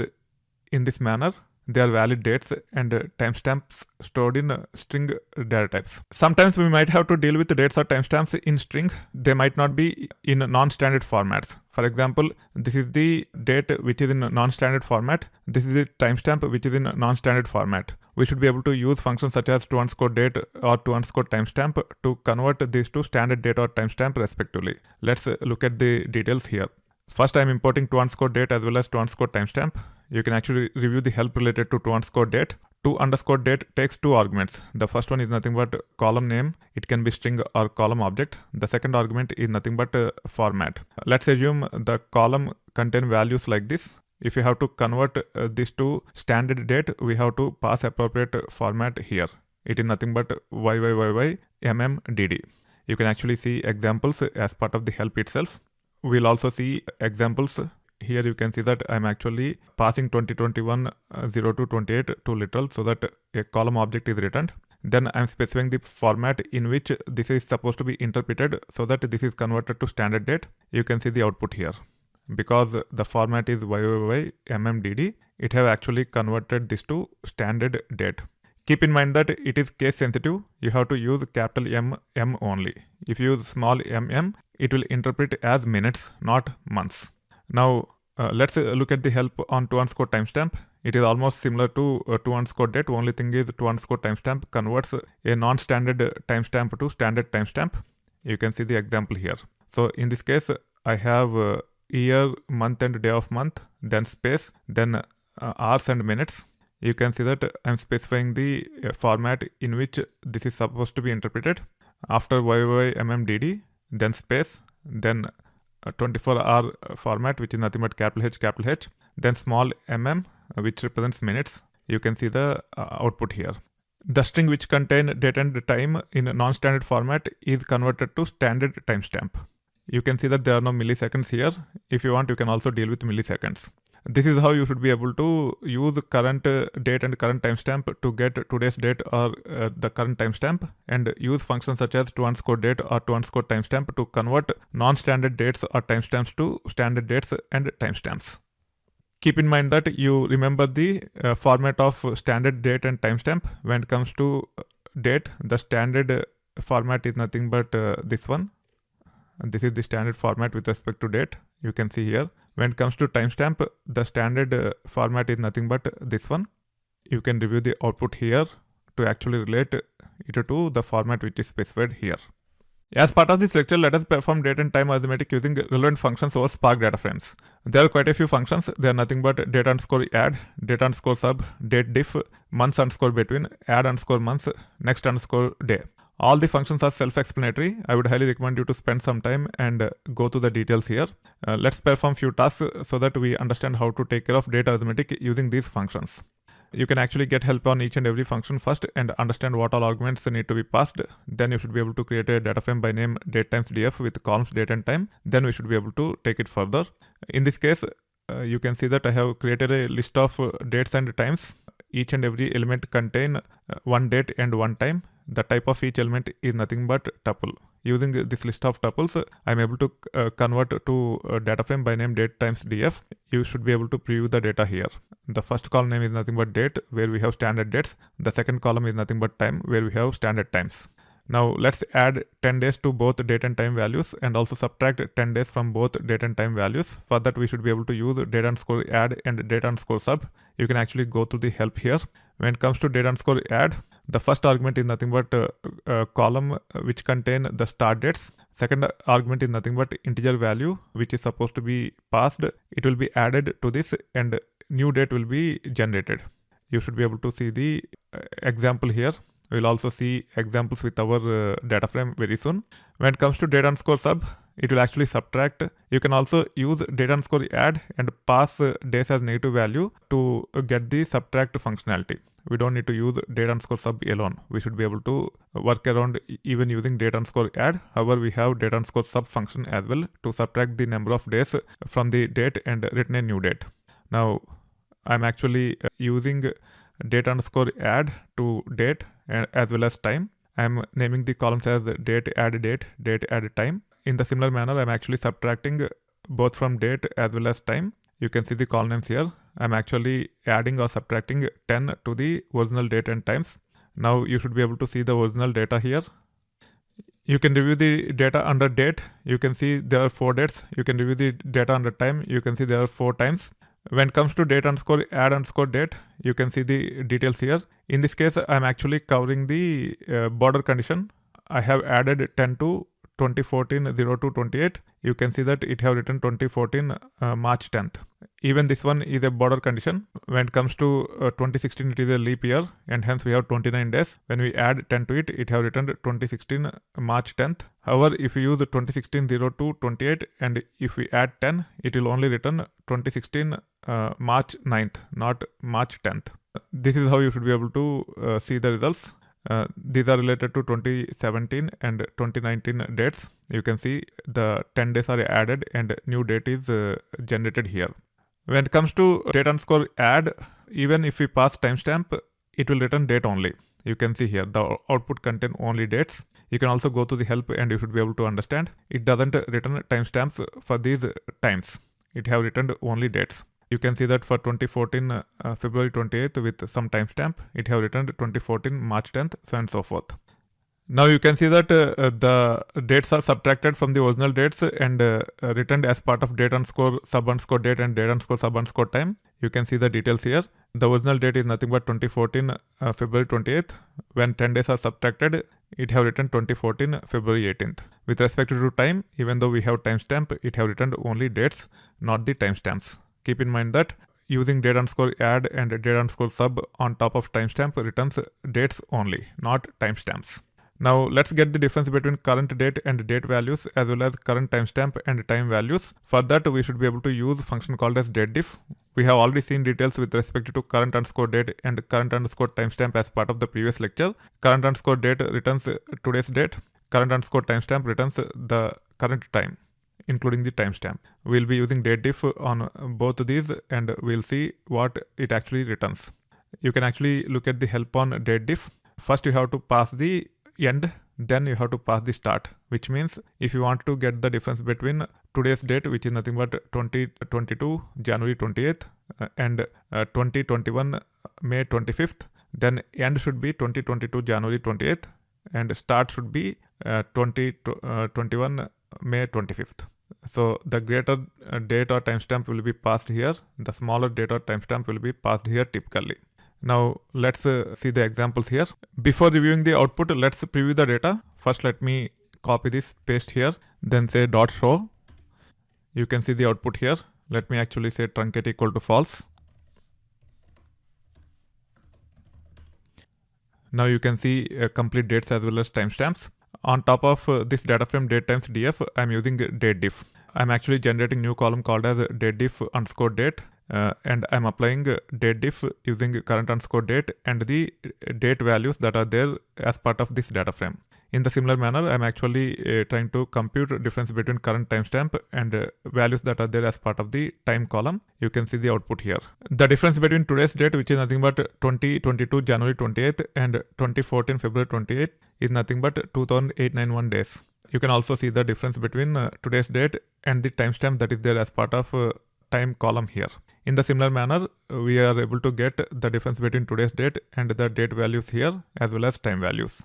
in this manner, they are valid dates and timestamps stored in string data types. Sometimes we might have to deal with the dates or timestamps in string. They might not be in non-standard formats. For example, this is the date which is in non-standard format. This is the timestamp which is in non-standard format. We should be able to use functions such as to_date or to_timestamp to convert these to standard date or timestamp respectively. Let's look at the details here. First, I am importing to_date as well as to_timestamp. You can actually review the help related to to_date. To_date takes two arguments. The first one is nothing but column name. It can be string or column object. The second argument is nothing but format. Let's assume the column contain values like this. If you have to convert this to standard date, we have to pass appropriate format here. It is nothing but YYYY You can actually see examples as part of the help itself. We'll also see examples. Here you can see that I'm actually passing 2021 0228 to literal so that a column object is returned. Then I'm specifying the format in which this is supposed to be interpreted so that this is converted to standard date. You can see the output here. Because the format is YYYMMDD, it have actually converted this to standard date. Keep in mind that it is case sensitive. You have to use capital M only. If you use small mm, it will interpret as minutes, not months. Now, let's look at the help on to_timestamp. It is almost similar to to_date. Only thing is to_timestamp converts a non-standard timestamp to standard timestamp. You can see the example here. So in this case, I have year, month and day of month, then space, then hours and minutes. You can see that I'm specifying the format in which this is supposed to be interpreted. After YYMMDD, then space, then 24-hour format, which is nothing but capital H, then small mm, which represents minutes. You can see the output here. The string which contain date and time in a non-standard format is converted to standard timestamp. You can see that there are no milliseconds here. If you want, you can also deal with milliseconds. This is how you should be able to use current date and current timestamp to get today's date or the current timestamp, and use functions such as to_date or to_timestamp to convert non-standard dates or timestamps to standard dates and timestamps. Keep in mind that you remember the format of standard date and timestamp. When it comes to date, the standard format is nothing but this one. This is the standard format with respect to date. You can see here. When it comes to timestamp, the standard format is nothing but this one. You can review the output here to actually relate it to the format which is specified here. As part of this lecture, let us perform date and time arithmetic using relevant functions over Spark data frames. There are quite a few functions. They are nothing but date_add, date_sub, date_diff, months_between, add_months, next_day. All the functions are self-explanatory. I would highly recommend you to spend some time and go through the details here. Let's perform few tasks so that we understand how to take care of date arithmetic using these functions. You can actually get help on each and every function first and understand what all arguments need to be passed. Then you should be able to create a data frame by name date times df with columns date and time. Then we should be able to take it further. In this case, you can see that I have created a list of dates and times. Each and every element contain one date and one time. The type of each element is nothing but tuple. Using this list of tuples, I am able to convert to a data frame by name date times df. You should be able to preview the data here. The first column name is nothing but date, where we have standard dates. The second column is nothing but time, where we have standard times. Now let's add 10 days to both date and time values and also subtract 10 days from both date and time values. For that, we should be able to use data underscore add and data underscore sub. You can actually go to the help here. When it comes to data underscore add, the first argument is nothing but a column which contain the start dates. Second argument is nothing but integer value which is supposed to be passed. It will be added to this and new date will be generated. You should be able to see the example here. We'll also see examples with our data frame very soon. When it comes to data underscore sub, it will actually subtract. You can also use data underscore add and pass days as negative value to get the subtract functionality. We don't need to use data underscore sub alone. We should be able to work around even using data underscore add. However, we have data underscore sub function as well to subtract the number of days from the date and return a new date. Now, I'm actually using data underscore add to date as well as time. I'm naming the columns as date add time. In the similar manner, I'm actually subtracting both from date as well as time. You can see the column names here. I'm actually adding or subtracting 10 to the original date and times. Now you should be able to see the original data here. You can review the data under date. You can see there are 4 dates. You can review the data under time. You can see there are 4 times. When it comes to date underscore add underscore date, you can see the details here. In this case, I'm actually covering the border condition. I have added 10 to 2014 02/28. You can see that it have written 2014 March 10th. Even this one is a border condition. When it comes to 2016, it is a leap year and hence we have 29 days. When we add 10 to it, it have written 2016 March 10th. However, if you use 2016 02/28 and if we add 10, it will only return 2016 March 9th, not March 10th. This is how you should be able to see the results. These are related to 2017 and 2019 dates. You can see the 10 days are added and new date is generated here. When it comes to date underscore add, even if we pass timestamp, it will return date only. You can see here the output contain only dates. You can also go to the help and you should be able to understand. It doesn't return timestamps for these times. It have returned only dates. You can see that for 2014 February 28th with some timestamp, it have returned 2014 March 10th, so on and so forth. Now you can see that the dates are subtracted from the original dates and returned as part of date underscore sub underscore date and date underscore sub underscore time. You can see the details here. The original date is nothing but 2014 February 28th. When 10 days are subtracted, it have written 2014 February 18th. With respect to time, even though we have timestamp, it have returned only dates, not the timestamps. Keep in mind that using date underscore add and date underscore sub on top of timestamp returns dates only, not timestamps. Now let's get the difference between current date and date values as well as current timestamp and time values. For that, we should be able to use a function called as datediff. We have already seen details with respect to current underscore date and current underscore timestamp as part of the previous lecture. Current underscore date returns today's date. Current underscore timestamp returns the current time, including the timestamp. We'll be using datediff on both of these and we'll see what it actually returns. You can actually look at the help on datediff. First you have to pass the end, then you have to pass the start, which means if you want to get the difference between today's date, which is nothing but 2022 January 28th and 2021 May 25th, then end should be 2022 January 28th and start should be 2021 May 25th. So the greater date or timestamp will be passed here. The smaller date or timestamp will be passed here typically. Now let's see the examples here. Before reviewing the output, let's preview the data. First, let me copy this, paste here, then say dot show. You can see the output here. Let me actually say truncate equal to false. Now you can see complete dates as well as timestamps. On top of this data frame date times df, I'm using datediff. I'm actually generating new column called as datediff underscore date and I'm applying datediff using current underscore date and the date values that are there as part of this data frame. In the similar manner, I'm actually trying to compute difference between current timestamp and values that are there as part of the time column. You can see the output here. The difference between today's date, which is nothing but 2022 January 28th and 2014 February 28th, is nothing but 2891 days. You can also see the difference between today's date and the timestamp that is there as part of time column here. In the similar manner, we are able to get the difference between today's date and the date values here as well as time values.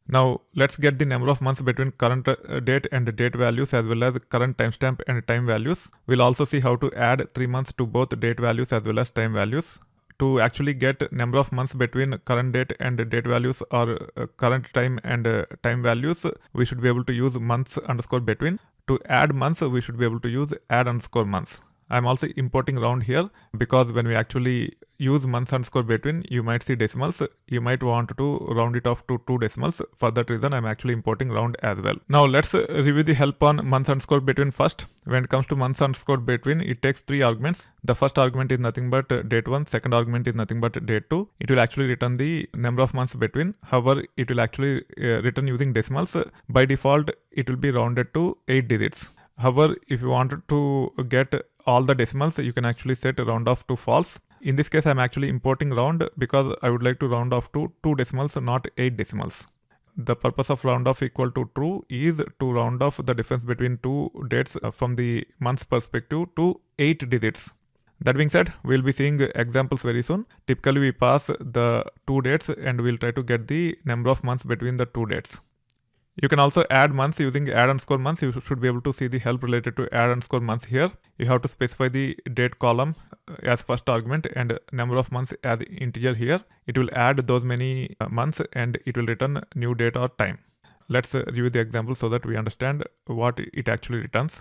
Now let's get the number of months between current date and date values as well as current timestamp and time values. We'll also see how to add 3 months to both date values as well as time values. To actually get number of months between current date and date values or current time and time values, we should be able to use months underscore between. To add months, we should be able to use add underscore months. I'm also importing round here because when we actually use months underscore between, you might see decimals. You might want to round it off to 2 decimals. For that reason, I'm actually importing round as well. Now let's review the help on months underscore between first. When it comes to months underscore between, it takes 3 arguments. The first argument is nothing but date 1. Second argument is nothing but date 2. It will actually return the number of months between. However, it will actually return using decimals. By default, it will be rounded to 8 digits. However, if you wanted to get all the decimals, you can actually set round off to false. In this case, I'm actually importing round because I would like to round off to 2 decimals, not 8 decimals. The purpose of round off equal to true is to round off the difference between 2 dates from the month's perspective to 8 digits. That being said, we'll be seeing examples very soon. Typically, we pass the 2 dates and we'll try to get the number of months between the 2 dates. You can also add months using add underscore months. You should be able to see the help related to add underscore months here. You have to specify the date column as first argument and number of months as integer here. It will add those many months and it will return new date or time. Let's review the example so that we understand what it actually returns.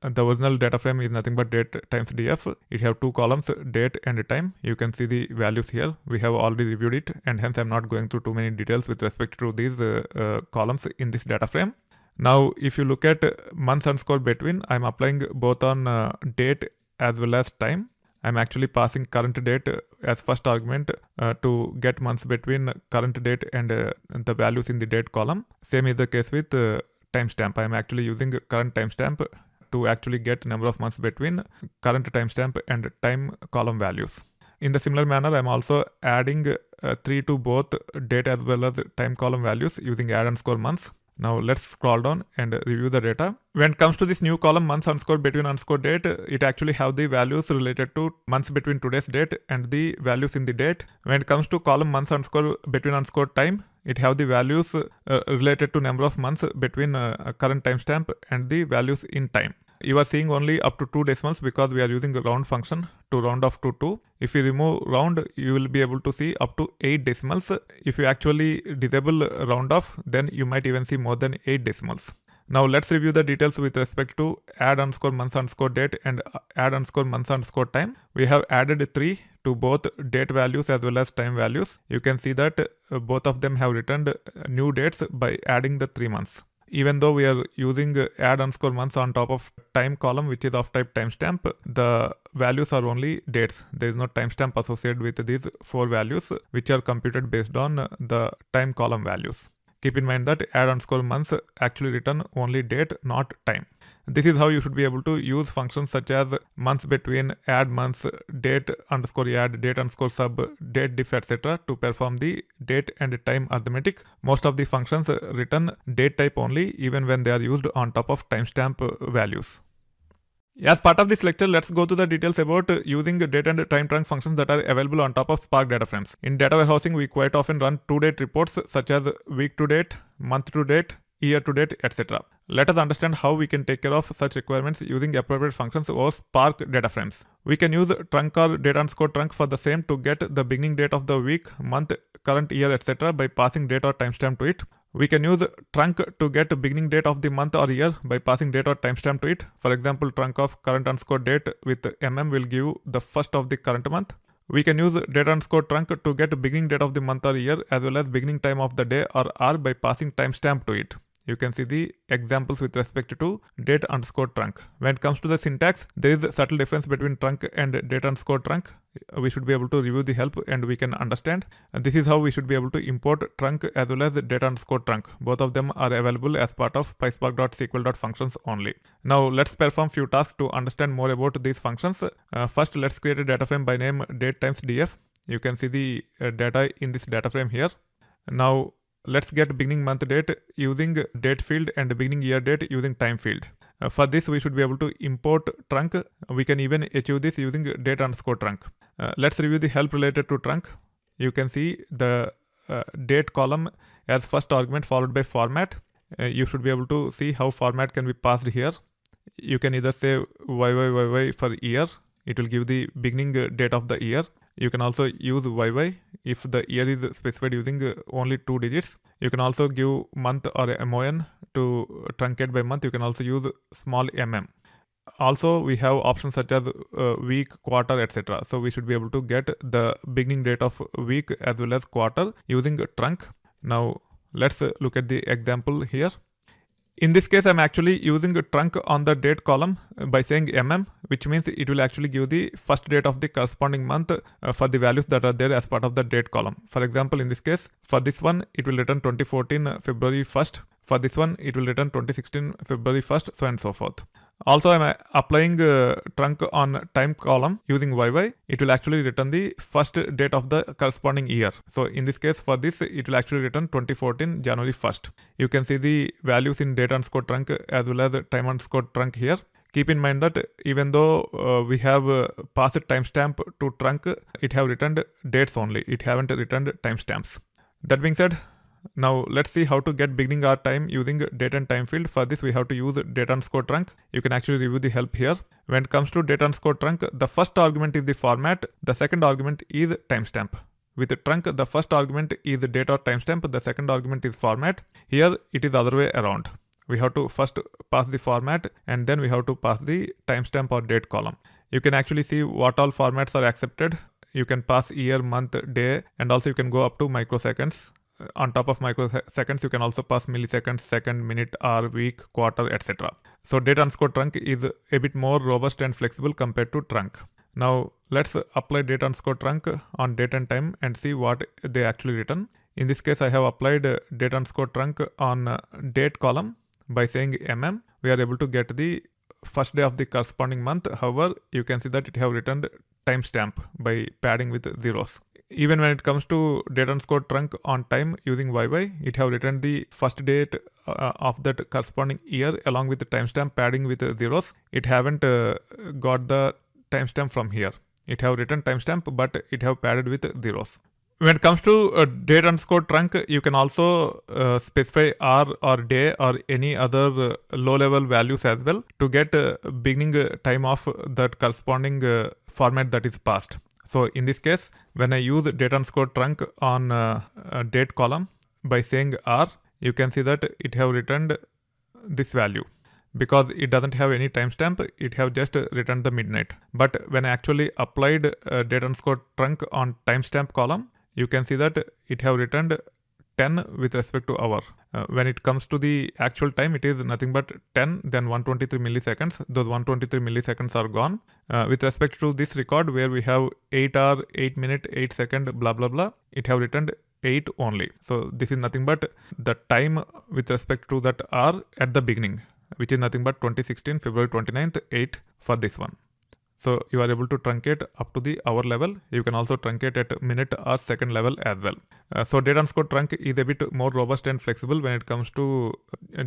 The original data frame is nothing but date times df. It have 2 columns, date and time. You can see the values here. We have already reviewed it and hence I'm not going through too many details with respect to these columns in this data frame. Now if you look at months underscore between, I'm applying both on date as well as time. I'm actually passing current date as first argument to get months between current date and the values in the date column. Same is the case with timestamp. I'm actually using current timestamp to actually get number of months between current timestamp and time column values. In the similar manner, I'm also adding 3 to both date as well as time column values using add underscore months. Now let's scroll down and review the data. When it comes to this new column months underscore between underscore date, it actually have the values related to months between today's date and the values in the date. When it comes to column months underscore between underscore time, it have the values related to number of months between current timestamp and the values in time. You are seeing only up to 2 decimals because we are using a round function to round off to 2. If you remove round, you will be able to see up to 8 decimals. If you actually disable round off, then you might even see more than 8 decimals. Now let's review the details with respect to add underscore months underscore date and add underscore months underscore time. We have added 3 to both date values as well as time values. You can see that both of them have returned new dates by adding the 3 months. Even though we are using add underscore months on top of time column, which is of type timestamp, the values are only dates. There is no timestamp associated with these 4 values, which are computed based on the time column values. Keep in mind that add underscore months actually return only date, not time. This is how you should be able to use functions such as months between, add months, date underscore add, date underscore sub, date diff, etc. to perform the date and time arithmetic. Most of the functions return date type only even when they are used on top of timestamp values. As part of this lecture, let's go to the details about using date and time trunc functions that are available on top of Spark data frames. In data warehousing, we quite often run to-date reports such as week to date, month to date, year to date, etc. Let us understand how we can take care of such requirements using appropriate functions over Spark data frames. We can use trunc or date underscore trunc for the same to get the beginning date of the week, month, current year, etc. by passing date or timestamp to it. We can use trunc to get beginning date of the month or year by passing date or timestamp to it. For example, trunc of current underscore date with will give you the first of the current month. We can use date underscore trunc to get beginning date of the month or year as well as beginning time of the day or hour by passing timestamp to it. You can see the examples with respect to date underscore trunc. When it comes to the syntax, there is a subtle difference between trunc and date underscore trunc. We should be able to review the help and we can understand. And this is how we should be able to import trunc as well as date underscore trunc. Both of them are available as part of pyspark.sql.functions only. Now let's perform few tasks to understand more about these functions. First, let's create a data frame by name date times df. You can see the data in this data frame here. Now let's get beginning month date using date field and beginning year date using time field. For this, we should be able to import trunc. We can even achieve this using date underscore trunc. Let's review the help related to trunc. You can see the date column as first argument followed by format. You should be able to see how format can be passed here. You can either say YY for year. It will give the beginning date of the year. You can also use YY if the year is specified using only 2 digits. You can also give month or MON to truncate by month. You can also use small mm. Also, we have options such as week, quarter, etc. So we should be able to get the beginning date of week as well as quarter using trunc. Now let's look at the example here. In this case, I'm actually using a trunc on the date column by saying mm, which means it will actually give the first date of the corresponding month for the values that are there as part of the date column. For example, in this case, for this one, it will return 2014 February 1st. For this one, it will return 2016 February 1st, so and so forth. Also, I'm applying trunc on time column using YY. It will actually return the first date of the corresponding year. So in this case, for this, it will actually return 2014 January 1st. You can see the values in date underscore trunc as well as time underscore trunc here. Keep in mind that even though we have passed timestamp to trunc, it have returned dates only. It haven't returned timestamps. That being said, now let's see how to get beginning our time using date and time field. For this, we have to use date underscore trunc. You can actually review the help here. When it comes to date underscore trunc, the first argument is the format. The second argument is timestamp. With trunc, the first argument is the date or timestamp. The second argument is format. Here, it is the other way around. We have to first pass the format and then we have to pass the timestamp or date column. You can actually see what all formats are accepted. You can pass year, month, day, and also you can go up to microseconds. On top of microseconds, you can also pass milliseconds, second, minute, hour, week, quarter, etc. So date underscore trunc is a bit more robust and flexible compared to trunc. Now let's apply date underscore trunc on date and time and see what they actually return. In this case, I have applied date underscore trunc on date column by saying mm. We are able to get the first day of the corresponding month. However, you can see that it have returned timestamp by padding with zeros. Even when it comes to date underscore trunc on time using YY, it have returned the first date of that corresponding year along with the timestamp padding with zeros. It haven't got the timestamp from here. It have written timestamp, but it have padded with zeros. When it comes to date underscore trunc, you can also specify hour or day or any other low-level values as well to get beginning time of that corresponding format that is passed. So in this case, when I use date underscore trunc on date column by saying R, you can see that it have returned this value. Because it doesn't have any timestamp, it have just returned the midnight. But when I actually applied date underscore trunc on timestamp column, you can see that it have returned 10 with respect to hour. When it comes to the actual time, it is nothing but 10, then 123 milliseconds. Those 123 milliseconds are gone. With respect to this record where we have 8 hour, 8 minute, 8 second, blah, blah, blah, it have returned 8 only. So this is nothing but the time with respect to that hour at the beginning, which is nothing but 2016, February 29th, 8 for this one. So you are able to truncate up to the hour level. You can also truncate at minute or second level as well. So date underscore trunc is a bit more robust and flexible when it comes to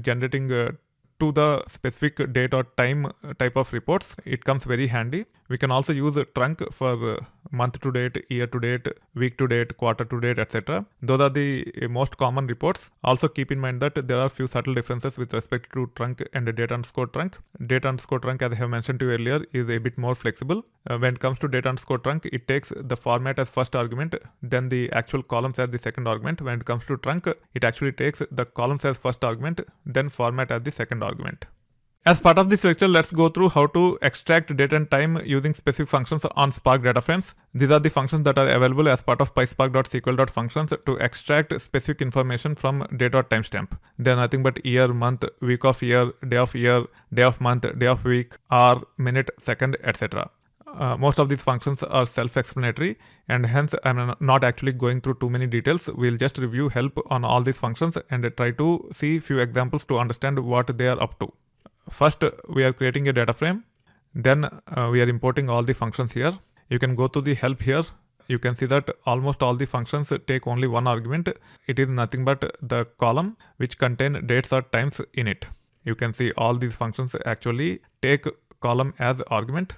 generating to the specific date or time type of reports. It comes very handy. We can also use trunc for month to date, year to date, week to date, quarter to date, etc. Those are the most common reports. Also keep in mind that there are few subtle differences with respect to trunc and date underscore trunc. Date underscore trunc, as I have mentioned to you earlier, is a bit more flexible. When it comes to date underscore trunc, it takes the format as first argument, then the actual columns as the second argument. When it comes to trunc, it actually takes the columns as first argument, then format as the second argument. As part of this lecture, let's go through how to extract date and time using specific functions on Spark data frames. These are the functions that are available as part of pyspark.sql.functions to extract specific information from date or timestamp. They are nothing but year, month, week of year, day of month, day of week, hour, minute, second, etc. Most of these functions are self-explanatory and hence I'm not actually going through too many details. We'll just review help on all these functions and try to see few examples to understand what they are up to. First, we are creating a data frame. Then we are importing all the functions here. You can go to the help here. You can see that almost all the functions take only one argument. It is nothing but the column which contain dates or times in it. You can see all these functions actually take column as argument.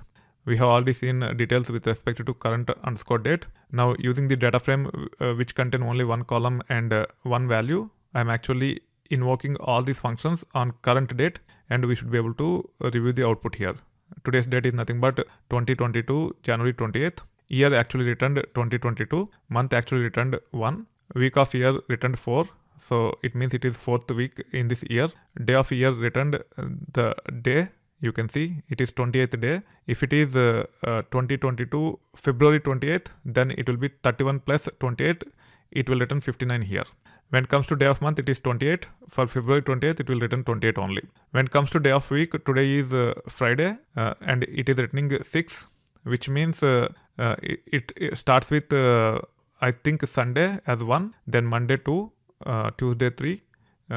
We have already seen details with respect to current underscore date. Now using the data frame which contain only one column and one value, I'm actually invoking all these functions on current date, and we should be able to review the output here. Today's date is nothing but 2022 January 28th. Year actually returned 2022. Month actually returned 1. Week of year returned 4. So it means it is 4th week in this year. Day of year returned the day. You can see it is 28th day. If it is 2022 February 28th, then it will be 31 plus 28. It will return 59 here. When it comes to day of month, it is 28. For February 28th, it will return 28 only. When it comes to day of week, today is Friday and it is returning 6, which means it starts with I think Sunday as 1, then Monday 2, Tuesday 3,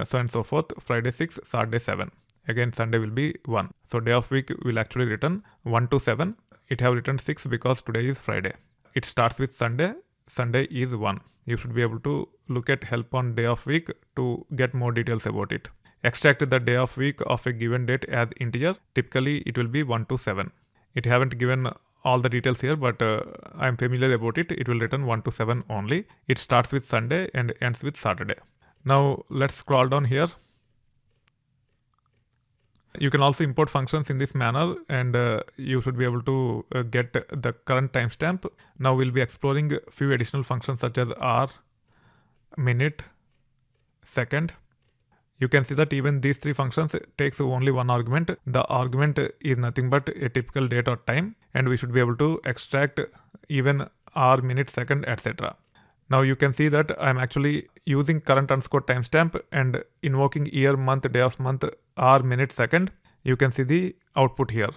so and so forth, Friday 6, Saturday 7. Again Sunday will be 1. So day of week will actually return 1 to 7. It have returned 6 because today is Friday. It starts with Sunday. Sunday is 1. You should be able to look at help on day of week to get more details about it. Extract the day of week of a given date as integer. Typically it will be 1 to 7. It haven't given all the details here, but I'm familiar about it. It will return 1 to 7 only. It starts with Sunday and ends with Saturday. Now let's scroll down here. You can also import functions in this manner, and you should be able to get the current timestamp. Now we'll be exploring a few additional functions such as hour, minute, second. You can see that even these three functions takes only one argument. The argument is nothing but a typical date or time, and we should be able to extract even hour, minute, second, etc. Now you can see that I'm actually using current underscore timestamp and invoking year, month, day of month, hour, minute, second. You can see the output here.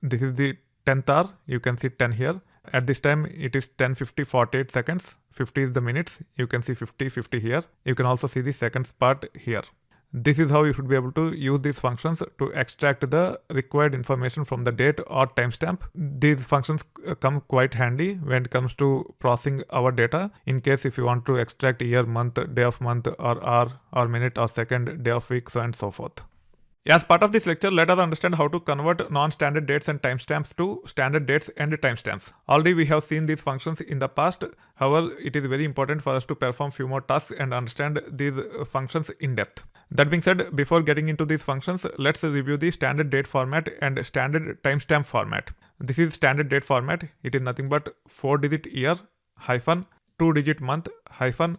This is the 10th hour. You can see 10 here. At this time it is 10:50 48 seconds. 50 is the minutes. You can see 50 here. You can also see the seconds part here. This is how you should be able to use these functions to extract the required information from the date or timestamp. These functions come quite handy when it comes to processing our data, in case if you want to extract year, month, day of month, or hour, or minute, or second, day of week, so and so forth. As part of this lecture, let us understand how to convert non-standard dates and timestamps to standard dates and timestamps. Already we have seen these functions in the past. However, it is very important for us to perform few more tasks and understand these functions in depth. That being said, before getting into these functions, let's review the standard date format and standard timestamp format. This is standard date format. It is nothing but 4-digit year hyphen 2-digit month hyphen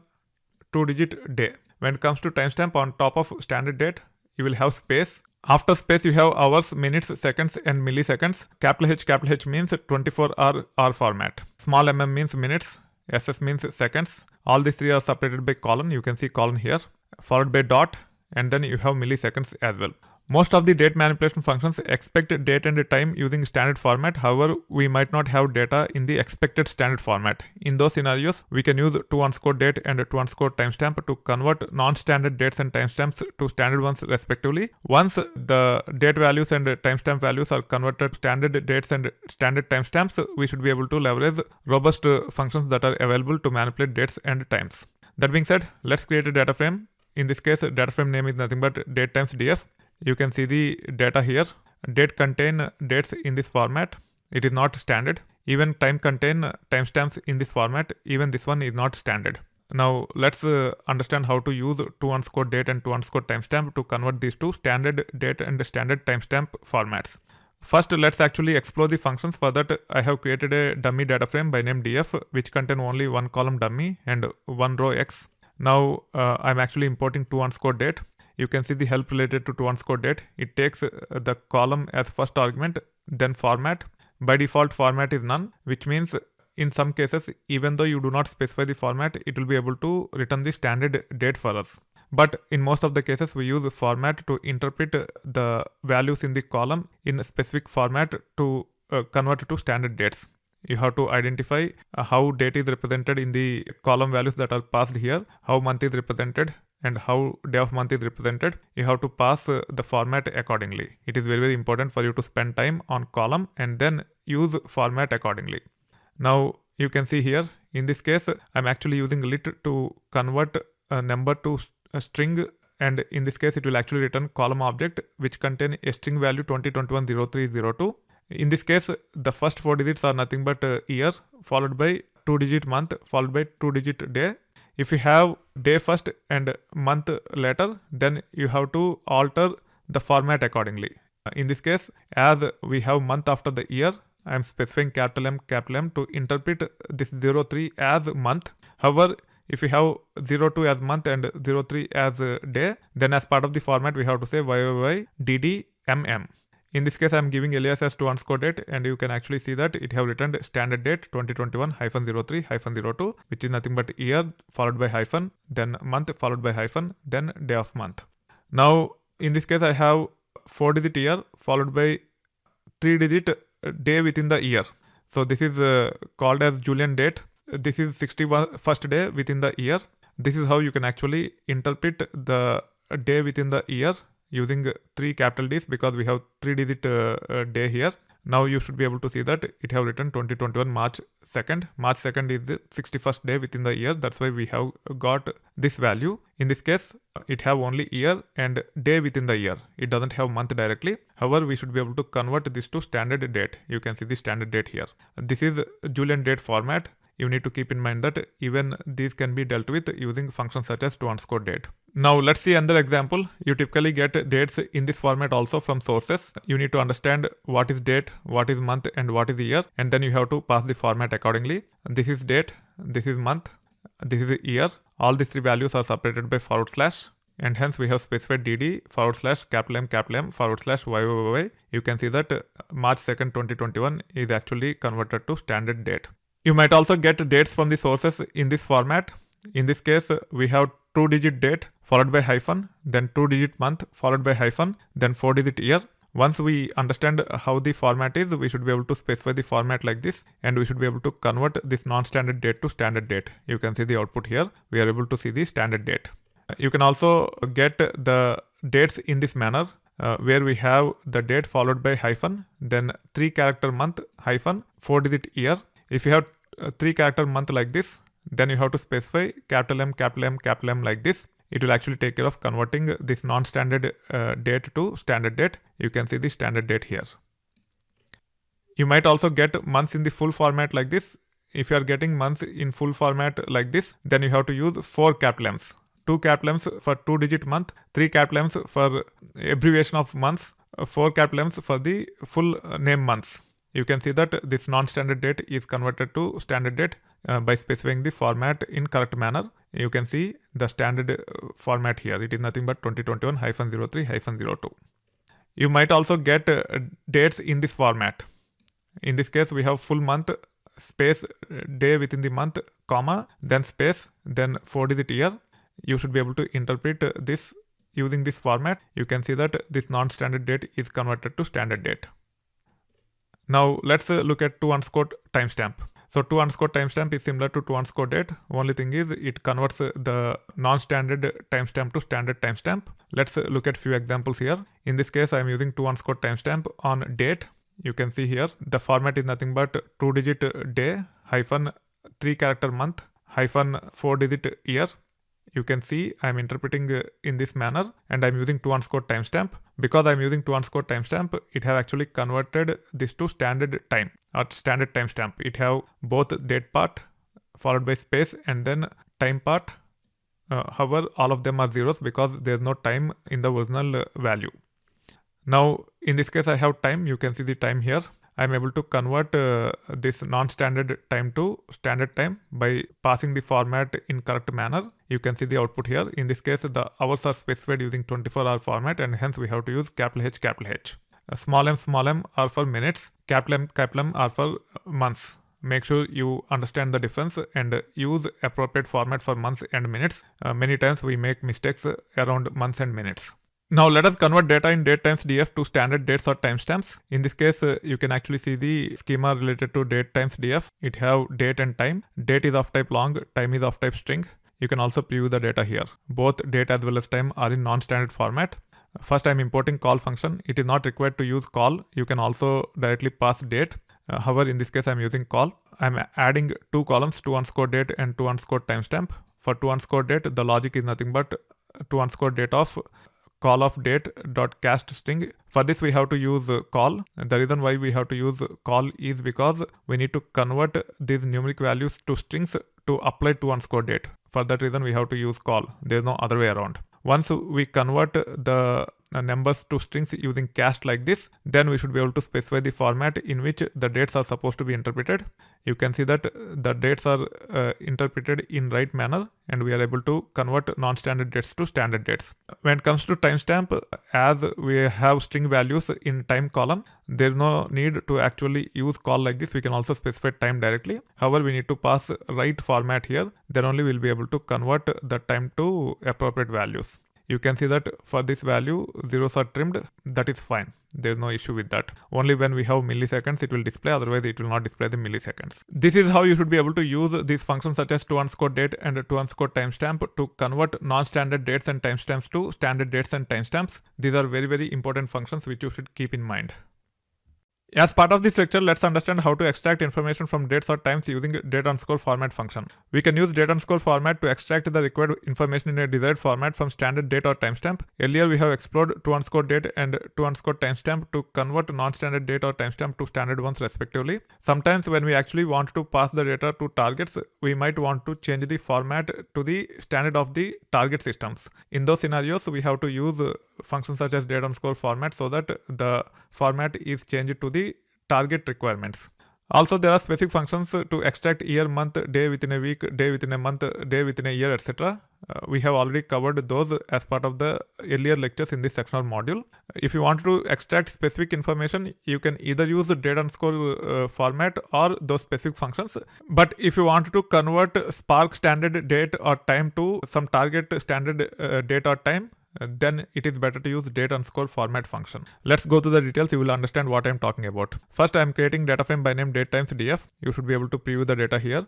2-digit day. When it comes to timestamp, on top of standard date, you will have space. After space, you have hours, minutes, seconds, and milliseconds. Capital H means 24-hour format. Small m means minutes. SS means seconds. All these three are separated by colon. You can see colon here. Followed by dot. And then you have milliseconds as well. Most of the date manipulation functions expect date and time using standard format. However, we might not have data in the expected standard format. In those scenarios, we can use to_date and to_timestamp to convert non-standard dates and timestamps to standard ones respectively. Once the date values and timestamp values are converted to standard dates and standard timestamps, we should be able to leverage robust functions that are available to manipulate dates and times. That being said, let's create a data frame. In this case, data frame name is nothing but date times df. You can see the data here. Date contain dates in this format. It is not standard. Even time contain timestamps in this format. Even this one is not standard. Now let's understand how to use to_date and to_timestamp to convert these to standard date and standard timestamp formats. First, let's actually explore the functions. For that, I have created a dummy data frame by name df, which contain only one column dummy and one row x. Now I'm actually importing to_date. You can see the help related to to_date. It takes the column as first argument, then format. By default, format is none, which means in some cases, even though you do not specify the format, it will be able to return the standard date for us. But in most of the cases, we use format to interpret the values in the column in a specific format to convert to standard dates. You have to identify how date is represented in the column values that are passed here, how month is represented, and how day of month is represented. You have to pass the format accordingly. It is very, very important for you to spend time on column and then use format accordingly. Now you can see here, in this case, I'm actually using lit to convert a number to a string, and in this case, it will actually return column object which contain a string value 20210302. In this case, the first 4 digits are nothing but year, followed by 2-digit month, followed by 2-digit day. If you have day first and month later, then you have to alter the format accordingly. In this case, as we have month after the year, I am specifying capital M to interpret this 03 as month. However, if you have 02 as month and 03 as day, then as part of the format, we have to say YYY DDMM. In this case, I am giving alias as to_date, and you can actually see that it have returned standard date 2021-03-02, which is nothing but year followed by hyphen, then month followed by hyphen, then day of month. Now, in this case, I have 4-digit year followed by 3-digit day within the year. So this is called as Julian date. This is 61st day within the year. This is how you can actually interpret the day within the year using 3 capital D's, because we have 3-digit day here. Now you should be able to see that it have written 2021 March 2nd. March 2nd is the 61st day within the year. That's why we have got this value. In this case, it have only year and day within the year. It doesn't have month directly. However, we should be able to convert this to standard date. You can see the standard date here. This is Julian date format. You need to keep in mind that even these can be dealt with using functions such as to_date. Now let's see another example. You typically get dates in this format also from sources. You need to understand what is date, what is month, and what is year, and then you have to pass the format accordingly. This is date, this is month, this is year. All these 3 values are separated by /, and hence we have specified dd /M /YYY. You can see that March 2nd 2021 is actually converted to standard date. You might also get dates from the sources in this format. In this case, we have 2-digit date followed by hyphen, then 2-digit month followed by hyphen, then 4-digit year. Once we understand how the format is, we should be able to specify the format like this, and we should be able to convert this non-standard date to standard date. You can see the output here. We are able to see the standard date. You can also get the dates in this manner, where we have the date followed by hyphen, then 3-character month hyphen, 4-digit year. If you have 3-character month like this, then you have to specify capital M like this. It will actually take care of converting this non-standard date to standard date. You can see the standard date here. You might also get months in the full format like this. If you are getting months in full format like this, then you have to use 4 capital M's. 2 capital M's for 2-digit month, 3 capital M's for abbreviation of months, 4 capital M's for the full name months. You can see that this non-standard date is converted to standard date by specifying the format in correct manner. You can see the standard format here. It is nothing but 2021-03-02. You might also get dates in this format. In this case, we have full month, space, day within the month, comma, then space, then 4-digit year. You should be able to interpret this using this format. You can see that this non-standard date is converted to standard date. Now let's look at to_timestamp. So to_timestamp is similar to to_date. Only thing is it converts the non-standard timestamp to standard timestamp. Let's look at few examples here. In this case, I am using to_timestamp on date. You can see here the format is nothing but 2-digit day hyphen 3-character month hyphen 4-digit year. You can see I'm interpreting in this manner, and I'm using to_timestamp. Because I'm using to_timestamp, it have actually converted this to standard time or standard timestamp. It have both date part followed by space and then time part. However, all of them are zeros because there's no time in the original value. Now, in this case, I have time. You can see the time here. I'm able to convert this non-standard time to standard time by passing the format in correct manner. You can see the output here. In this case, the hours are specified using 24-hour format, and hence we have to use capital H. Small m are for minutes, capital M are for months. Make sure you understand the difference and use appropriate format for months and minutes. Many times we make mistakes around months and minutes. Now let us convert data in date times df to standard dates or timestamps. In this case, you can actually see the schema related to date times df. It have date and time. Date is of type long, time is of type string. You can also preview the data here. Both date as well as time are in non-standard format. First, I'm importing call function. It is not required to use call. You can also directly pass date. However, in this case, I'm using call. I'm adding 2 columns, to_date and to_timestamp. For to_date, the logic is nothing but to_date of call of date dot cast string. For this we have to use call. And the reason why we have to use call is because we need to convert these numeric values to strings to apply to underscore date. For that reason we have to use call. There is no other way around. Once we convert the numbers to strings using cast like this, then we should be able to specify the format in which the dates are supposed to be interpreted. You can see that the dates are interpreted in right manner, and we are able to convert non-standard dates to standard dates. When it comes to timestamp, as we have string values in time column, there is no need to actually use call like this. We can also specify time directly. However, we need to pass right format here. Then only we'll be able to convert the time to appropriate values. You can see that for this value, zeros are trimmed. That is fine. There's no issue with that. Only when we have milliseconds, it will display. Otherwise, it will not display the milliseconds. This is how you should be able to use these functions such as to_date and to_timestamp to convert non-standard dates and timestamps to standard dates and timestamps. These are very, very important functions which you should keep in mind. As part of this lecture, let's understand how to extract information from dates or times using date_format function. We can use date_format to extract the required information in a desired format from standard date or timestamp. Earlier, we have explored to_date and to_timestamp to convert non-standard date or timestamp to standard ones respectively. Sometimes when we actually want to pass the data to targets, we might want to change the format to the standard of the target systems. In those scenarios, we have to use functions such as date_format so that the format is changed to the target requirements. Also, there are specific functions to extract year, month, day within a week, day within a month, day within a year, etc. We have already covered those as part of the earlier lectures in this sectional module. If you want to extract specific information, you can either use the date_format or those specific functions. But if you want to convert Spark standard date or time to some target standard date or time, then it is better to use date_format function. Let's go to the details. You will understand what I am talking about. First, I am creating data frame by name date times df. You should be able to preview the data here.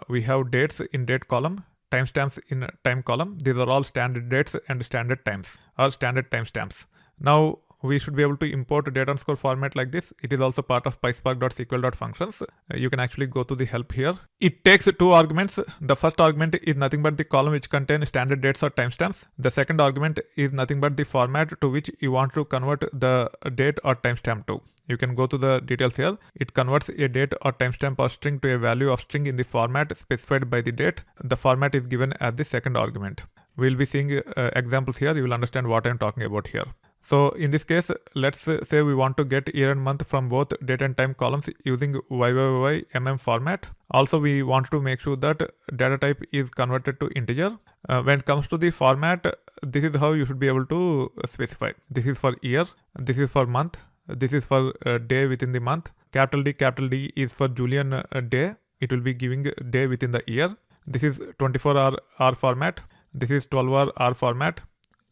We have dates in date column, timestamps in time column. These are all standard dates and standard times or standard timestamps. Now, we should be able to import date_format like this. It is also part of pyspark.sql.functions. You can actually go to the help here. It takes two arguments. The first argument is nothing but the column which contains standard dates or timestamps. The second argument is nothing but the format to which you want to convert the date or timestamp to. You can go to the details here. It converts a date or timestamp or string to a value of string in the format specified by the date. The format is given as the second argument. We'll be seeing examples here. You will understand what I'm talking about here. So in this case, let's say we want to get year and month from both date and time columns using YYY format. Also, we want to make sure that data type is converted to integer. When it comes to the format, this is how you should be able to specify. This is for year, this is for month, this is for day within the month. Capital D is for Julian day. It will be giving day within the year. This is 24-hour format. This is 12-hour format.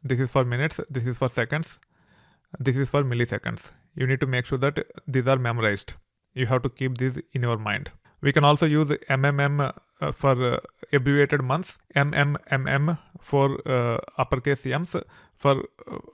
This is for minutes. This is for seconds. This is for milliseconds. You need to make sure that these are memorized. You have to keep these in your mind. We can also use MMM for abbreviated months, MMMM for uppercase M's for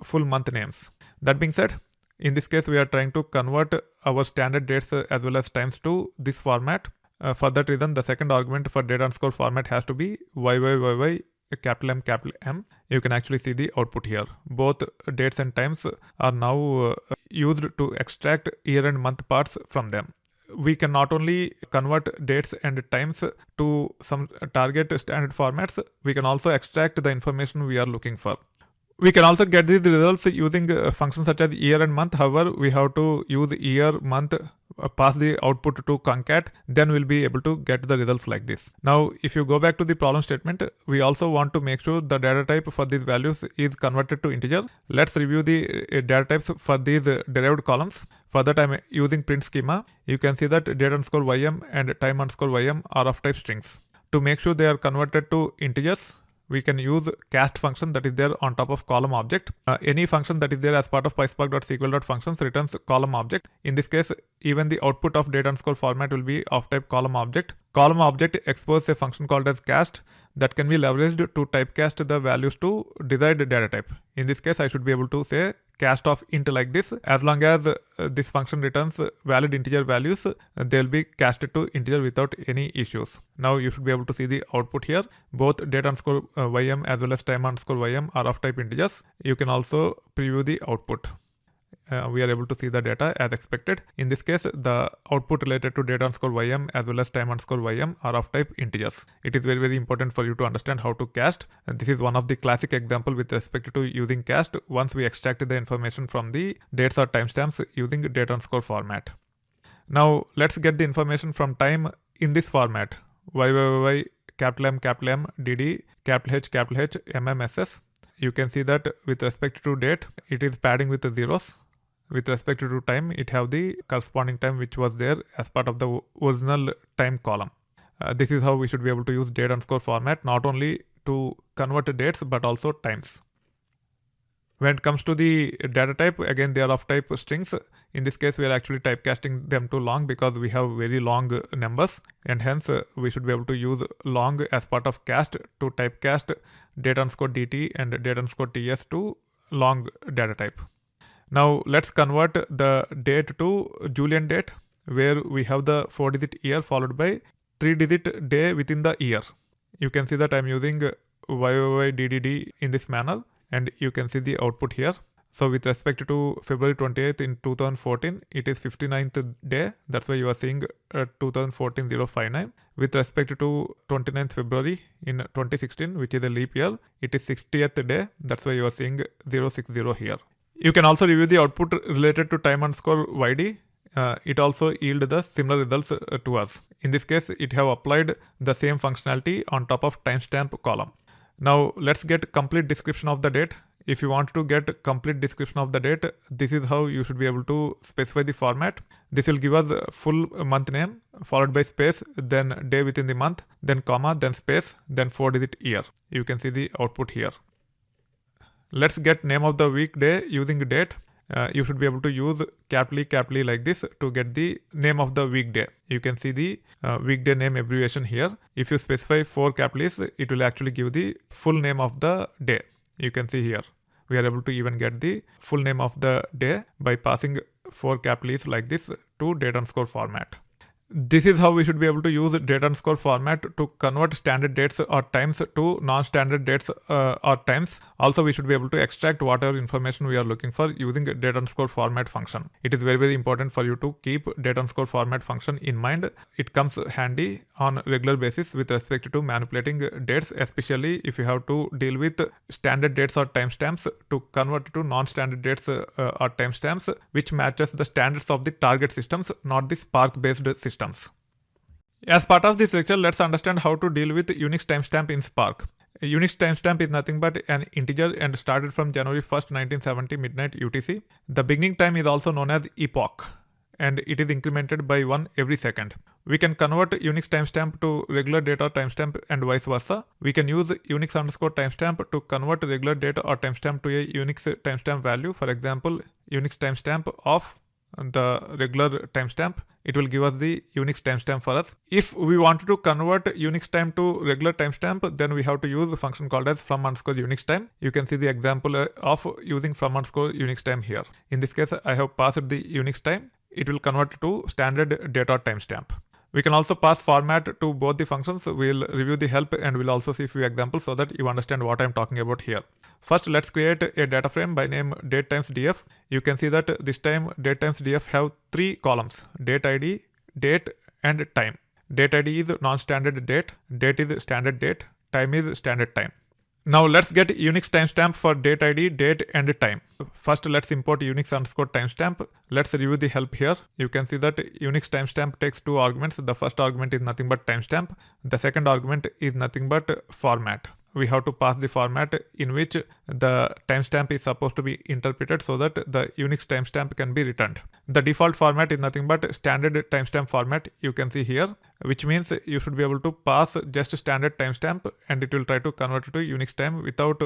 full month names. That being said, in this case, we are trying to convert our standard dates as well as times to this format. For that reason, the second argument for date_format has to be YYYY capital M. You can actually see the output here. Both dates and times are now used to extract year and month parts from them. We can not only convert dates and times to some target standard formats, we can also extract the information we are looking for. We can also get these results using functions such as year and month. However, we have to use year, month, pass the output to concat, then we'll be able to get the results like this. Now, if you go back to the problem statement, we also want to make sure the data type for these values is converted to integer. Let's review the data types for these derived columns. For that, I'm using print schema. You can see that date_ym and time_ym are of type strings. To make sure they are converted to integers, we can use cast function that is there on top of column object. Any function that is there as part of pyspark.sql.functions returns column object. In this case, even the output of date_format will be of type column object. Column object exposes a function called as cast that can be leveraged to typecast the values to desired data type. In this case, I should be able to say cast of int like this. As long as this function returns valid integer values, they'll be casted to integer without any issues. Now you should be able to see the output here. Both date underscore ym as well as time underscore ym are of type integers. You can also preview the output. We are able to see the data as expected. In this case, the output related to data underscore ym as well as time underscore ym are of type integers. It is very, very important for you to understand how to cast. And this is one of the classic example with respect to using cast once we extract the information from the dates or timestamps using data underscore format. Now let's get the information from time in this format. Y, capital M, DD, capital H, MMSS. You can see that with respect to date, it is padding with the zeros. With respect to time, it have the corresponding time which was there as part of the original time column. This is how we should be able to use date underscore format, not only to convert dates but also times. When it comes to the data type, again they are of type strings. In this case, we are actually typecasting them to long because we have very long numbers, and hence we should be able to use long as part of cast to typecast data underscore dt and data underscore ts to long data type. Now let's convert the date to Julian date, where we have the 4-digit year followed by 3-digit day within the year. You can see that I'm using YYDDD in this manner, and you can see the output here. So with respect to February 28th in 2014, it is 59th day. That's why you are seeing 2014-059. With respect to 29th February in 2016, which is a leap year, it is 60th day. That's why you are seeing 060 here. You can also review the output related to time underscore yd. It also yield the similar results to us. In this case, it have applied the same functionality on top of timestamp column. Now let's get complete description of the date. If you want to get complete description of the date, this is how you should be able to specify the format. This will give us full month name followed by space, then day within the month, then comma, then space, then 4-digit year. You can see the output here. Let's get name of the weekday using date. You should be able to use capital E like this to get the name of the weekday. You can see the weekday name abbreviation here. If you specify 4 capital E's, it will actually give the full name of the day. You can see here. We are able to even get the full name of the day by passing 4 capital E's like this to date underscore format. This is how we should be able to use date underscore format to convert standard dates or times to non-standard dates or times. Also, we should be able to extract whatever information we are looking for using date underscore format function. It is very, very important for you to keep date underscore format function in mind. It comes handy on regular basis with respect to manipulating dates, especially if you have to deal with standard dates or timestamps to convert to non-standard dates or timestamps, which matches the standards of the target systems, not the Spark based systems. As part of this lecture, let's understand how to deal with Unix timestamp in Spark. A Unix timestamp is nothing but an integer and started from January 1st, 1970 midnight UTC. The beginning time is also known as epoch, and it is incremented by 1 every second. We can convert Unix timestamp to regular data timestamp and vice versa. We can use Unix underscore timestamp to convert regular data or timestamp to a Unix timestamp value. For example, Unix timestamp of the regular timestamp, it will give us the Unix timestamp for us. If we wanted to convert Unix time to regular timestamp, then we have to use a function called as from underscore Unix time. You can see the example of using from underscore Unix time here. In this case, I have passed the Unix time. It will convert to standard data timestamp. We can also pass format to both the functions. We'll review the help and we'll also see a few examples so that you understand what I'm talking about here. First, let's create a data frame by name date times df. You can see that this time date times df have 3 columns: date id, date, and time. Date id is non-standard date, date is standard date, time is standard time. Now let's get Unix timestamp for date id, date, and time. First, let's import Unix underscore timestamp. Let's review the help here. You can see that Unix timestamp takes 2 arguments. The first argument is nothing but timestamp. The second argument is nothing but format. We have to pass the format in which the timestamp is supposed to be interpreted so that the Unix timestamp can be returned. The default format is nothing but standard timestamp format. You can see here, which means you should be able to pass just standard timestamp and it will try to convert it to Unix time without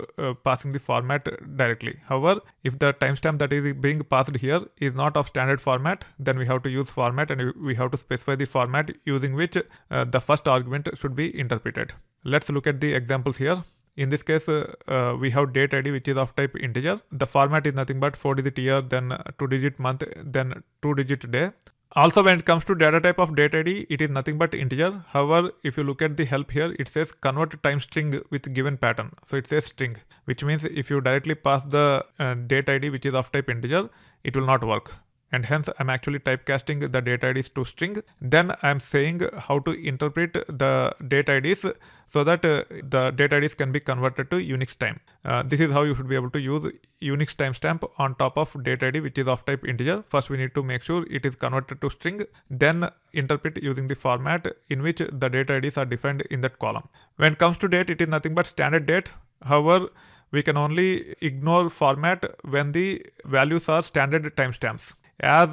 passing the format directly. However, if the timestamp that is being passed here is not of standard format, then we have to use format and we have to specify the format using which the first argument should be interpreted. Let's look at the examples here. In this case, we have date ID which is of type integer. The format is nothing but 4-digit year, then 2-digit month, then 2-digit day. Also, when it comes to data type of date ID, it is nothing but integer. However, if you look at the help here, it says convert time string with given pattern. So it says string, which means if you directly pass the date ID which is of type integer, it will not work. And hence I'm actually typecasting the date IDs to string. Then I'm saying how to interpret the date IDs so that the date IDs can be converted to Unix time. This is how you should be able to use Unix timestamp on top of date ID which is of type integer. First we need to make sure it is converted to string, then interpret using the format in which the date IDs are defined in that column. When it comes to date, it is nothing but standard date. However, we can only ignore format when the values are standard timestamps. As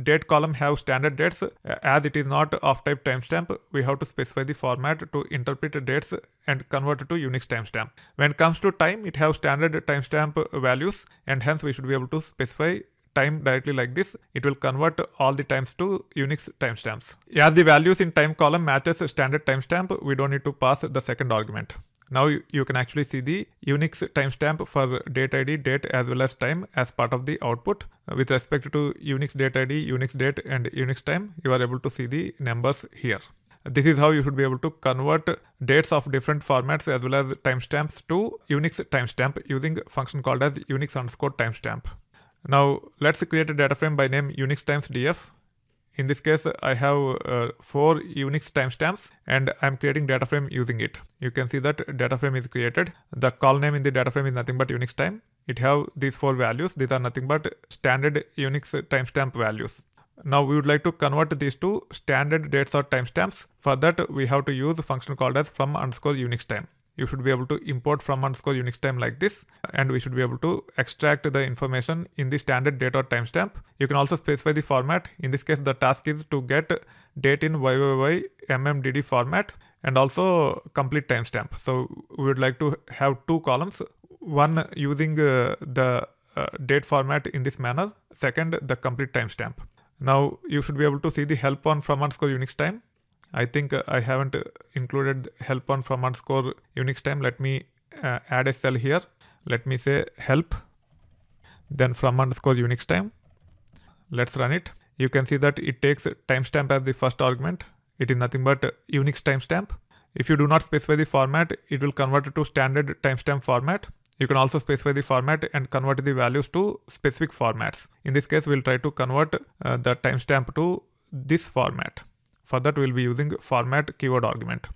date column have standard dates, as it is not of type timestamp, we have to specify the format to interpret dates and convert it to Unix timestamp. When it comes to time, it have standard timestamp values, and hence we should be able to specify time directly like this. It will convert all the times to Unix timestamps. As the values in time column matches standard timestamp, we don't need to pass the second argument. Now you can actually see the Unix timestamp for date ID, date as well as time as part of the output. With respect to Unix date ID, Unix date and Unix time, you are able to see the numbers here. This is how you should be able to convert dates of different formats as well as timestamps to Unix timestamp using a function called as Unix_timestamp. Now let's create a data frame by name Unix times df. In this case, I have 4 Unix timestamps and I'm creating data frame using it. You can see that data frame is created. The call name in the data frame is nothing but Unix time. It have these 4 values. These are nothing but standard Unix timestamp values. Now we would like to convert these to standard dates or timestamps. For that, we have to use a function called as from_Unix time. You should be able to import from_Unix time like this, and we should be able to extract the information in the standard date or timestamp. You can also specify the format. In this case, the task is to get date in YYY format and also complete timestamp. So we would like to have 2 columns, one using the date format in this manner, second the complete timestamp. Now you should be able to see the help on from_Unix time. I think I haven't included help on from_Unix time. Let me add a cell here. Let me say help, then from_Unix time. Let's run it. You can see that it takes timestamp as the first argument. It is nothing but Unix timestamp. If you do not specify the format, it will convert it to standard timestamp format. You can also specify the format and convert the values to specific formats. In this case, we'll try to convert the timestamp to this format. For that, we'll be using format keyword argument.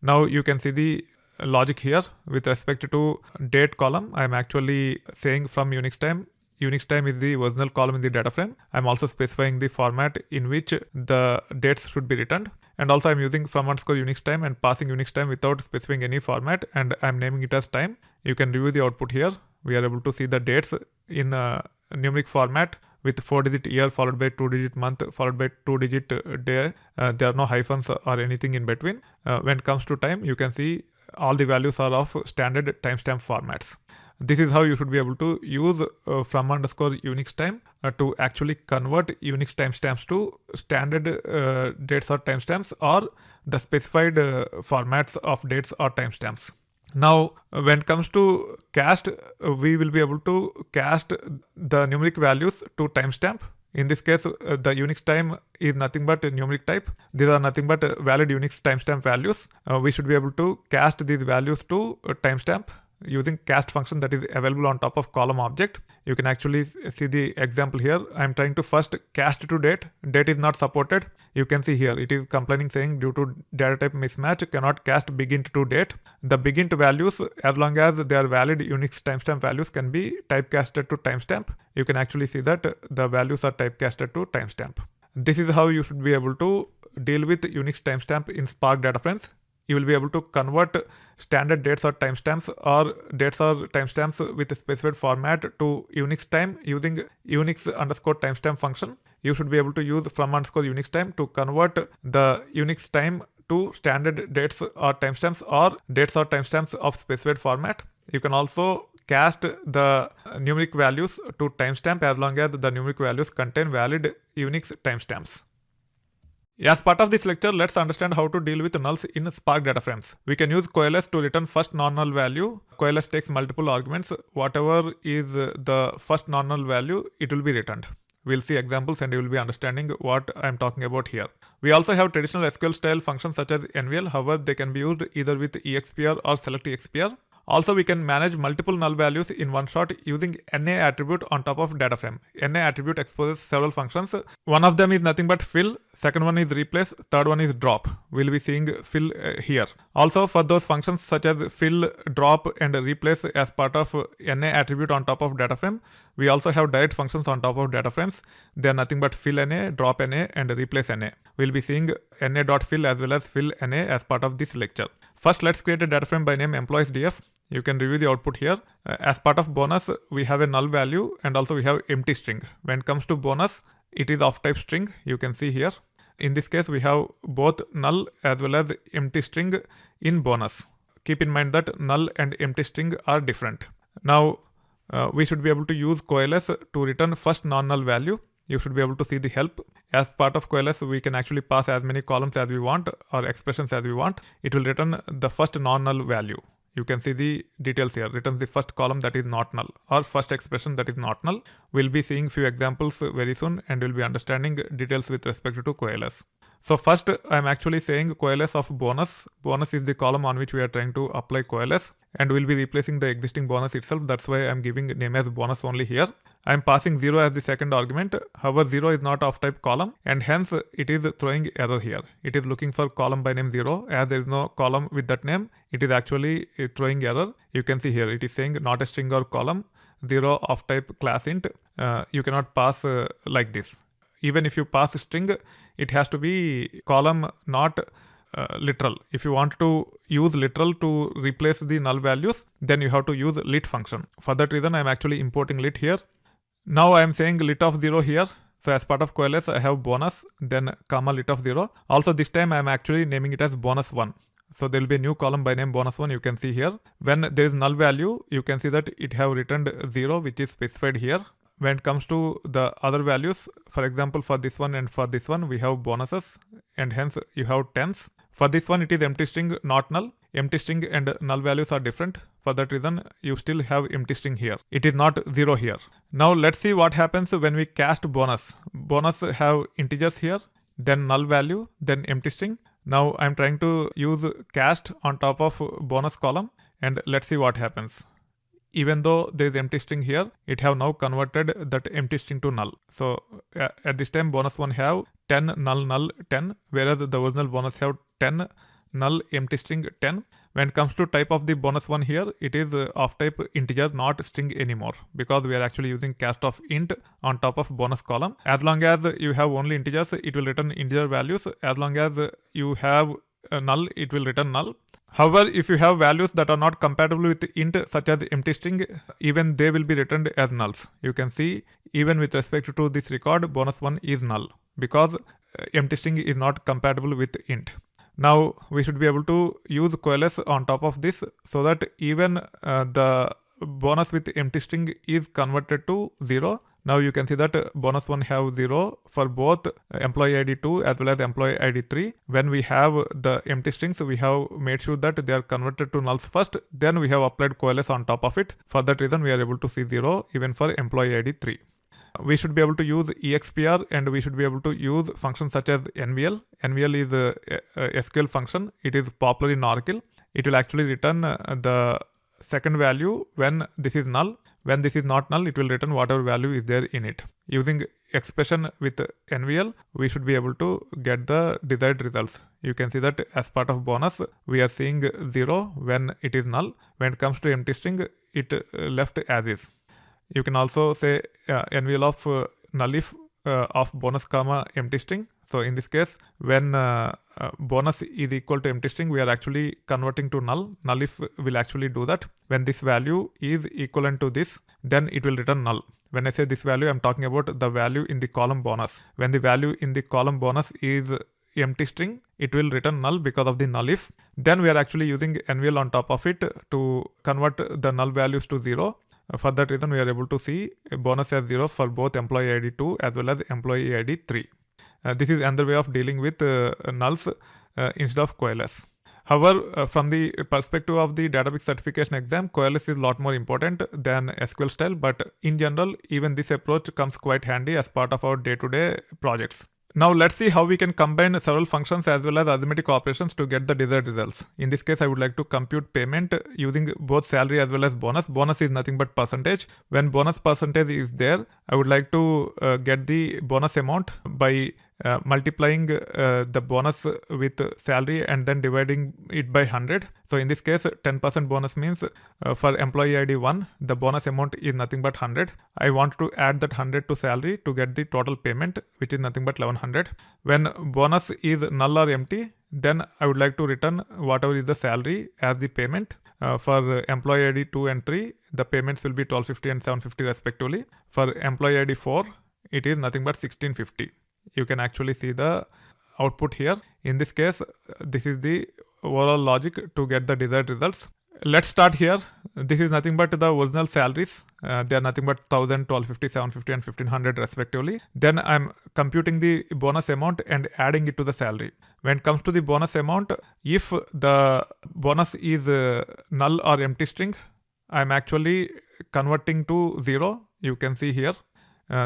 Now you can see the logic here. With respect to date column, I'm actually saying from Unix time. Unix time is the original column in the data frame. I'm also specifying the format in which the dates should be returned. And also I'm using from_Unix time and passing Unix time without specifying any format, and I'm naming it as time. You can review the output here. We are able to see the dates in numeric format with 4-digit year followed by 2-digit month followed by 2-digit day. There are no hyphens or anything in between. When it comes to time, you can see all the values are of standard timestamp formats. This is how you should be able to use from_Unix time to actually convert Unix timestamps to standard dates or timestamps or the specified formats of dates or timestamps. Now, when it comes to cast, we will be able to cast the numeric values to timestamp. In this case, the Unix time is nothing but a numeric type. These are nothing but valid Unix timestamp values. We should be able to cast these values to timestamp using cast function that is available on top of column object. You can actually see the example here. I'm trying to first cast to date. Date is not supported. You can see here it is complaining saying due to data type mismatch cannot cast begin to date. The begin values, as long as they are valid Unix timestamp values, can be typecasted to timestamp. You can actually see that the values are typecasted to timestamp. This is how you should be able to deal with Unix timestamp in Spark data frames. You will be able to convert standard dates or timestamps or dates or timestamps with a specified format to Unix time using Unix_timestamp function. You should be able to use from_Unix time to convert the Unix time to standard dates or timestamps or dates or timestamps of specified format. You can also cast the numeric values to timestamp as long as the numeric values contain valid Unix timestamps. As part of this lecture, let's understand how to deal with nulls in Spark data frames. We can use coalesce to return first non-null value. Coalesce takes multiple arguments. Whatever is the first non-null value, it will be returned. We'll see examples and you will be understanding what I'm talking about here. We also have traditional SQL style functions such as NVL. However, they can be used either with EXPR or select EXPR. Also, we can manage multiple null values in one shot using NA attribute on top of data frame. NA attribute exposes several functions. One of them is nothing but fill, second one is replace, third one is drop. We'll be seeing fill here. Also, for those functions such as fill, drop and replace as part of NA attribute on top of data frame, we also have direct functions on top of data frames. They are nothing but fill NA, drop NA and replace NA. We'll be seeing NA.fill as well as fill NA as part of this lecture. First, let's create a data frame by name employees.df. You can review the output here. As part of bonus, we have a null value and also we have empty string. When it comes to bonus, it is of type string. You can see here. In this case, we have both null as well as empty string in bonus. Keep in mind that null and empty string are different. Now, we should be able to use coalesce to return first non-null value. You should be able to see the help. As part of coalesce, we can actually pass as many columns as we want or expressions as we want. It will return the first non-null value. You can see the details here. Returns the first column that is not null or first expression that is not null. We'll be seeing few examples very soon and we'll be understanding details with respect to coalesce. So first, I'm actually saying coalesce of bonus. Bonus is the column on which we are trying to apply coalesce and we'll be replacing the existing bonus itself. That's why I'm giving name as bonus only here. I'm passing 0 as the second argument. However, 0 is not of type column and hence it is throwing error here. It is looking for column by name 0. As there is no column with that name, it is actually throwing error. You can see here it is saying not a string or column, 0 of type class int. You cannot pass like this. Even if you pass a string, it has to be column, not literal. If you want to use literal to replace the null values, then you have to use lit function. For that reason, I'm actually importing lit here. Now I'm saying lit of 0 here. So as part of coalesce, I have bonus, then comma lit of 0. Also this time I'm actually naming it as bonus 1. So there will be a new column by name bonus 1. You can see here. When there is null value, you can see that it have returned 0, which is specified here. When it comes to the other values, for example, for this one and for this one, we have bonuses and hence you have tens. For this one, it is empty string, not null. Empty string and null values are different. For that reason, you still have empty string here. It is not 0 here. Now let's see what happens when we cast bonus. Bonus have integers here, then null value, then empty string. Now I'm trying to use cast on top of bonus column and let's see what happens. Even though there is empty string here, it have now converted that empty string to null. So at this time, bonus 1 have 10 null null 10, whereas the original bonus have 10 null empty string 10. When it comes to type of the bonus 1 here, it is of type integer, not string anymore, because we are actually using cast of int on top of bonus column. As long as you have only integers, it will return integer values. As long as you have a null, it will return null. However, if you have values that are not compatible with int, such as empty string, even they will be returned as nulls. You can see even with respect to this record, bonus 1 is null because empty string is not compatible with int. Now we should be able to use coalesce on top of this so that even the bonus with empty string is converted to 0. Now you can see that bonus 1 have 0 for both employee ID 2 as well as employee ID 3. When we have the empty strings, we have made sure that they are converted to nulls first. Then we have applied coalesce on top of it. For that reason, we are able to see 0 even for employee ID 3. We should be able to use EXPR and we should be able to use functions such as NVL. NVL is a SQL function. It is popular in Oracle. It will actually return the second value when this is null. When this is not null, it will return whatever value is there in it. Using expression with NVL, we should be able to get the desired results. You can see that as part of bonus, we are seeing 0 when it is null. When it comes to empty string, it left as is. You can also say NVL of null if of bonus comma empty string. So in this case, when bonus is equal to empty string, we are actually converting to null. Null if will actually do that. When this value is equivalent to this, then it will return null. When I say this value, I'm talking about the value in the column bonus. When the value in the column bonus is empty string, it will return null because of the null if. Then we are actually using NVL on top of it to convert the null values to 0. For that reason, we are able to see a bonus as 0 for both employee ID 2 as well as employee ID 3. This is another way of dealing with nulls instead of coalesce. However, from the perspective of the Databricks certification exam, coalesce is a lot more important than SQL style, but in general, even this approach comes quite handy as part of our day-to-day projects. Now let's see how we can combine several functions as well as arithmetic operations to get the desired results. In this case, I would like to compute payment using both salary as well as bonus. Bonus is nothing but percentage. When bonus percentage is there, I would like to get the bonus amount by multiplying the bonus with salary and then dividing it by 100. So in this case, 10% bonus means for employee ID 1, the bonus amount is nothing but 100. I want to add that 100 to salary to get the total payment, which is nothing but 1100. When bonus is null or empty, then I would like to return whatever is the salary as the payment. For employee ID 2 and 3, the payments will be 1250 and 750 respectively. For employee ID 4, it is nothing but 1650. You can actually see the output here. In this case, this is the overall logic to get the desired results. Let's start here. This is nothing but the original salaries. They are nothing but 1000, 1250, 750 and 1500 respectively. Then I'm computing the bonus amount and adding it to the salary. When it comes to the bonus amount, if the bonus is null or empty string, I'm actually converting to 0. You can see here.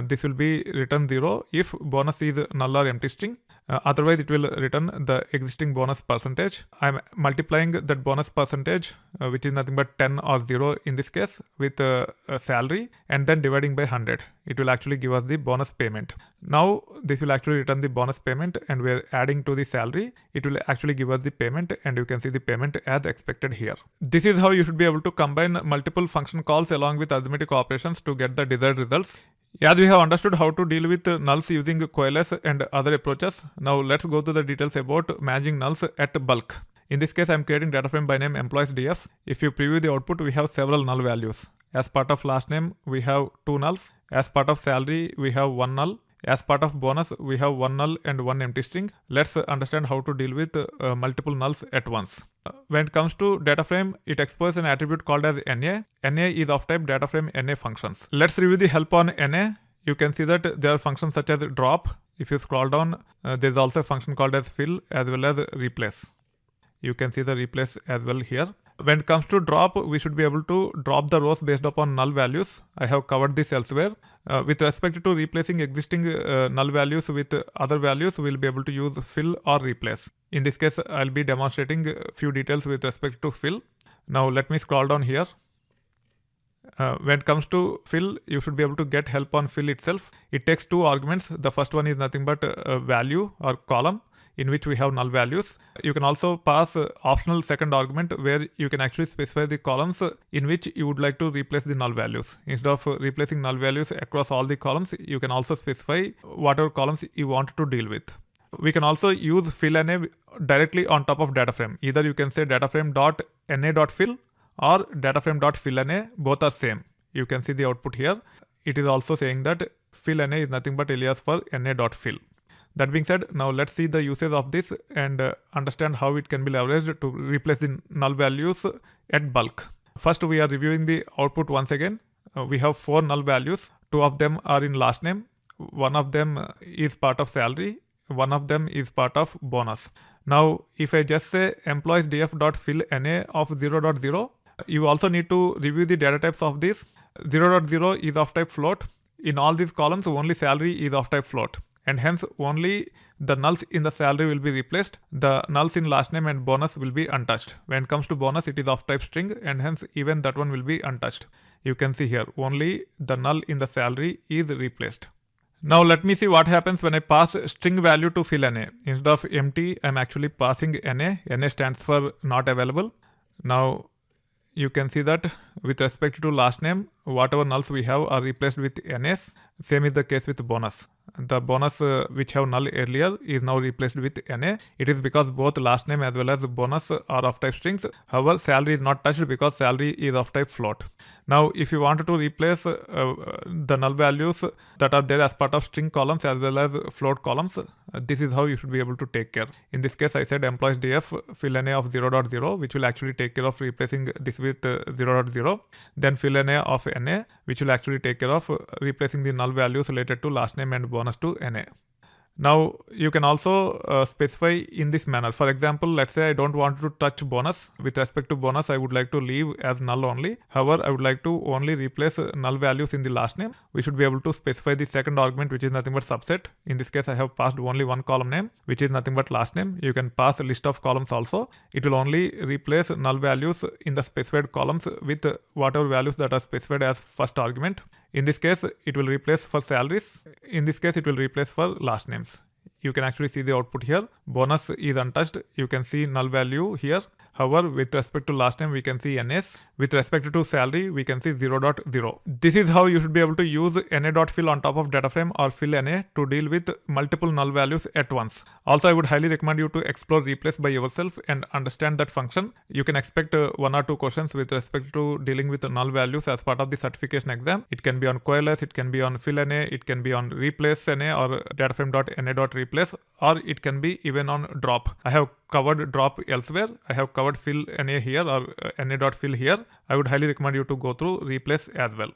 This will be return 0 if bonus is null or empty string. Otherwise, it will return the existing bonus percentage. I'm multiplying that bonus percentage, which is nothing but 10 or 0 in this case, with a salary and then dividing by 100. It will actually give us the bonus payment. Now, this will actually return the bonus payment and we're adding to the salary. It will actually give us the payment and you can see the payment as expected here. This is how you should be able to combine multiple function calls along with arithmetic operations to get the desired results. As we have understood how to deal with nulls using coalesce and other approaches, now let's go to the details about managing nulls at bulk. In this case, I am creating data frame by name employees df. If you preview the output, we have several null values. As part of last name, we have 2 nulls. As part of salary, we have 1 null. As part of bonus, we have 1 null and 1 empty string. Let's understand how to deal with multiple nulls at once. When it comes to data frame, it exposes an attribute called as NA. NA is of type data frame NA functions. Let's review the help on NA. You can see that there are functions such as drop. If you scroll down, there is also a function called as fill as well as replace. You can see the replace as well here. When it comes to drop, we should be able to drop the rows based upon null values. I have covered this elsewhere. With respect to replacing existing null values with other values, we'll be able to use fill or replace. In this case, I'll be demonstrating a few details with respect to fill. Now let me scroll down here. When it comes to fill, you should be able to get help on fill itself. It takes 2 arguments. The first one is nothing but a value or column in which we have null values. You can also pass optional second argument where you can actually specify the columns in which you would like to replace the null values. Instead of replacing null values across all the columns, you can also specify whatever columns you want to deal with. We can also use fill NA directly on top of data frame. Either you can say dataframe.na.fill or dataframe.fillNA, both are same. You can see the output here. It is also saying that fill NA is nothing but alias for na.fill. That being said, now let's see the usage of this and understand how it can be leveraged to replace the null values at bulk. First, we are reviewing the output once again. We have 4 null values. 2 of them are in last name. 1 of them is part of salary. 1 of them is part of bonus. Now, if I just say employees df.fill NA of 0.0, you also need to review the data types of this. 0.0 is of type float. In all these columns, only salary is of type float. And hence only the nulls in the salary will be replaced. The nulls in last name and bonus will be untouched. When it comes to bonus, it is of type string and hence even that one will be untouched. You can see here only the null in the salary is replaced. Now let me see what happens when I pass string value to fill NA. Instead of empty, I'm actually passing NA. NA stands for not available. Now you can see that with respect to last name, whatever nulls we have are replaced with NAs. Same is the case with bonus. The bonus which have null earlier is now replaced with NA. It is because both last name as well as bonus are of type strings. However, salary is not touched because salary is of type float. Now, if you wanted to replace the null values that are there as part of string columns as well as float columns, this is how you should be able to take care. In this case, I said employees df fill NA of 0.0, which will actually take care of replacing this with 0.0. Then fill NA of NA, which will actually take care of replacing the null values related to last name and bonus to NA. Now you can also specify in this manner. For example, let's say I don't want to touch bonus. With respect to bonus, I would like to leave as null only. However, I would like to only replace null values in the last name. We should be able to specify the second argument, which is nothing but subset. In this case, I have passed only one column name, which is nothing but last name. You can pass a list of columns also. It will only replace null values in the specified columns with whatever values that are specified as first argument. In this case, it will replace for salaries. In this case, it will replace for last names. You can actually see the output here. Bonus is untouched. You can see null value here. However, with respect to last name, we can see NS. With respect to salary, we can see 0.0. This is how you should be able to use na.fill on top of data frame or fill na to deal with multiple null values at once. Also, I would highly recommend you to explore replace by yourself and understand that function. You can expect 1 or 2 questions with respect to dealing with null values as part of the certification exam. It can be on coalesce, it can be on fill na, it can be on replace na or dataframe.na.replace, or it can be even on drop. I have covered drop elsewhere. I have covered fill na here or na.fill here. I would highly recommend you to go through replace as well.